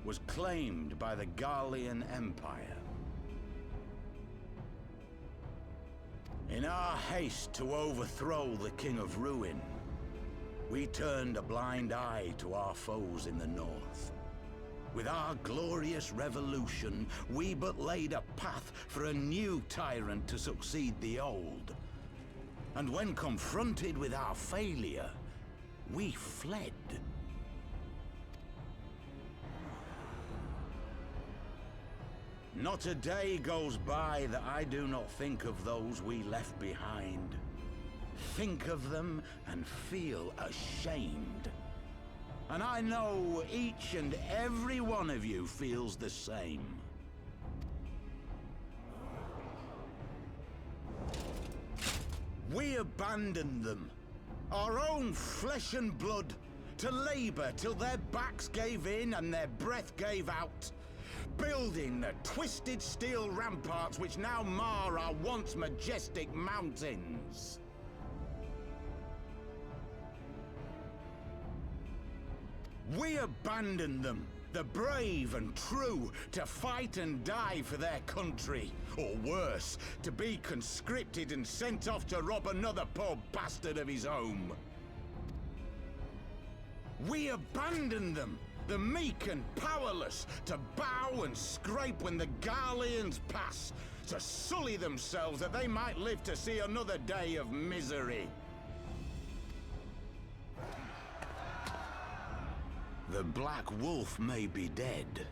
was claimed by the Garlean Empire. In our haste to overthrow the King of Ruin, we turned a blind eye to our foes in the north. With our glorious revolution, we but laid a path for a new tyrant to succeed the old. And when confronted with our failure, we fled. Not a day goes by that I do not think of those we left behind. Think of them and feel ashamed. And I know each and every one of you feels the same. We abandoned them, our own flesh and blood, to labor till their backs gave in and their breath gave out, building the twisted steel ramparts which now mar our once majestic mountains. We abandoned them, the brave and true, to fight and die for their country. Or worse, to be conscripted and sent off to rob another poor bastard of his home. We abandoned them, the meek and powerless, to bow and scrape when the Garleans pass, to sully themselves that they might live to see another day of misery. The Black Wolf may be dead,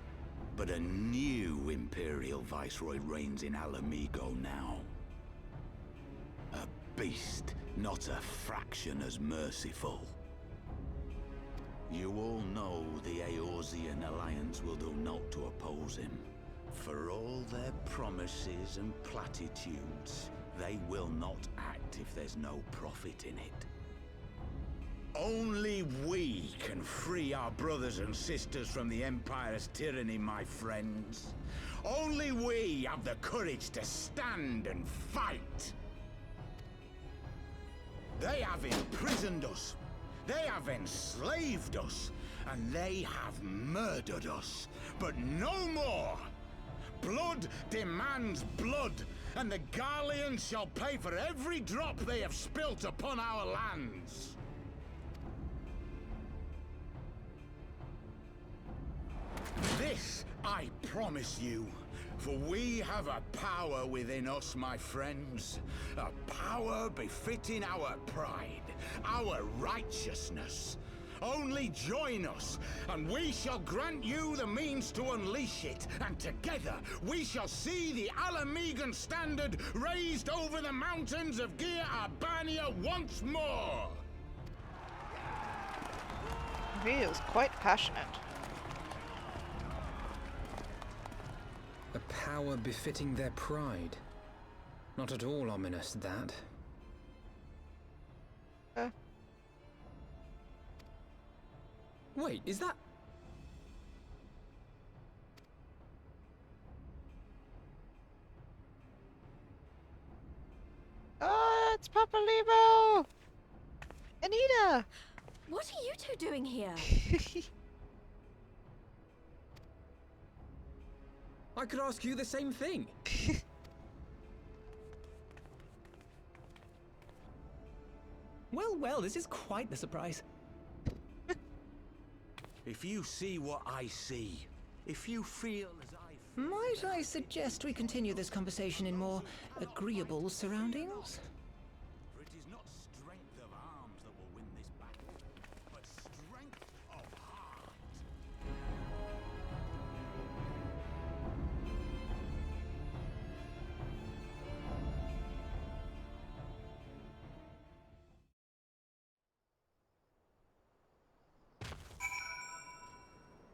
but a new Imperial Viceroy reigns in Alamigo now. A beast, not a fraction as merciful. You all know the Eorzean Alliance will do naught to oppose him. For all their promises and platitudes, they will not act if there's no profit in it. Only we can free our brothers and sisters from the Empire's tyranny, my friends. Only we have the courage to stand and fight. They have imprisoned us. They have enslaved us. And they have murdered us. But no more! Blood demands blood, and the Garleans shall pay for every drop they have spilt upon our lands. This I promise you, for we have a power within us, my friends. A power befitting our pride, our righteousness. Only join us, and we shall grant you the means to unleash it, and together we shall see the Alamigan standard raised over the mountains of Gia Arbania once more! He is quite passionate. A power befitting their pride. Not at all ominous, that. Wait, is that... Oh, it's Papa Lebo! Anita! What are you two doing here? I could ask you the same thing. Well, well, this is quite the surprise. If you see what I see, if you feel as I feel... Might I suggest we continue this conversation in more agreeable surroundings? For it is not strength of arms that will win this battle, but strength of heart.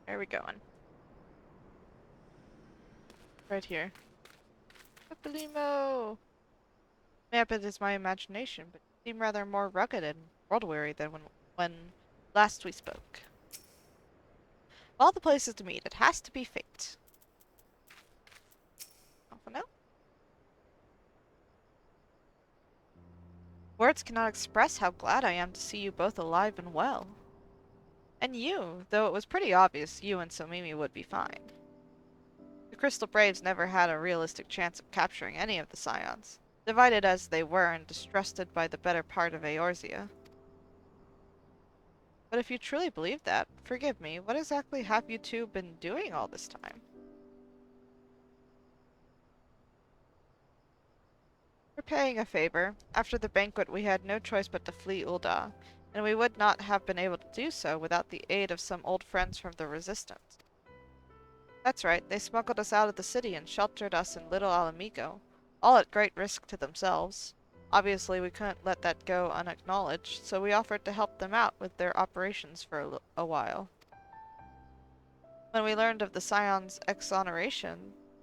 Where are we going? Right here. Papalimo! Maybe it is my imagination, but you seem rather more rugged and world-weary than when last we spoke. Of all the places to meet, it has to be fate. Off and out. Words cannot express how glad I am to see you both alive and well. And you, though it was pretty obvious you and Somimi would be fine. The Crystal Braves never had a realistic chance of capturing any of the Scions, divided as they were and distrusted by the better part of Eorzea. But if you truly believe that, forgive me, what exactly have you two been doing all this time? Repaying a favor. After the banquet we had no choice but to flee Ul'dah, and we would not have been able to do so without the aid of some old friends from the Resistance. That's right, they smuggled us out of the city and sheltered us in Little Alamigo, all at great risk to themselves. Obviously we couldn't let that go unacknowledged, so we offered to help them out with their operations for a while. When we learned of the Scion's exoneration,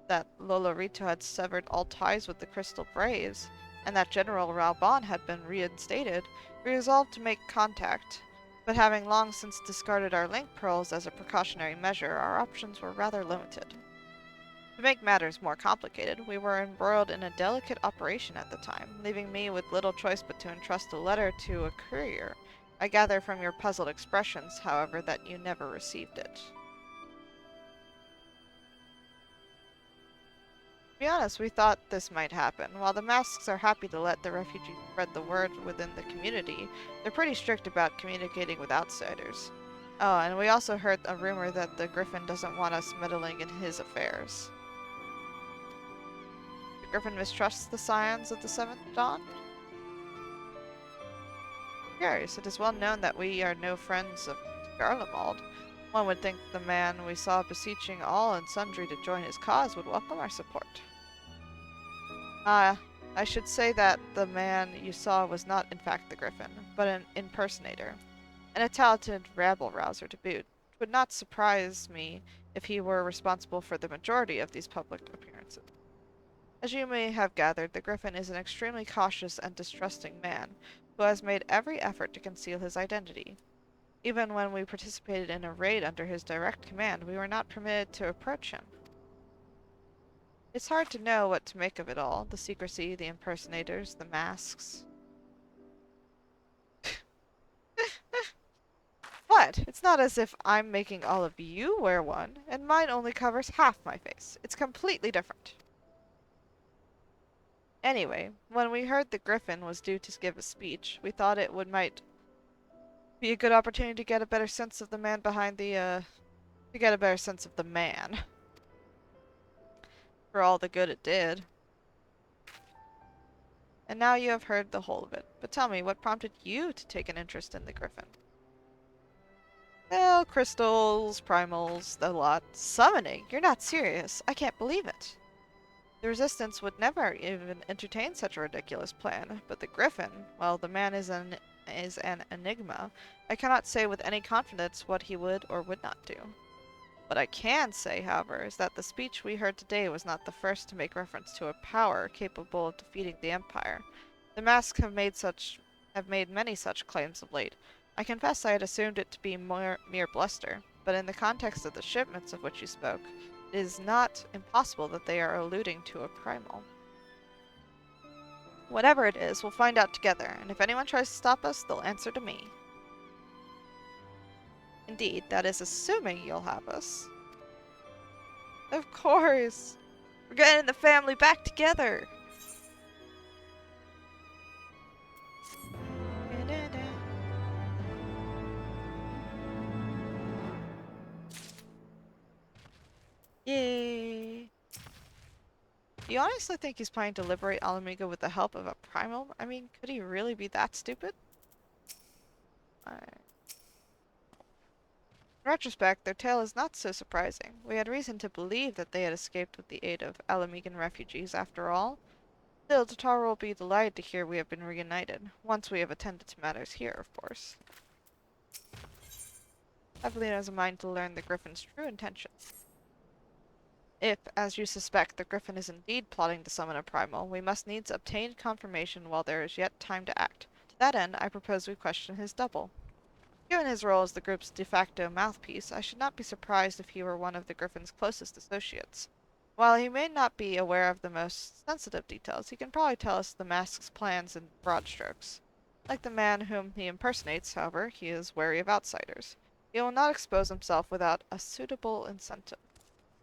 that Lolorito had severed all ties with the Crystal Braves, and that General Raubon had been reinstated, we resolved to make contact, but having long since discarded our link pearls as a precautionary measure, our options were rather limited. To make matters more complicated, we were embroiled in a delicate operation at the time, leaving me with little choice but to entrust a letter to a courier I gather from your puzzled expressions, however, that you never received it. To be honest, we thought this might happen. While the masks are happy to let the refugees spread the word within the community, they're pretty strict about communicating with outsiders. Oh, and we also heard a rumor that the Griffin doesn't want us meddling in his affairs. The Griffin mistrusts the scions of the Seventh Dawn? Curious, it is well known that we are no friends of Garlemald. One would think the man we saw beseeching all and sundry to join his cause would welcome our support. I should say that the man you saw was not in fact the Griffin, but an impersonator, and a talented rabble-rouser to boot. It would not surprise me if he were responsible for the majority of these public appearances. As you may have gathered, the Griffin is an extremely cautious and distrusting man, who has made every effort to conceal his identity. Even when we participated in a raid under his direct command, we were not permitted to approach him. It's hard to know what to make of it all. The secrecy, the impersonators, the masks. What? It's not as if I'm making all of you wear one, and mine only covers half my face. It's completely different. Anyway, when we heard the Griffin was due to give a speech, we thought it might be a good opportunity to get a better sense of the man behind the, to get a better sense of the man. For all the good it did. And now you have heard the whole of it. But tell me, what prompted you to take an interest in the Griffin? Well, crystals, primals, the lot. Summoning? You're not serious. I can't believe it. The Resistance would never even entertain such a ridiculous plan, but the Griffin, well, the man is an enigma. I cannot say with any confidence what he would or would not do. What I can say, however, is that the speech we heard today was not the first to make reference to a power capable of defeating the Empire. The masks have made many such claims of late. I confess I had assumed it to be mere bluster, but in the context of the shipments of which you spoke, it is not impossible that they are alluding to a primal. Whatever it is, we'll find out together, and if anyone tries to stop us, they'll answer to me. Indeed, that is assuming you'll have us. Of course! We're getting the family back together! Yay! Do you honestly think he's planning to liberate Alamiga with the help of a primal? I mean, could he really be that stupid? In retrospect, their tale is not so surprising. We had reason to believe that they had escaped with the aid of Alamigan refugees after all. Still, Totaro will be delighted to hear we have been reunited, once we have attended to matters here, of course. Evelyn has a mind to learn the Griffin's true intentions. If, as you suspect, the Griffin is indeed plotting to summon a primal, we must needs obtain confirmation while there is yet time to act. To that end, I propose we question his double. Given his role as the group's de facto mouthpiece, I should not be surprised if he were one of the Griffin's closest associates. While he may not be aware of the most sensitive details, he can probably tell us the mask's plans in broad strokes. Like the man whom he impersonates, however, he is wary of outsiders. He will not expose himself without a suitable incentive.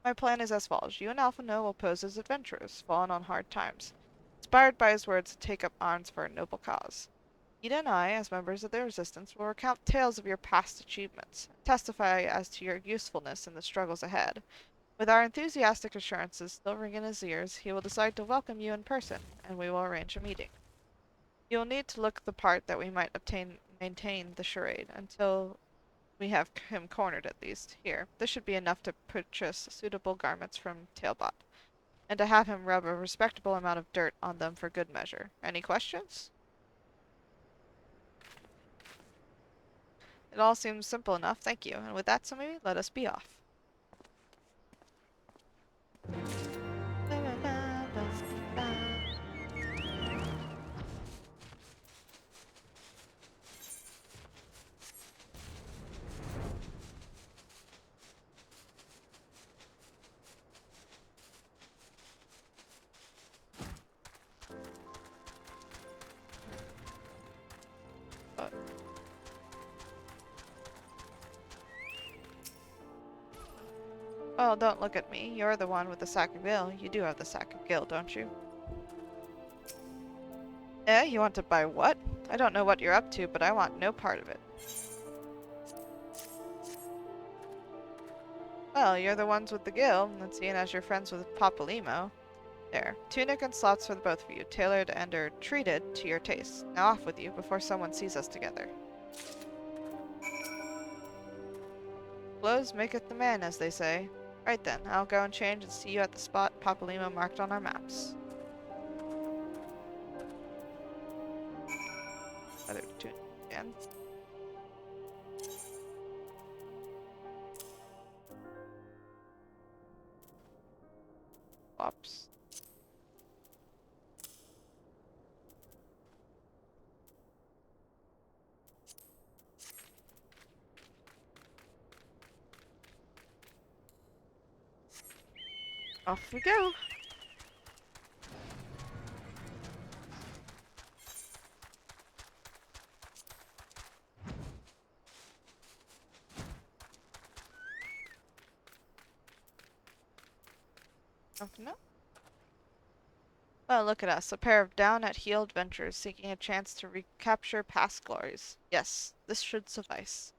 My plan is as follows. You and Alphino will pose as adventurers, fallen on hard times, inspired by his words to take up arms for a noble cause. Ida and I, as members of the Resistance, will recount tales of your past achievements, testify as to your usefulness in the struggles ahead. With our enthusiastic assurances still ringing in his ears, he will decide to welcome you in person, and we will arrange a meeting. You will need to look the part that we might maintain the charade, until we have him cornered at least. Here, this should be enough to purchase suitable garments from Tailbot, and to have him rub a respectable amount of dirt on them for good measure. Any questions? It all seems simple enough, thank you. And with that, Somimi, let us be off. Oh, don't look at me. You're the one with the sack of gil. You do have the sack of gil, don't you? Eh, you want to buy what? I don't know what you're up to, but I want no part of it. Well, you're the ones with the gil, and seeing as you're friends with Papalymo. There, tunic and slots for the both of you, tailored and treated to your taste. Now off with you, before someone sees us together. Clothes maketh the man, as they say. Right then, I'll go and change and see you at the spot Papalymo marked on our maps. Other tunic again. Whoops. Off we go. Nothing else? Well, look at us, a pair of down-at-heel adventurers seeking a chance to recapture past glories. Yes, this should suffice.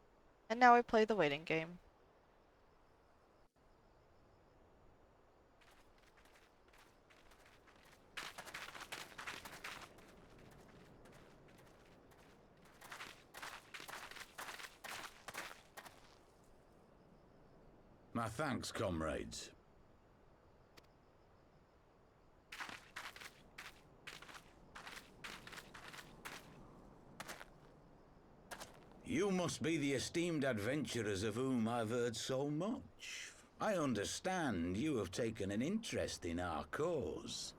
And now we play the waiting game. My thanks, comrades. You must be the esteemed adventurers of whom I've heard so much. I understand you have taken an interest in our cause.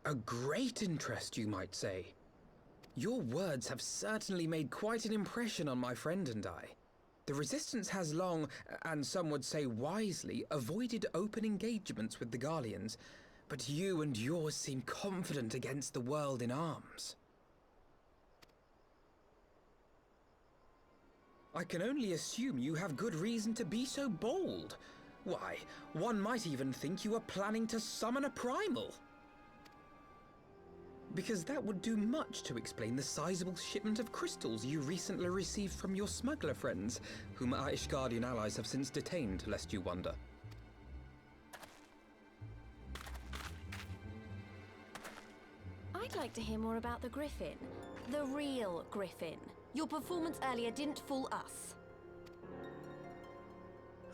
A great interest, you might say. Your words have certainly made quite an impression on my friend and I. The Resistance has long, and some would say wisely, avoided open engagements with the Garleans, but you and yours seem confident against the world in arms. I can only assume you have good reason to be so bold. Why, one might even think you are planning to summon a primal. Because that would do much to explain the sizable shipment of crystals you recently received from your smuggler friends, whom our Ishgardian allies have since detained, lest you wonder. I'd like to hear more about the Griffin. The real Griffin. Your performance earlier didn't fool us.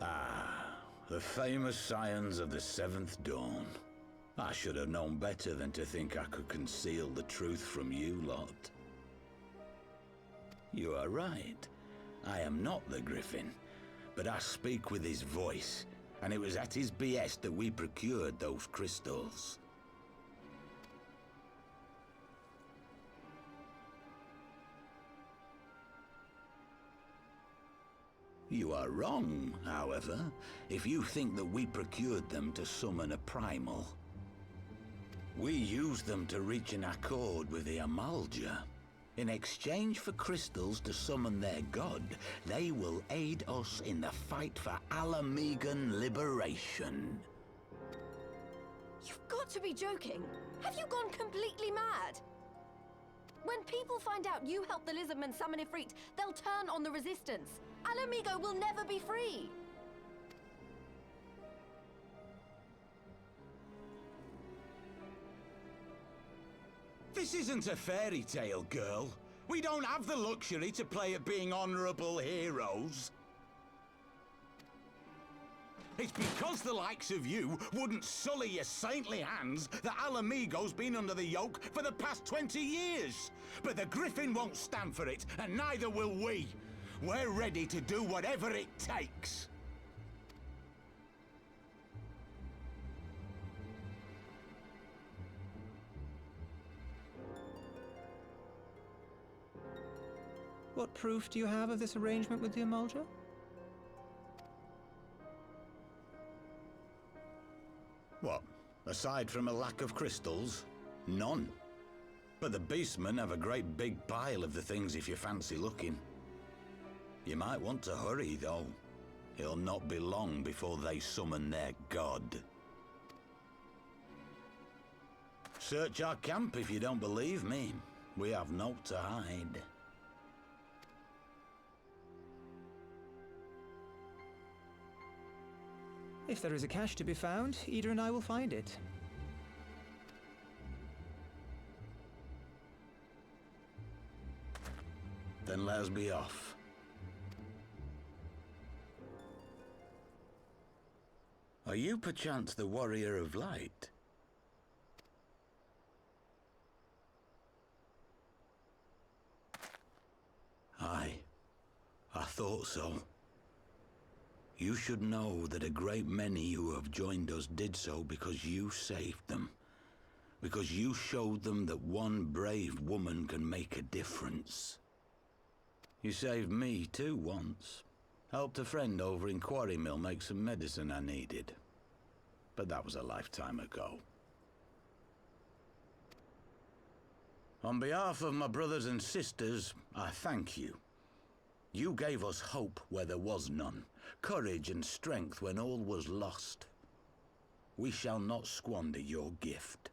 Ah, the famous scions of the Seventh Dawn. I should have known better than to think I could conceal the truth from you lot. You are right. I am not the Griffin, but I speak with his voice, and it was at his behest that we procured those crystals. You are wrong, however, if you think that we procured them to summon a primal. We used them to reach an accord with the Amalja. In exchange for crystals to summon their god, they will aid us in the fight for Alamegan liberation. You've got to be joking. Have you gone completely mad? When people find out you helped the Lizardmen summon Ifrit, they'll turn on the Resistance. Alamigo will never be free. This isn't a fairy tale, girl. We don't have the luxury to play at being honorable heroes. It's because the likes of you wouldn't sully your saintly hands that Alamigo's been under the yoke for the past 20 years. But the Griffin won't stand for it, and neither will we. We're ready to do whatever it takes. What proof do you have of this arrangement with the Amalja? What? Aside from a lack of crystals? None. But the beastmen have a great big pile of the things if you fancy looking. You might want to hurry, though. It'll not be long before they summon their god. Search our camp if you don't believe me. We have naught to hide. If there is a cache to be found, Ida and I will find it. Then let us be off. Are you perchance the Warrior of Light? Aye, I thought so. You should know that a great many who have joined us did so because you saved them. Because you showed them that one brave woman can make a difference. You saved me too once. Helped a friend over in Quarry Mill make some medicine I needed. But that was a lifetime ago. On behalf of my brothers and sisters, I thank you. You gave us hope where there was none, courage and strength when all was lost. We shall not squander your gift.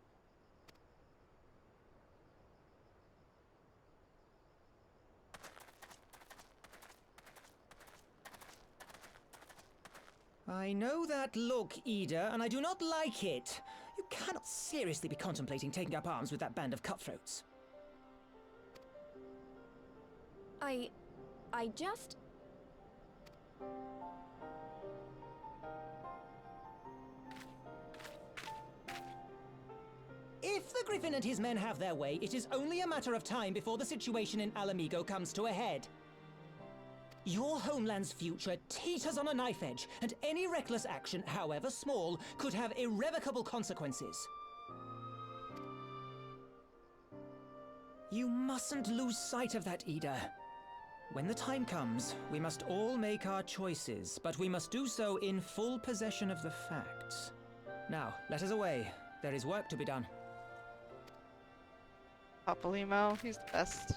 I know that look, Ida, and I do not like it. You cannot seriously be contemplating taking up arms with that band of cutthroats. I just... If the Griffin and his men have their way, it is only a matter of time before the situation in Alamigo comes to a head. Your homeland's future teeters on a knife edge, and any reckless action, however small, could have irrevocable consequences. You mustn't lose sight of that, Ida. When the time comes, we must all make our choices, but we must do so in full possession of the facts. Now, let us away. There is work to be done. Papalymo, he's the best.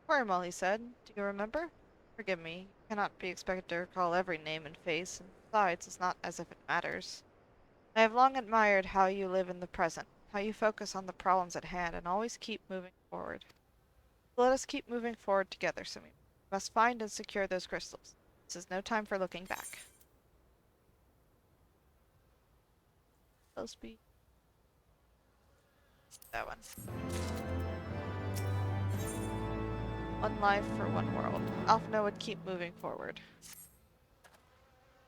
Wormel, he said. Do you remember? Forgive me. You cannot be expected to recall every name and face, and besides, it's not as if it matters. I have long admired how you live in the present, how you focus on the problems at hand, and always keep moving forward. Let us keep moving forward together, Somimi. We must find and secure those crystals. This is no time for looking back. Those be that one. One life for one world. Alphna would keep moving forward.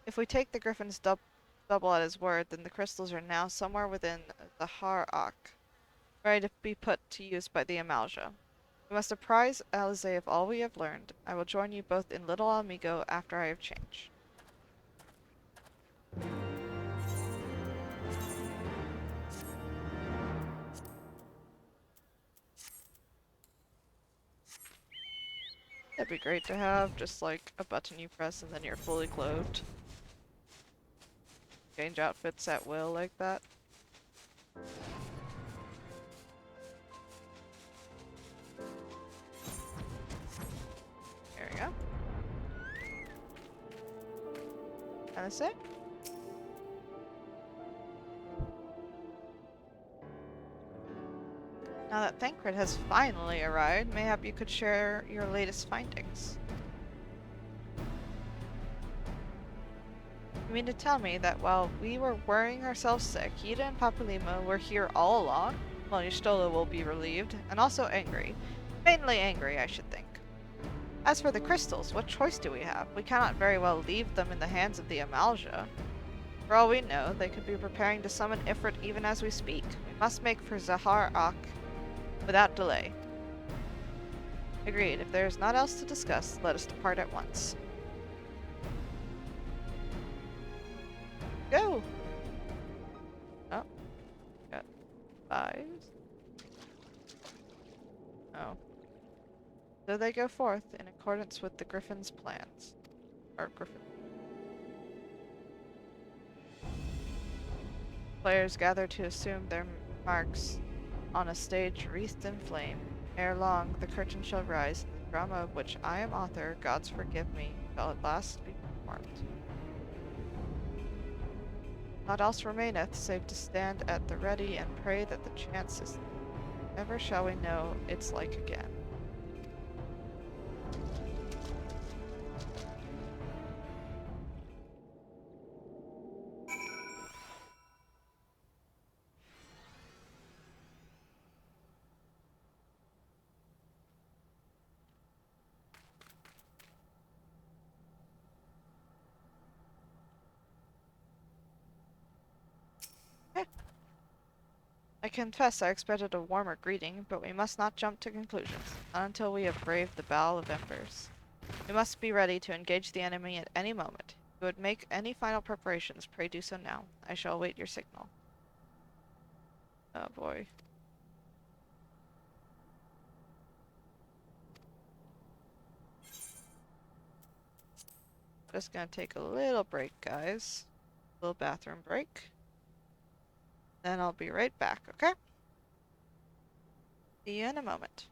If we take the Griffin's double at his word, then the crystals are now somewhere within the Har-Ak, ready to be put to use by the Amalja. We must apprise Alizé of all we have learned. I will join you both in Little Amigo after I have changed. That'd be great to have, just like a button you press and then you're fully clothed. Change outfits at will like that. There we go. And that's it. Now that Thancred has finally arrived, mayhap you could share your latest findings. You mean to tell me that while we were worrying ourselves sick, Ida and Papalymo were here all along? Well, Y'shtola will be relieved, and also angry. Mainly angry, I should think. As for the crystals, what choice do we have? We cannot very well leave them in the hands of the Amalja. For all we know, they could be preparing to summon Ifrit even as we speak. We must make for Zahar-Ak without delay. Agreed. If there is naught else to discuss, let us depart at once. Go! Oh. Got 5. So they go forth in accordance with the Griffin's plans. Or Griffin. Players gather to assume their marks on a stage wreathed in flame. Ere long, the curtain shall rise, and the drama of which I am author, gods forgive me, shall at last be performed. Naught else remaineth, save to stand at the ready and pray that the chance is never shall we know its like again. I confess I expected a warmer greeting, but we must not jump to conclusions, not until we have braved the Battle of Embers. We must be ready to engage the enemy at any moment. If you would make any final preparations, pray do so now. I shall await your signal. Oh boy. Just gonna take a little break, guys. A little bathroom break. Then I'll be right back, okay? See you in a moment.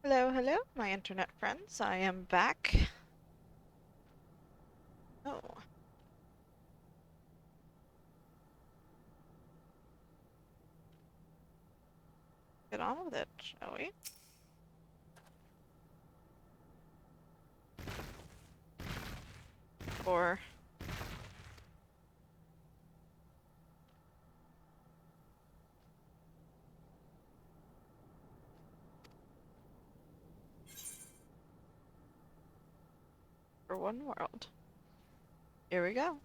Hello, hello, my internet friends. I am back. Oh. Get on with it, shall we? Or... for one world. Here we go.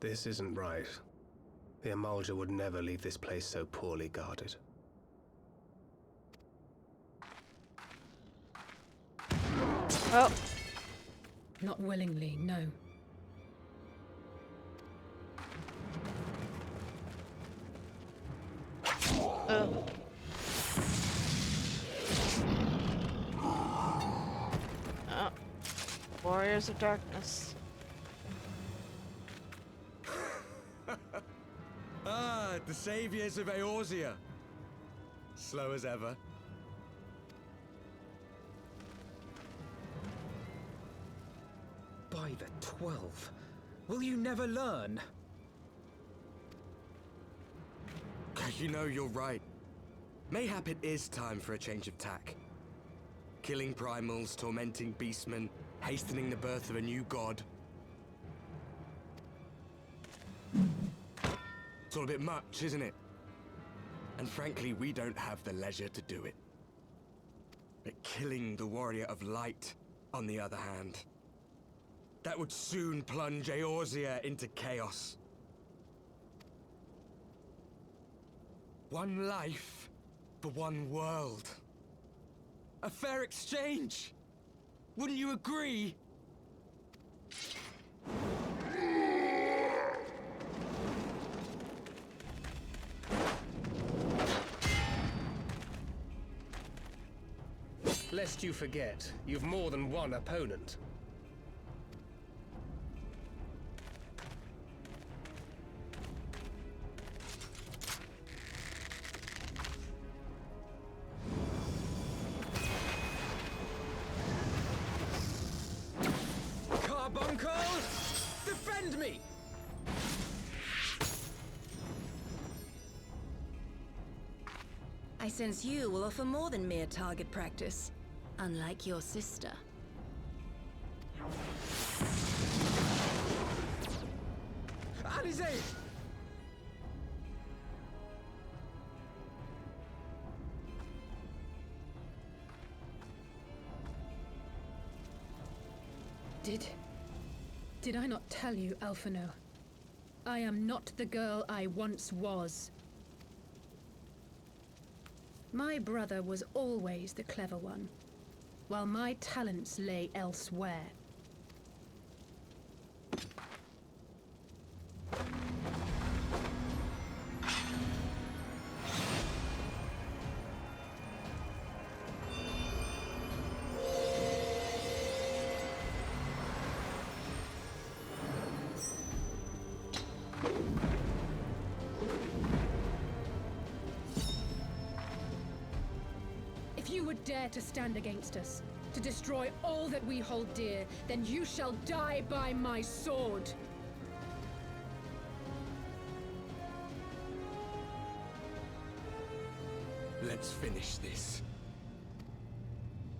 This isn't right. The Amalja would never leave this place so poorly guarded. Oh. Not willingly, no. Oh. Oh. Warriors of Darkness. Ah, the saviors of Eorzea. Slow as ever. By the 12. Will you never learn? You know, you're right. Mayhap it is time for a change of tack. Killing primals, tormenting beastmen, hastening the birth of a new god. It's all a bit much, isn't it? And frankly, we don't have the leisure to do it. But killing the Warrior of Light, on the other hand, that would soon plunge Eorzea into chaos. One life for one world. A fair exchange! Wouldn't you agree? Lest you forget, you've more than one opponent. Carbuncle! Defend me! I sense you will offer more than mere target practice, unlike your sister. Alizé! Did I not tell you, Alphino? I am not the girl I once was. My brother was always the clever one, while my talents lay elsewhere. If you would dare to stand against us, to destroy all that we hold dear, then you shall die by my sword. Let's finish this.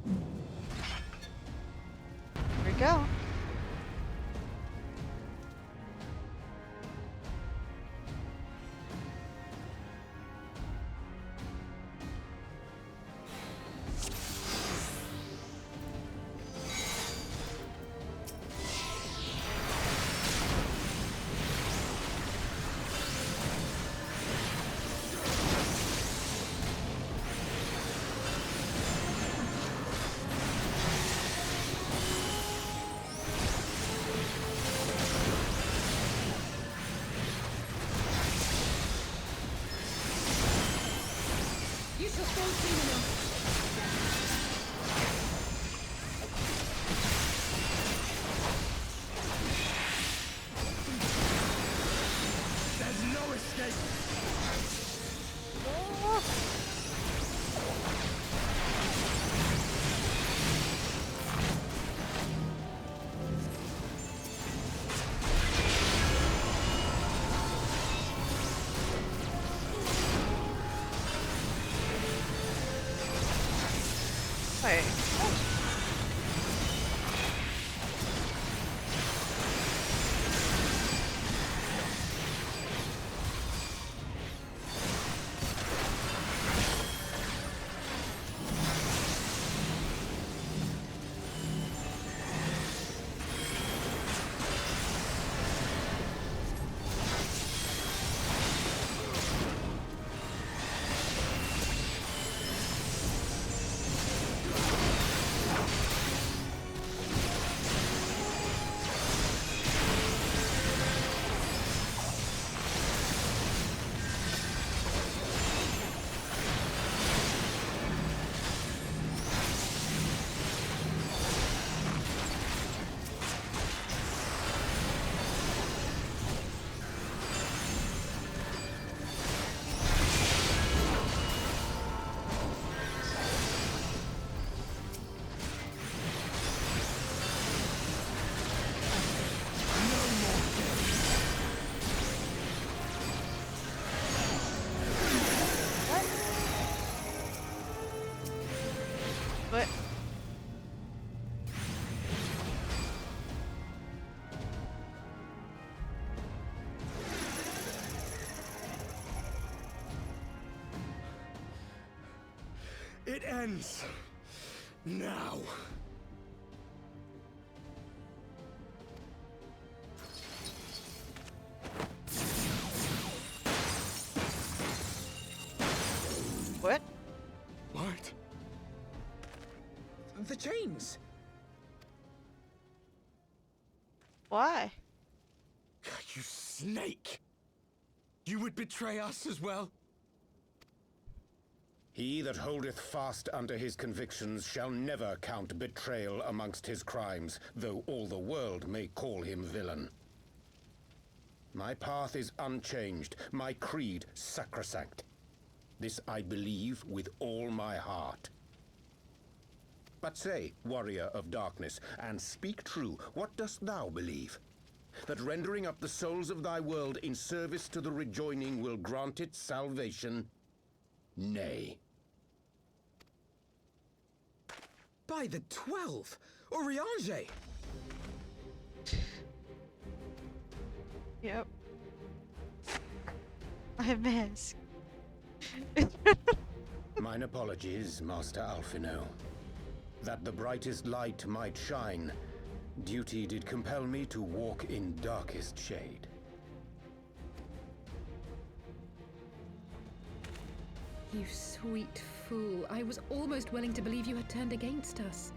Here we go. You shall fall soon enough. Wait. What? It ends now. What? What? The chains! Why? You snake! You would betray us as well? He that holdeth fast unto his convictions shall never count betrayal amongst his crimes, though all the world may call him villain. My path is unchanged, my creed sacrosanct. This I believe with all my heart. But say, warrior of darkness, and speak true, what dost thou believe? That rendering up the souls of thy world in service to the rejoining will grant it salvation? Nay. By the 12! Oriange! Yep. I missed. Mine apologies, Master Alphino. That the brightest light might shine, duty did compel me to walk in darkest shade. You sweet fool. I was almost willing to believe you had turned against us.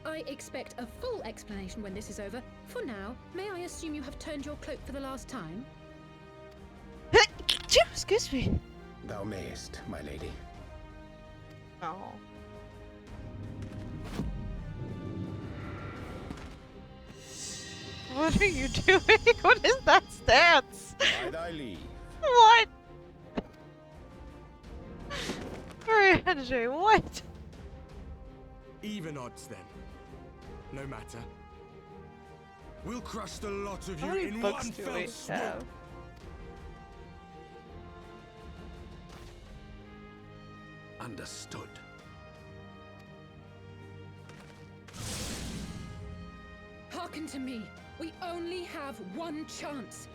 I expect a full explanation when this is over. For now, may I assume you have turned your cloak for the last time? Excuse me. Thou mayest, my lady. Oh. What are you doing? What is that stance? By thy leave. What? Oriange, what? Even odds then. No matter. We'll crush the lot of you How many in books one do fell we swoop. have? Understood. Hearken to me. We only have one chance.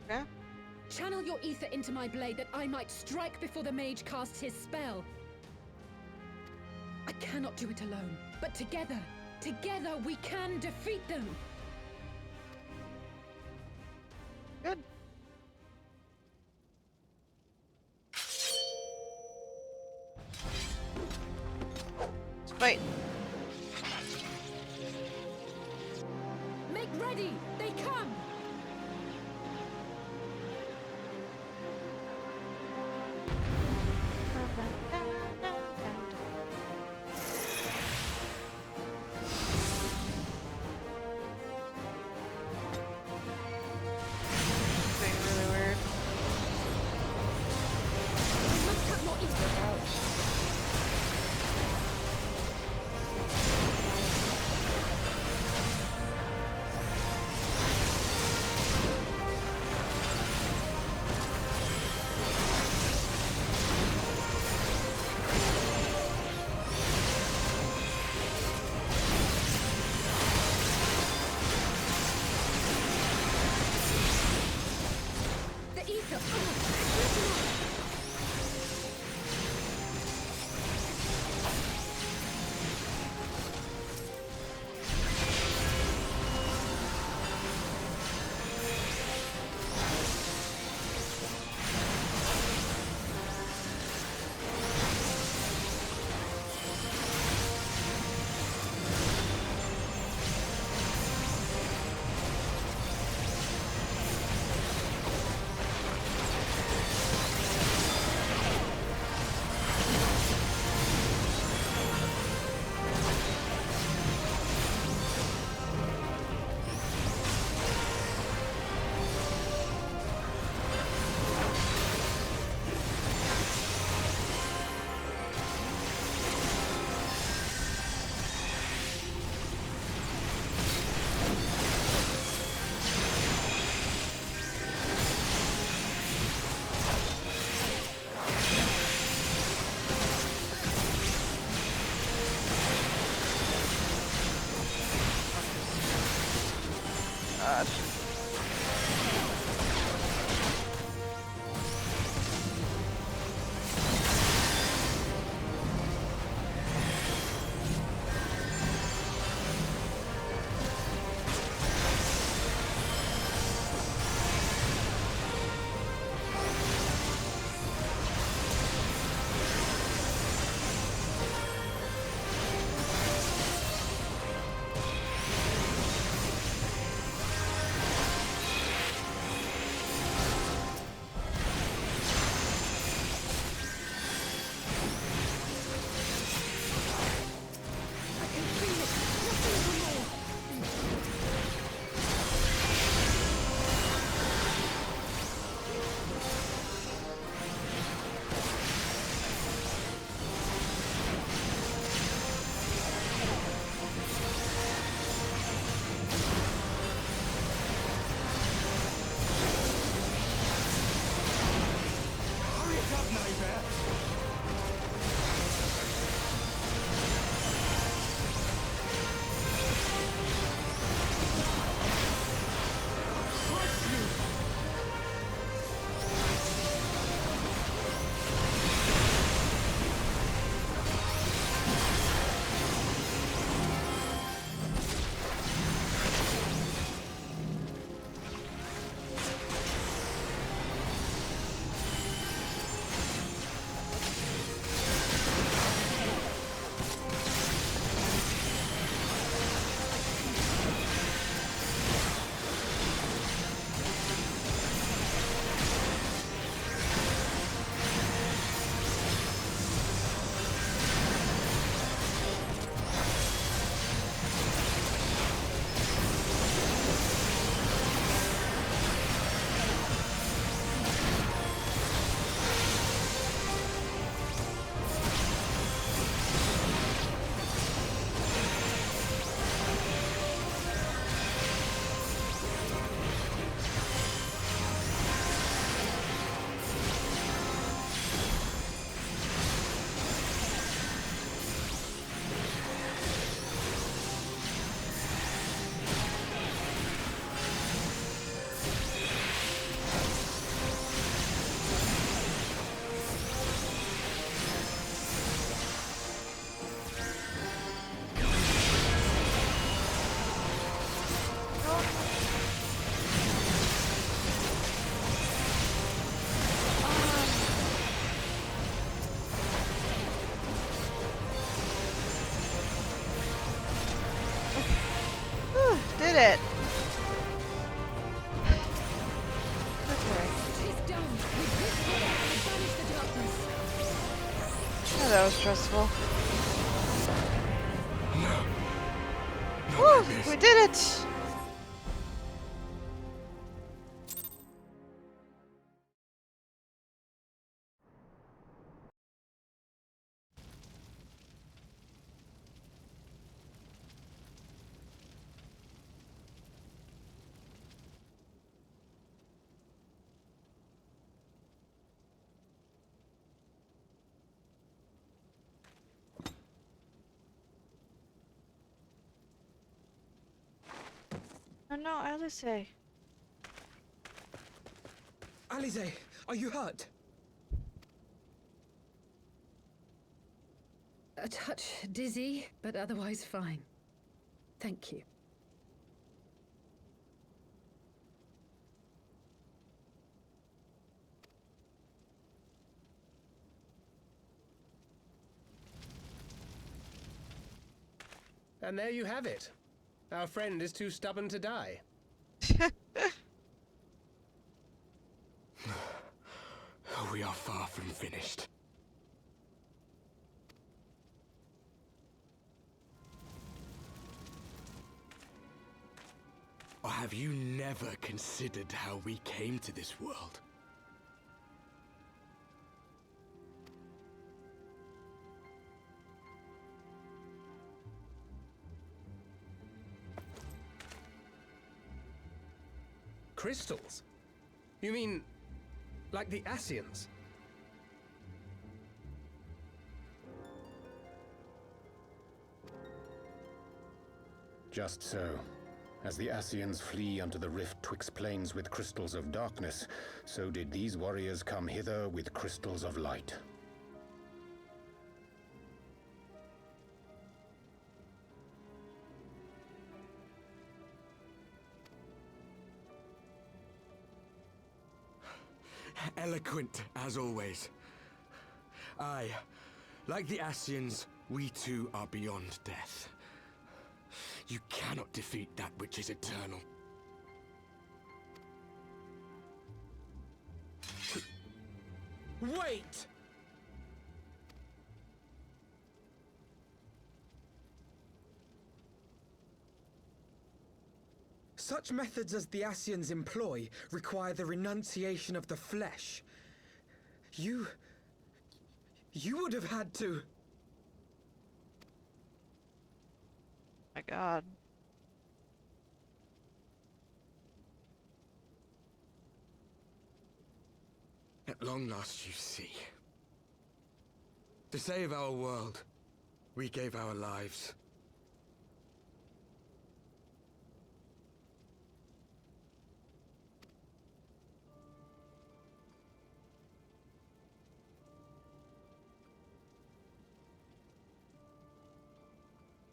Yeah? Channel your ether into my blade that I might strike before the mage casts his spell. I cannot do it alone, but together we can defeat them. Good. Wait. Make ready! They come! Being really weird. We must cut more ether out. god. Did it! Okay. Oh, that was stressful. Woo! We did it! Oh no, Alice. Alize, are you hurt? A touch dizzy, but otherwise fine. Thank you. And there you have it. Our friend is too stubborn to die. We are far from finished. Or have you never considered how we came to this world? Crystals? You mean, like the Ascians? Just so. As the Ascians flee unto the rift twixt plains with crystals of darkness, so did these warriors come hither with crystals of light. Eloquent, as always. Aye, like the Ascians, we too are beyond death. You cannot defeat that which is eternal. Wait! Such methods as the Ascians employ require the renunciation of the flesh. You would have had to... My God. At long last, you see. To save our world, we gave our lives.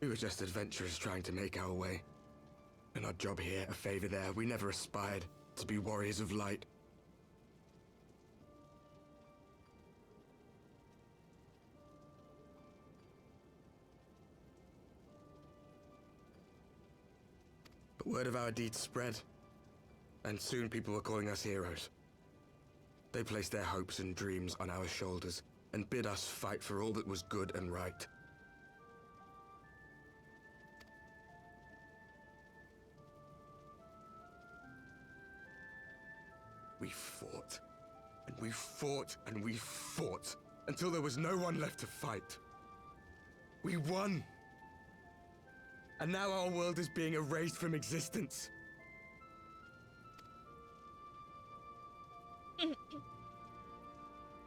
We were just adventurers trying to make our way. An odd job here, a favor there. We never aspired to be warriors of light. But word of our deeds spread, and soon people were calling us heroes. They placed their hopes and dreams on our shoulders, and bid us fight for all that was good and right. We fought, and we fought, and we fought, until there was no one left to fight. We won! And now our world is being erased from existence.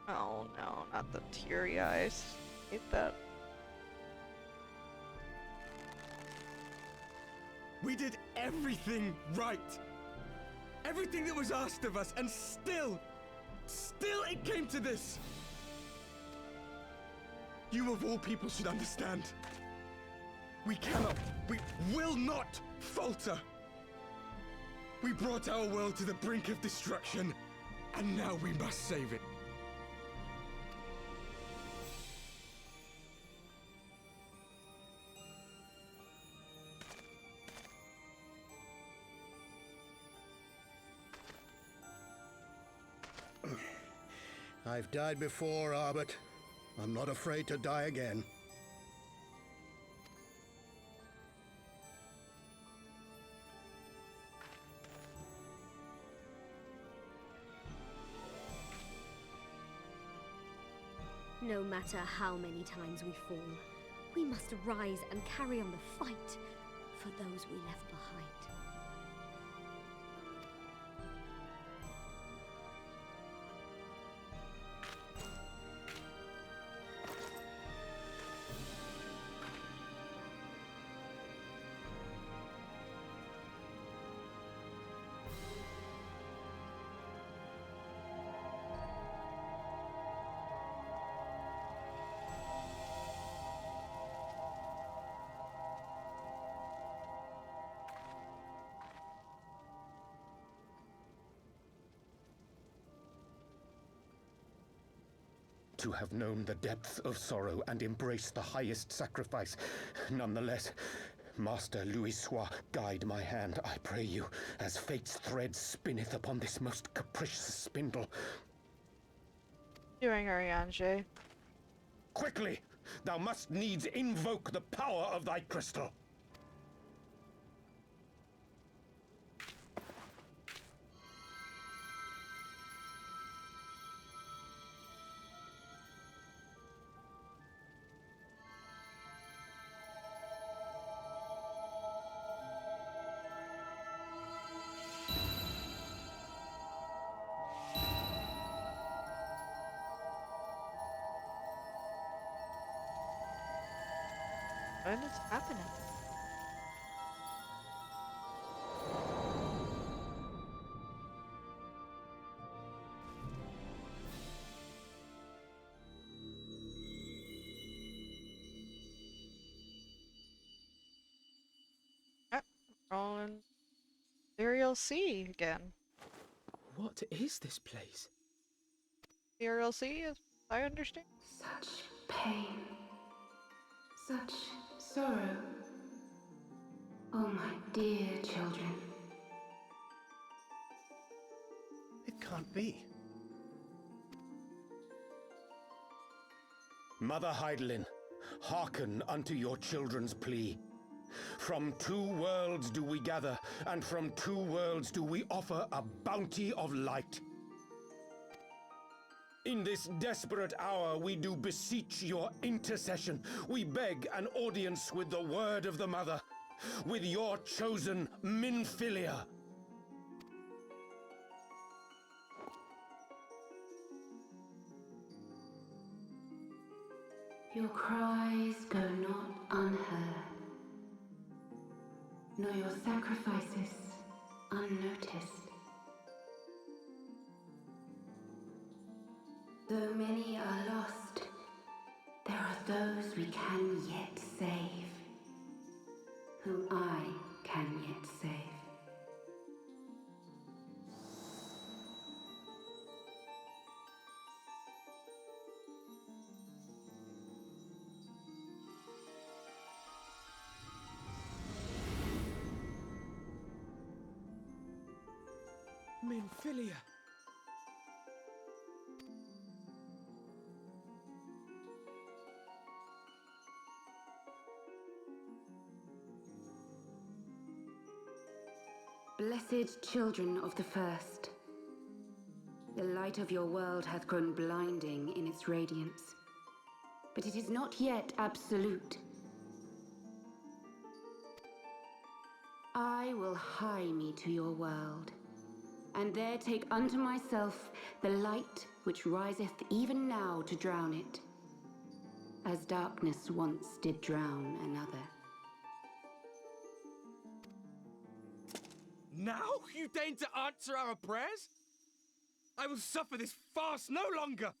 Oh no, not the teary eyes. Hate that. We did everything right! Everything that was asked of us, and still it came to this! You of all people should understand. We cannot, we will not falter! We brought our world to the brink of destruction, and now we must save it. I've died before, Arbet. I'm not afraid to die again. No matter how many times we fall, we must rise and carry on the fight for those we left behind. To have known the depth of sorrow and embraced the highest sacrifice. Nonetheless, Master Louis-Sois, guide my hand, I pray you, as fate's thread spinneth upon this most capricious spindle. Doing Ariange. Quickly! Thou must needs invoke the power of thy crystal. What is happening? Ethereal Sea again. What is this place? Ethereal Sea, as I understand. Such pain. Such sorrow. Oh, my dear children. It can't be. Mother Heidelin, hearken unto your children's plea. From 2 worlds do we gather, and from 2 worlds do we offer a bounty of light. In this desperate hour we do beseech your intercession. We beg an audience with the word of the Mother, with your chosen Minfilia. Your cries go not unheard, nor your sacrifices unnoticed. Though many are lost, there are those we can yet save, whom I can yet save. Minfilia. Blessed children of the first, the light of your world hath grown blinding in its radiance, but it is not yet absolute. I will hie me to your world, and there take unto myself the light which riseth even now to drown it, as darkness once did drown another. Now you deign to answer our prayers? I will suffer this farce no longer!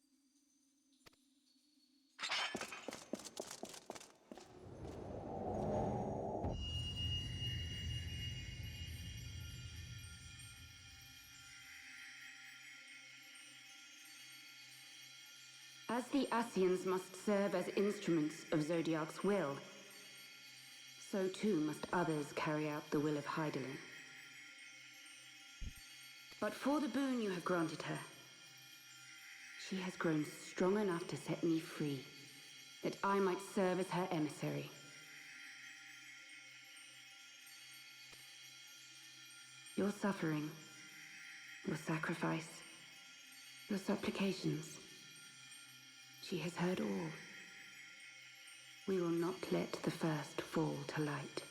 As the Ascians must serve as instruments of Zodiac's will, so too must others carry out the will of Heidelin. But for the boon you have granted her, she has grown strong enough to set me free, that I might serve as her emissary. Your suffering, your sacrifice, your supplications, she has heard all. We will not let the first fall to light.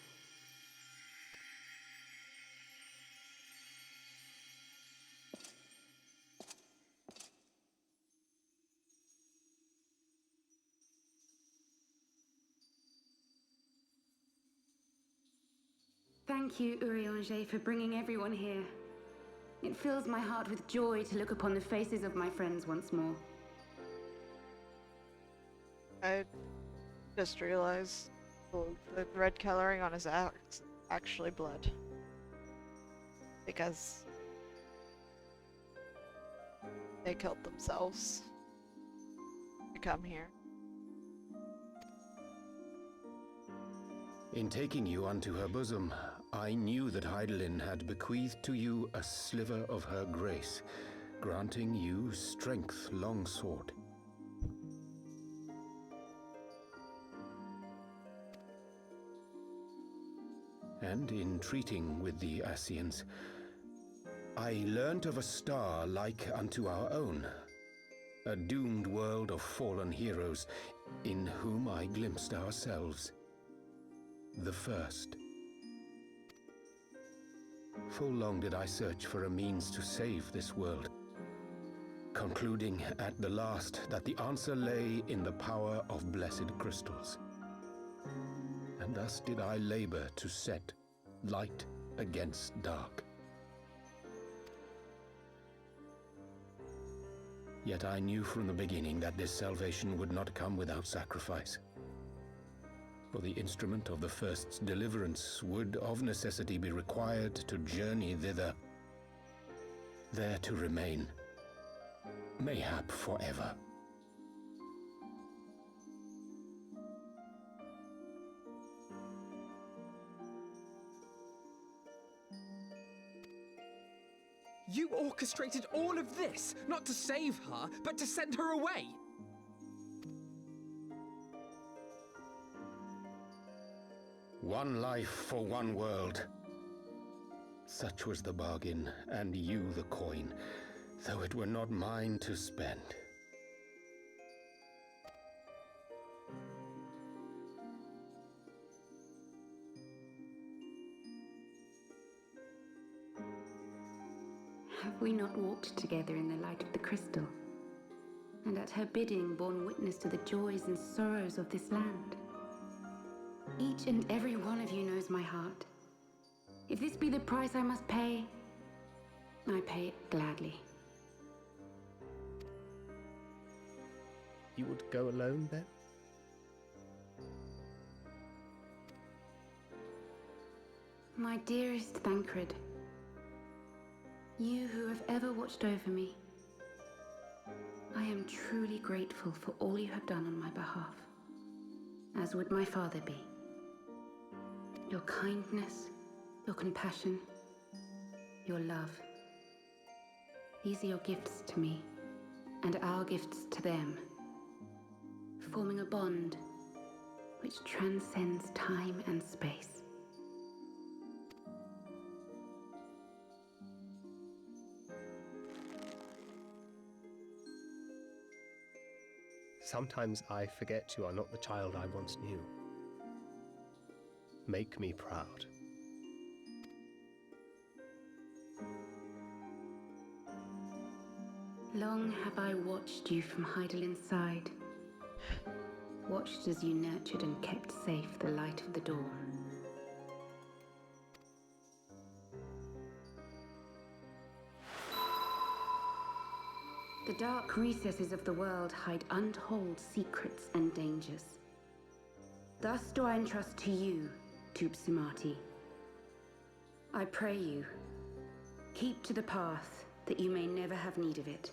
Thank you, Urianger, for bringing everyone here. It fills my heart with joy to look upon the faces of my friends once more. I just realized the red coloring on his axe actually blood. Because they killed themselves to come here. In taking you unto her bosom, I knew that Heidelin had bequeathed to you a sliver of her grace, granting you strength long sought. And in treating with the Ascians, I learnt of a star like unto our own, a doomed world of fallen heroes, in whom I glimpsed ourselves, the first. Full long did I search for a means to save this world, concluding at the last that the answer lay in the power of blessed crystals. And thus did I labor to set light against dark. Yet I knew from the beginning that this salvation would not come without sacrifice. for the instrument of the first's deliverance would of necessity be required to journey thither, there to remain, mayhap forever. You orchestrated all of this, not to save her, but to send her away! One life for one world. Such was the bargain, and you the coin, though it were not mine to spend. Have we not walked together in the light of the crystal, and at her bidding borne witness to the joys and sorrows of this land? Each and every one of you knows my heart. If this be the price I must pay, I pay it gladly. You would go alone, then? My dearest Thancred, you who have ever watched over me, I am truly grateful for all you have done on my behalf, as would my father be. Your kindness, your compassion, your love. These are your gifts to me, and our gifts to them, forming a bond which transcends time and space. Sometimes I forget you are not the child I once knew. Make me proud. Long have I watched you from Heidelin's side, watched as you nurtured and kept safe the light of the dawn. The dark recesses of the world hide untold secrets and dangers. Thus do I entrust to you, Tupsimati. I pray you, keep to the path that you may never have need of it.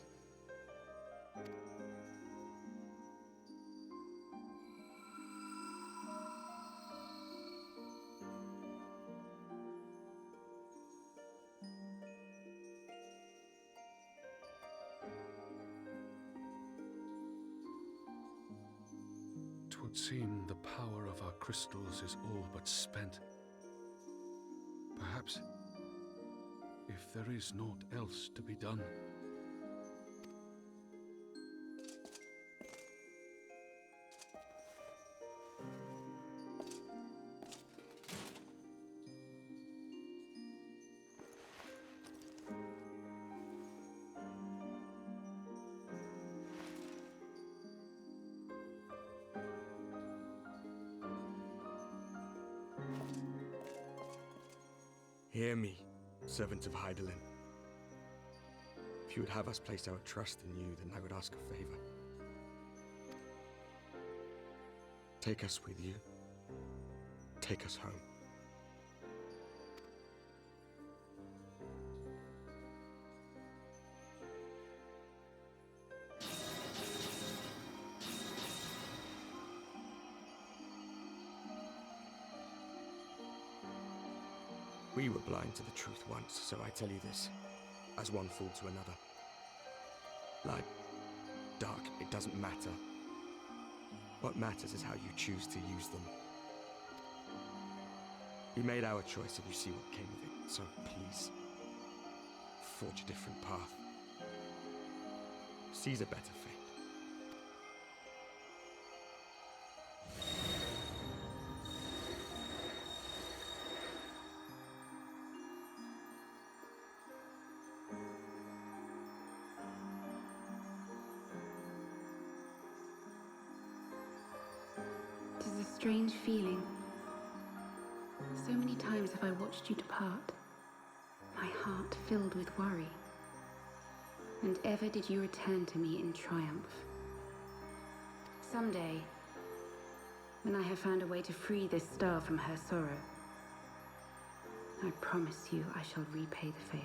Twould seem the power of our crystals is all but spent. Perhaps, if there is naught else to be done. Hear me, servant of Heidelin. If you would have us place our trust in you, then I would ask a favor. Take us with you. Take us home. We were blind to the truth once, so I tell you this, as one fool to another. Light, dark, it doesn't matter. What matters is how you choose to use them. We made our choice and you see what came of it, so please, forge a different path. Seize a better fate. Tis a strange feeling. So many times have I watched you depart, my heart filled with worry. And ever did you return to me in triumph. Someday, when I have found a way to free this star from her sorrow, I promise you I shall repay the favor.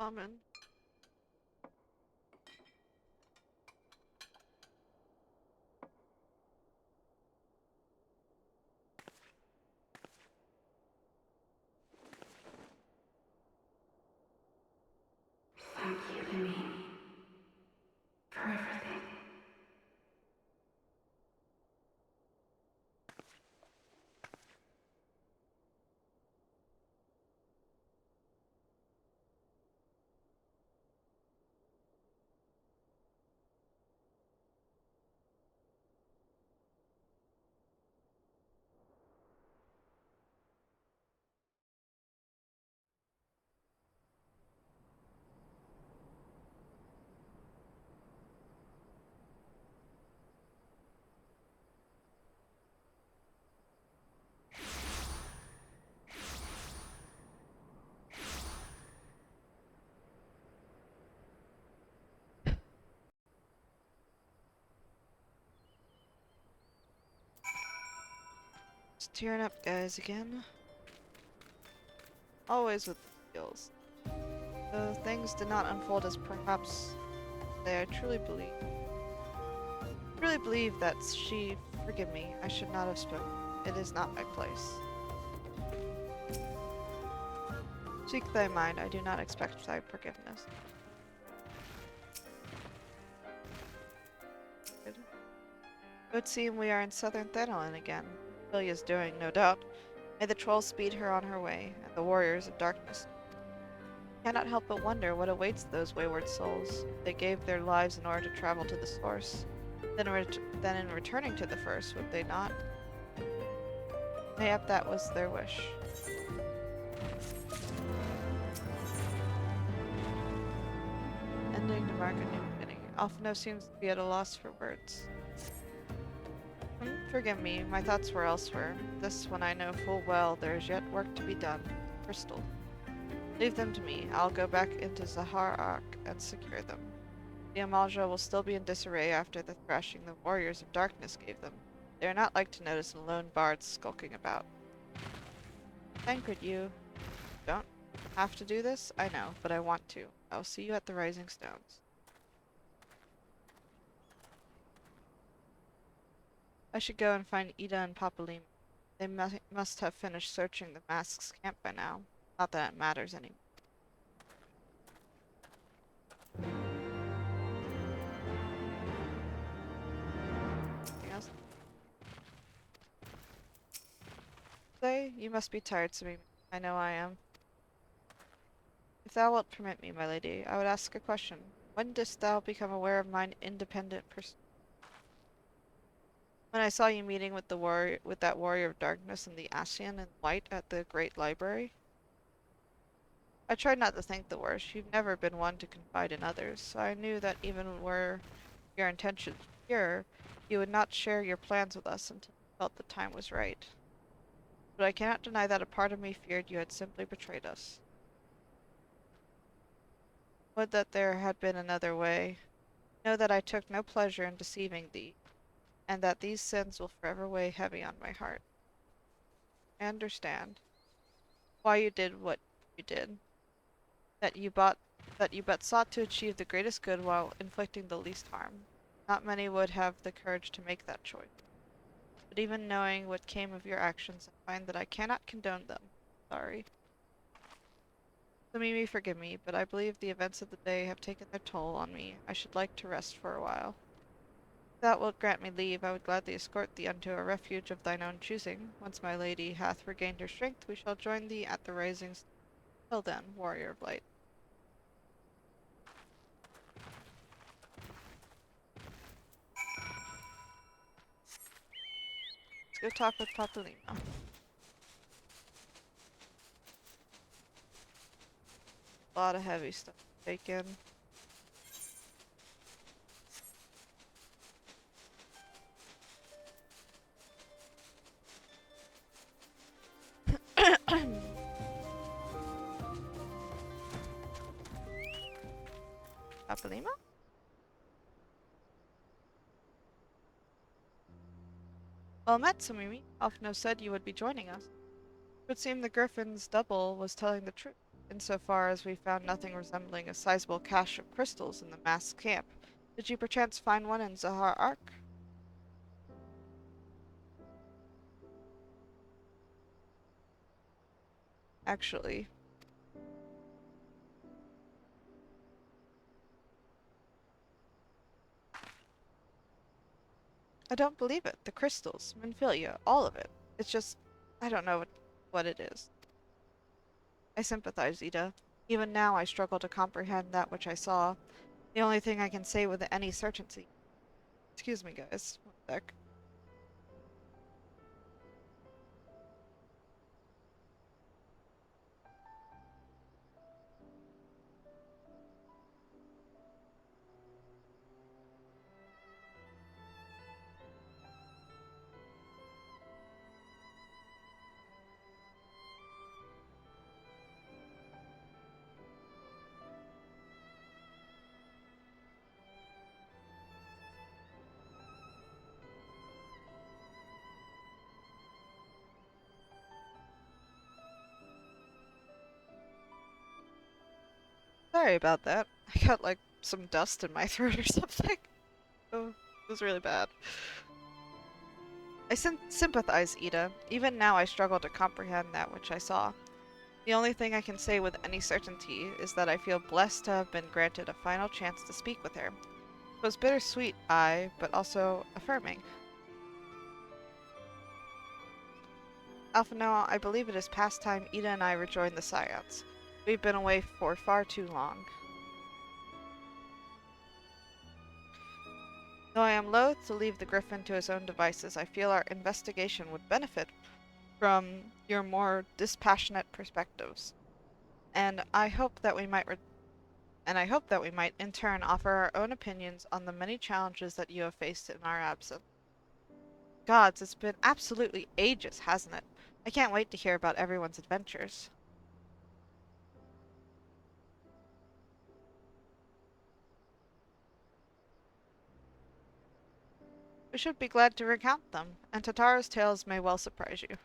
Amen. Thank you, Somimi, for everything. Just tearing up, guys, again. Always with the skills. Though things did not unfold as perhaps they, I truly believe that she, forgive me, I should not have spoken. It is not my place. Speak thy mind, I do not expect thy forgiveness. Good. It would seem we are in southern Thanalan again. Ilya's doing, no doubt. May the trolls speed her on her way, and the warriors of darkness. I cannot help but wonder what awaits those wayward souls. They gave their lives in order to travel to the source. Then in returning to the first, would they not? Mayhap that was their wish. Ending to mark a new beginning. Alphino seems to be at a loss for words. Forgive me, my thoughts were elsewhere. This when I know full well there is yet work to be done. Crystal. Leave them to me. I'll go back into Zahar Ark and secure them. The Amalja will still be in disarray after the thrashing the warriors of darkness gave them. They are not like to notice a lone bard skulking about. Thancred, you don't have to do this, I know, but I want to. I'll see you at the Rising Stones. I should go and find Ida and Papalima. They must have finished searching the Mask's camp by now. Not that it matters anymore. Anything else? Say, you must be tired, Somimi. I know I am. If thou wilt permit me, my lady, I would ask a question. When didst thou become aware of mine independent pursuit? When I saw you meeting with that warrior of darkness and the Ascian in white at the great library? I tried not to think the worst. You've never been one to confide in others, so I knew that even were your intentions pure, you would not share your plans with us until you felt the time was right. But I cannot deny that a part of me feared you had simply betrayed us. Would that there had been another way. Know that I took no pleasure in deceiving thee, and that these sins will forever weigh heavy on my heart. I understand why you did what you did. That you but sought to achieve the greatest good while inflicting the least harm. Not many would have the courage to make that choice. But even knowing what came of your actions, I find that I cannot condone them. Sorry. Somimi, forgive me, but I believe the events of the day have taken their toll on me. I should like to rest for a while. If thou wilt grant me leave, I would gladly escort thee unto a refuge of thine own choosing. Once my lady hath regained her strength, we shall join thee at the rising. Till then, warrior of light. Let's go talk with Papalima. A lot of heavy stuff to take in. Papalima? Well met, Somimi. Alphino said you would be joining us. It would seem the Griffin's double was telling the truth, insofar as we found nothing resembling a sizable cache of crystals in the masked camp. Did you perchance find one in Zahar Ark? Actually, I don't believe it. The crystals, Minfilia, all of it. It's just, I don't know what it is. I sympathize, Ida. Even now I struggle to comprehend that which I saw. The only thing I can say with any certainty. Excuse me, guys. One sec. Sorry about that. I got like some dust in my throat or something. Oh, it was really bad. I sympathize, Ida. Even now I struggle to comprehend that which I saw. The only thing I can say with any certainty is that I feel blessed to have been granted a final chance to speak with her. It was bittersweet, but also affirming. Alphino, I believe it is past time Ida and I rejoin the Scions. We've been away for far too long. Though I am loath to leave the Griffin to his own devices, I feel our investigation would benefit from your more dispassionate perspectives. And I hope that we might in turn offer our own opinions on the many challenges that you have faced in our absence. Gods, it's been absolutely ages, hasn't it? I can't wait to hear about everyone's adventures. We should be glad to recount them, and Tataro's tales may well surprise you.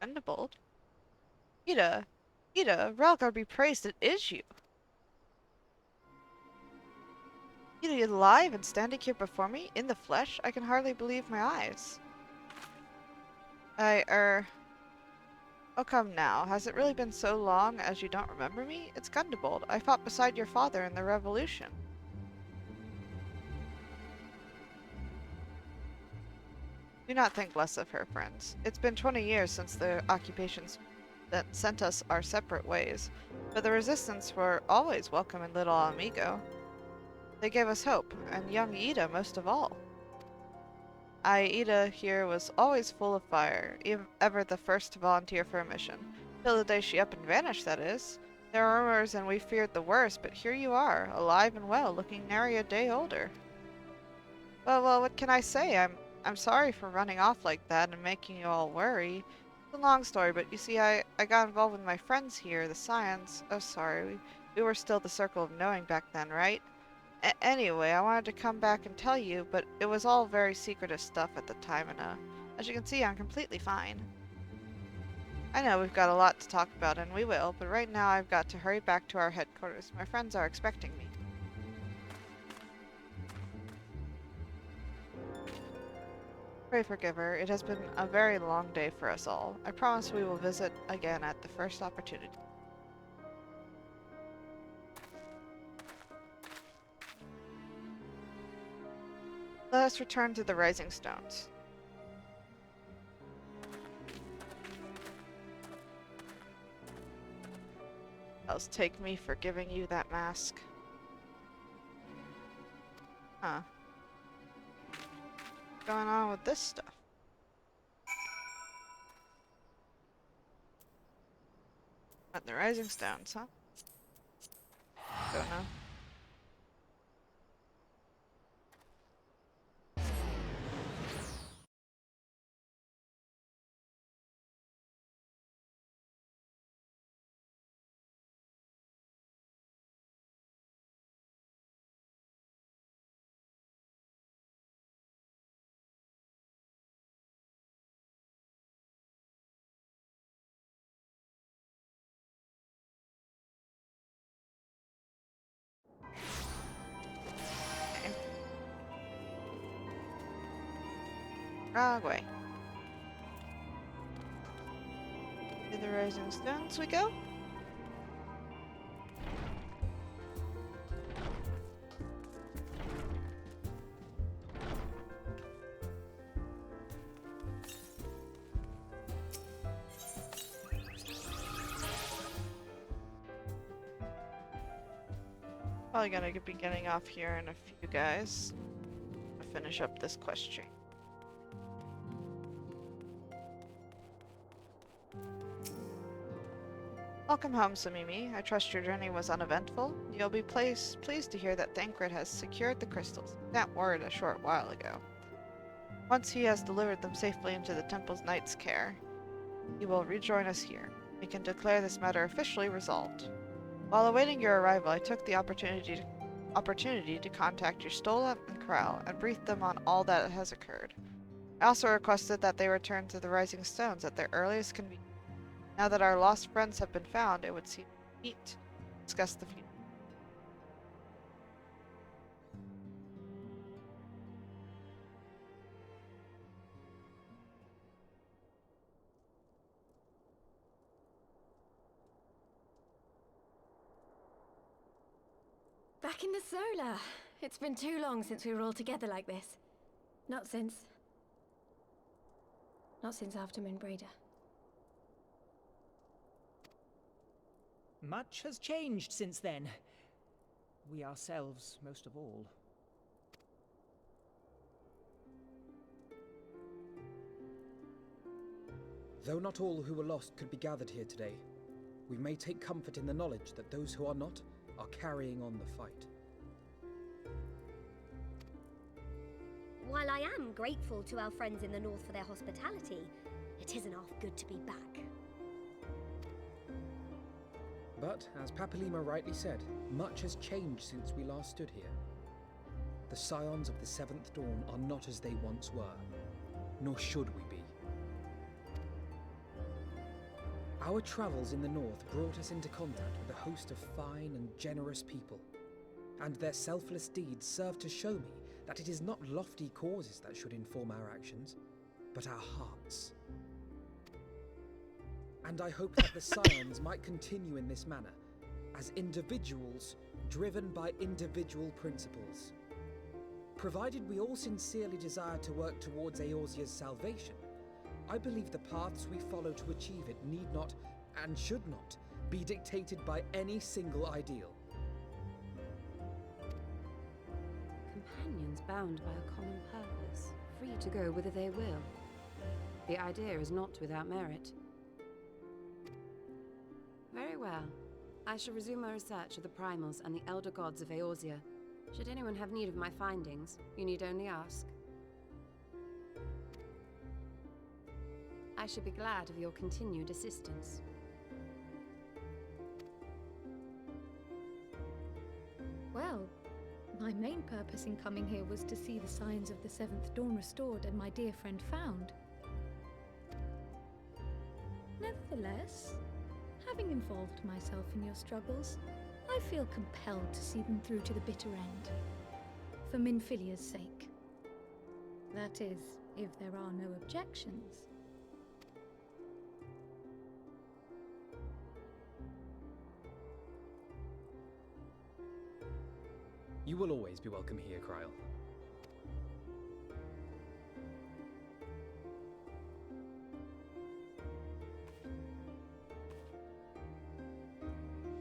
Thunderbolt? Ida, Ralgar be praised, it is you! Ida, alive and standing here before me, in the flesh? I can hardly believe my eyes. Oh, come now. Has it really been so long as you don't remember me? It's Gundebold. I fought beside your father in the Revolution. Do not think less of her, friends. It's been 20 years since the occupations that sent us our separate ways, but the Resistance were always welcome in Little Amigo. They gave us hope, and young Ida most of all. Ida here was always full of fire, ever the first to volunteer for a mission. Till the day she up and vanished, that is. There were rumors and we feared the worst, but here you are, alive and well, looking nary a day older. Well, what can I say? I'm sorry for running off like that and making you all worry. It's a long story, but you see, I got involved with my friends here, the Scions. Oh, sorry, we were still the Circle of Knowing back then, right? Anyway, I wanted to come back and tell you, but it was all very secretive stuff at the time, and as you can see, I'm completely fine. I know we've got a lot to talk about, and we will, but right now I've got to hurry back to our headquarters. My friends are expecting me. Pray forgive her. It has been a very long day for us all. I promise we will visit again at the first opportunity. Let us return to the Rising Stones. Else take me for giving you that mask. Huh. What's going on with this stuff? At the Rising Stones, huh? Don't know. Wrong way. To the Rising Stones we go. Probably gonna be getting off here in a few, guys. To finish up this quest tree. Welcome home, Somimi. I trust your journey was uneventful. You'll be pleased to hear that Thancred has secured the crystals. That word a short while ago. Once he has delivered them safely into the temple's knight's care, he will rejoin us here. We can declare this matter officially resolved. While awaiting your arrival, I took the opportunity to contact your Stola and Corral and brief them on all that has occurred. I also requested that they return to the Rising Stones at their earliest convenience. Now that our lost friends have been found, it would seem neat to discuss the future. Back in the Solar. It's been too long since we were all together like this. Not since after Moonbraider. Much has changed since then. We ourselves, most of all. Though not all who were lost could be gathered here today, we may take comfort in the knowledge that those who are not are carrying on the fight. While I am grateful to our friends in the north for their hospitality, it isn't half good to be back. But, as Papalima rightly said, much has changed since we last stood here. The Scions of the Seventh Dawn are not as they once were, nor should we be. Our travels in the north brought us into contact with a host of fine and generous people, and their selfless deeds serve to show me that it is not lofty causes that should inform our actions, but our hearts. And I hope that the Scions might continue in this manner, as individuals driven by individual principles. Provided we all sincerely desire to work towards Eorzea's salvation, I believe the paths we follow to achieve it need not, and should not, be dictated by any single ideal. Companions bound by a common purpose, free to go whither they will. The idea is not without merit. Very well. I shall resume my research of the primals and the elder gods of Eorzea. Should anyone have need of my findings, you need only ask. I should be glad of your continued assistance. Well, my main purpose in coming here was to see the signs of the Seventh Dawn restored and my dear friend found. Nevertheless, having involved myself in your struggles, I feel compelled to see them through to the bitter end. For Minfilia's sake. That is, if there are no objections. You will always be welcome here, Kryl.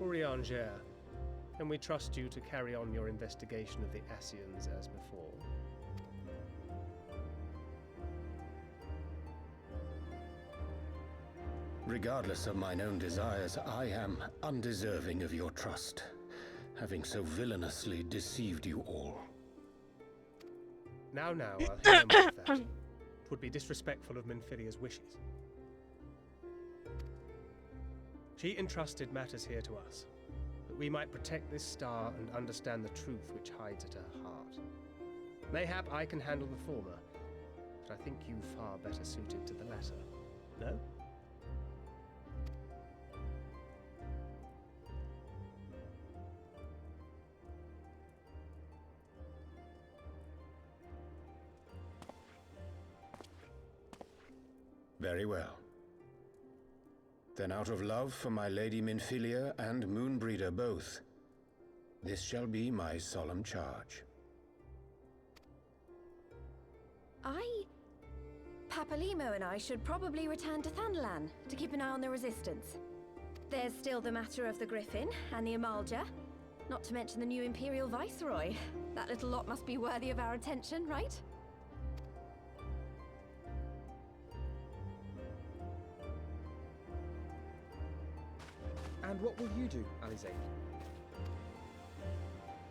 Urianger, can we trust you to carry on your investigation of the Ascians as before? Regardless of mine own desires, I am undeserving of your trust, having so villainously deceived you all. Now, I'll hear no more of that. 'Twould be disrespectful of Minfilia's wishes. She entrusted matters here to us, that we might protect this star and understand the truth which hides at her heart. Mayhap I can handle the former, but I think you far better suited to the latter. No? Very well. Then out of love for my Lady Minfilia and Moonbreeder both, this shall be my solemn charge. Papalimo and I should probably return to Thanalan to keep an eye on the Resistance. There's still the matter of the Griffin and the Amalja, not to mention the new Imperial Viceroy. That little lot must be worthy of our attention, right? And what will you do, Alizé?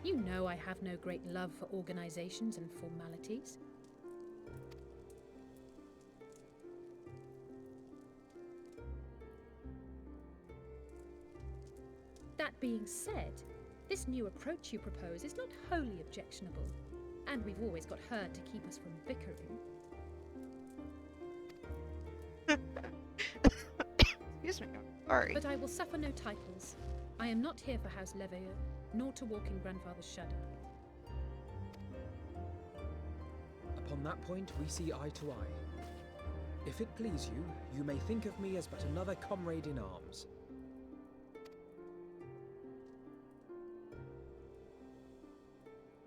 You know I have no great love for organizations and formalities. That being said, this new approach you propose is not wholly objectionable, and we've always got her to keep us from bickering. Excuse me, sorry. But I will suffer no titles. I am not here for House Leveilleur, nor to walk in Grandfather's shadow. Upon that point, we see eye to eye. If it please you, you may think of me as but another comrade in arms.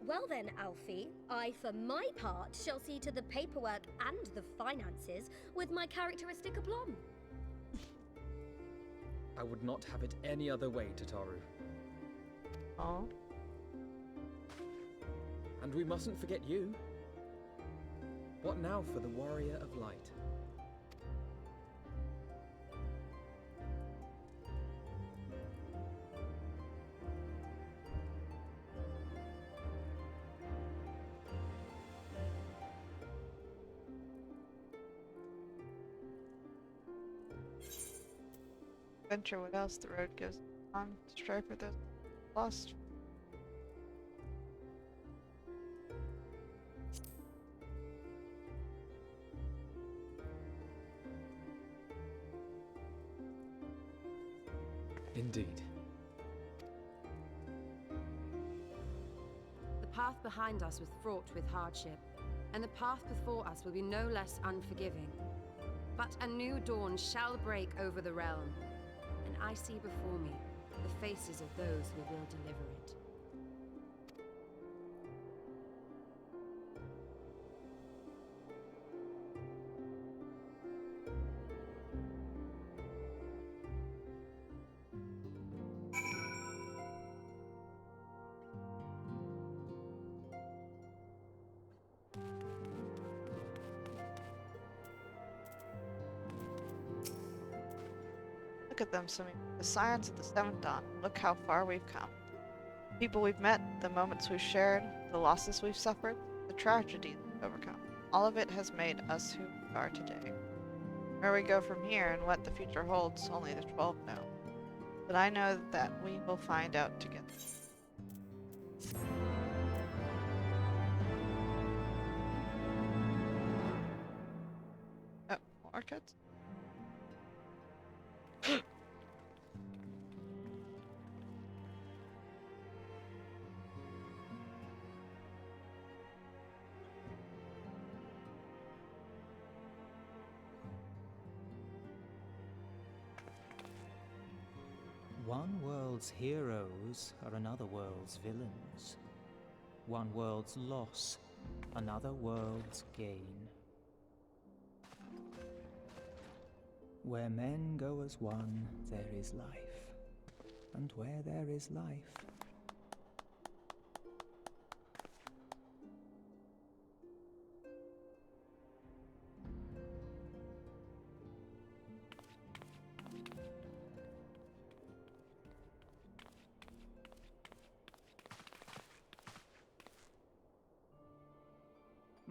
Well then, Alfie, I for my part shall see to the paperwork and the finances with my characteristic aplomb. I would not have it any other way, Tataru. Oh. And we mustn't forget you. What now for the Warrior of Light? Venture what else the road goes on to strive for those lost. Indeed. The path behind us was fraught with hardship, and the path before us will be no less unforgiving. But a new dawn shall break over the realm, and I see before me the faces of those who will deliver it. Look at them, Somimi. The scions of the Seventh Dawn. Look how far we've come. The people we've met, the moments we've shared, the losses we've suffered, the tragedies we've overcome. All of it has made us who we are today. Where we go from here and what the future holds, only the 12 know. But I know that we will find out together. Oh, more cuts? One world's heroes are another world's villains. One world's loss, another world's gain. Where men go as one, there is life. And where there is life,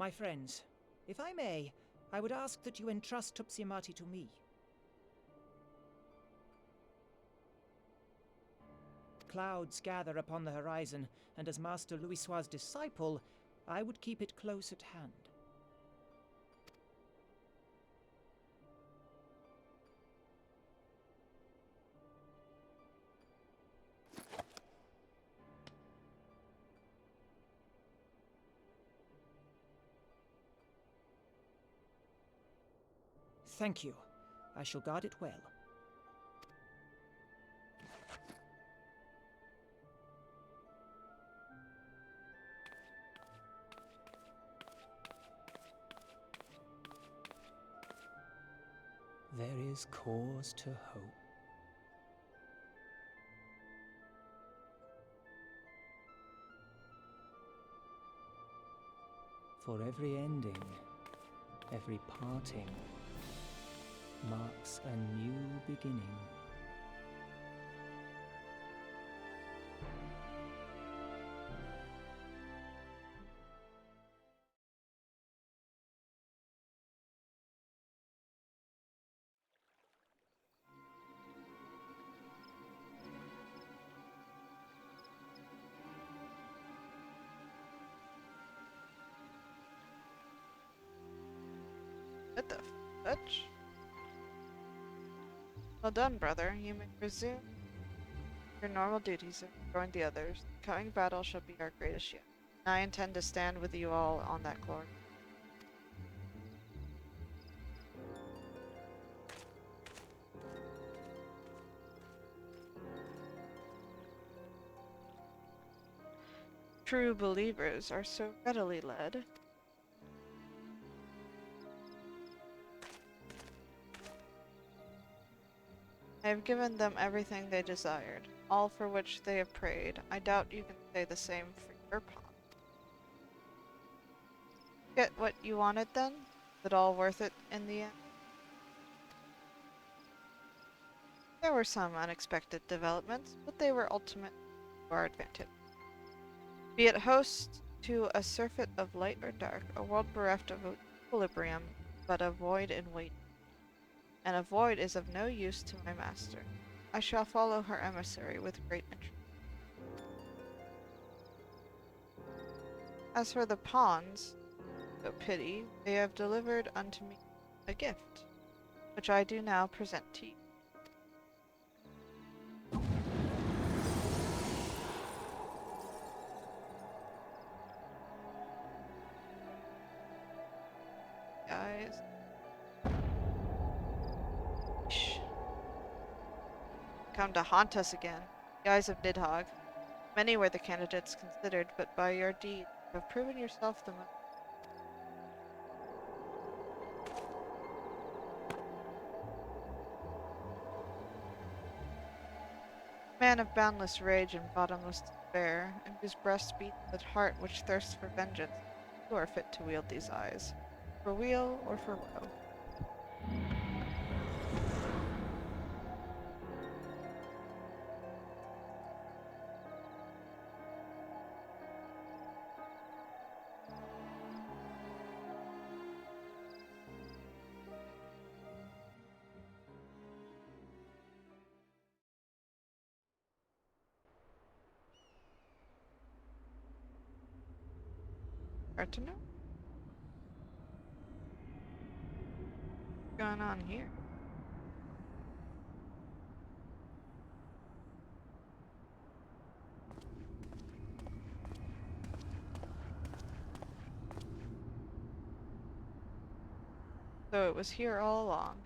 My friends, if I may, I would ask that you entrust Tupsimati to me. Clouds gather upon the horizon, and as Master Louisoix's disciple, I would keep it close at hand. Thank you. I shall guard it well. There is cause to hope. For every ending, every parting, marks a new beginning. What the fudge? Well done, brother. You may resume your normal duties and join the others. The coming battle shall be our greatest yet. I intend to stand with you all on that glory. True believers are so readily led. I have given them everything they desired, all for which they have prayed. I doubt you can say the same for your pawn. Get what you wanted then? Is it all worth it in the end? There were some unexpected developments, but they were ultimately to our advantage. Be it host to a surfeit of light or dark, a world bereft of equilibrium, but a void in wait. And a void is of no use to my master. I shall follow her emissary with great interest. As for the pawns, no pity, they have delivered unto me a gift, which I do now present to you. Guys. Shh. Come to haunt us again, the eyes of Nidhogg. Many were the candidates considered, but by your deed you have proven yourself the most. Man of boundless rage and bottomless despair, and whose breast beats with heart which thirsts for vengeance, you are fit to wield these eyes, for weal or for woe. Hard to know. What's going on here? So it was here all along.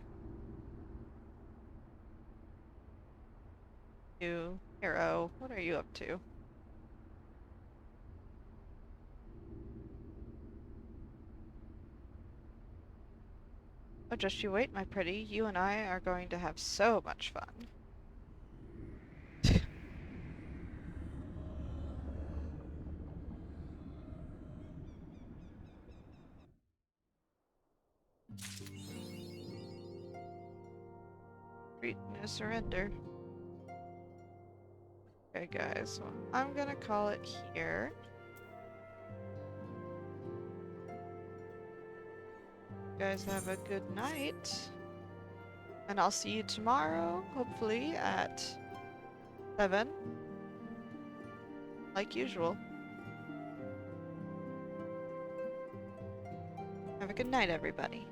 You, hero, what are you up to? Oh, just you wait, my pretty. You and I are going to have so much fun. Retreat, no surrender. Okay, guys, well, I'm gonna call it here. guys have a good night. And I'll see you tomorrow, hopefully at 7. Like usual. Have a good night, everybody.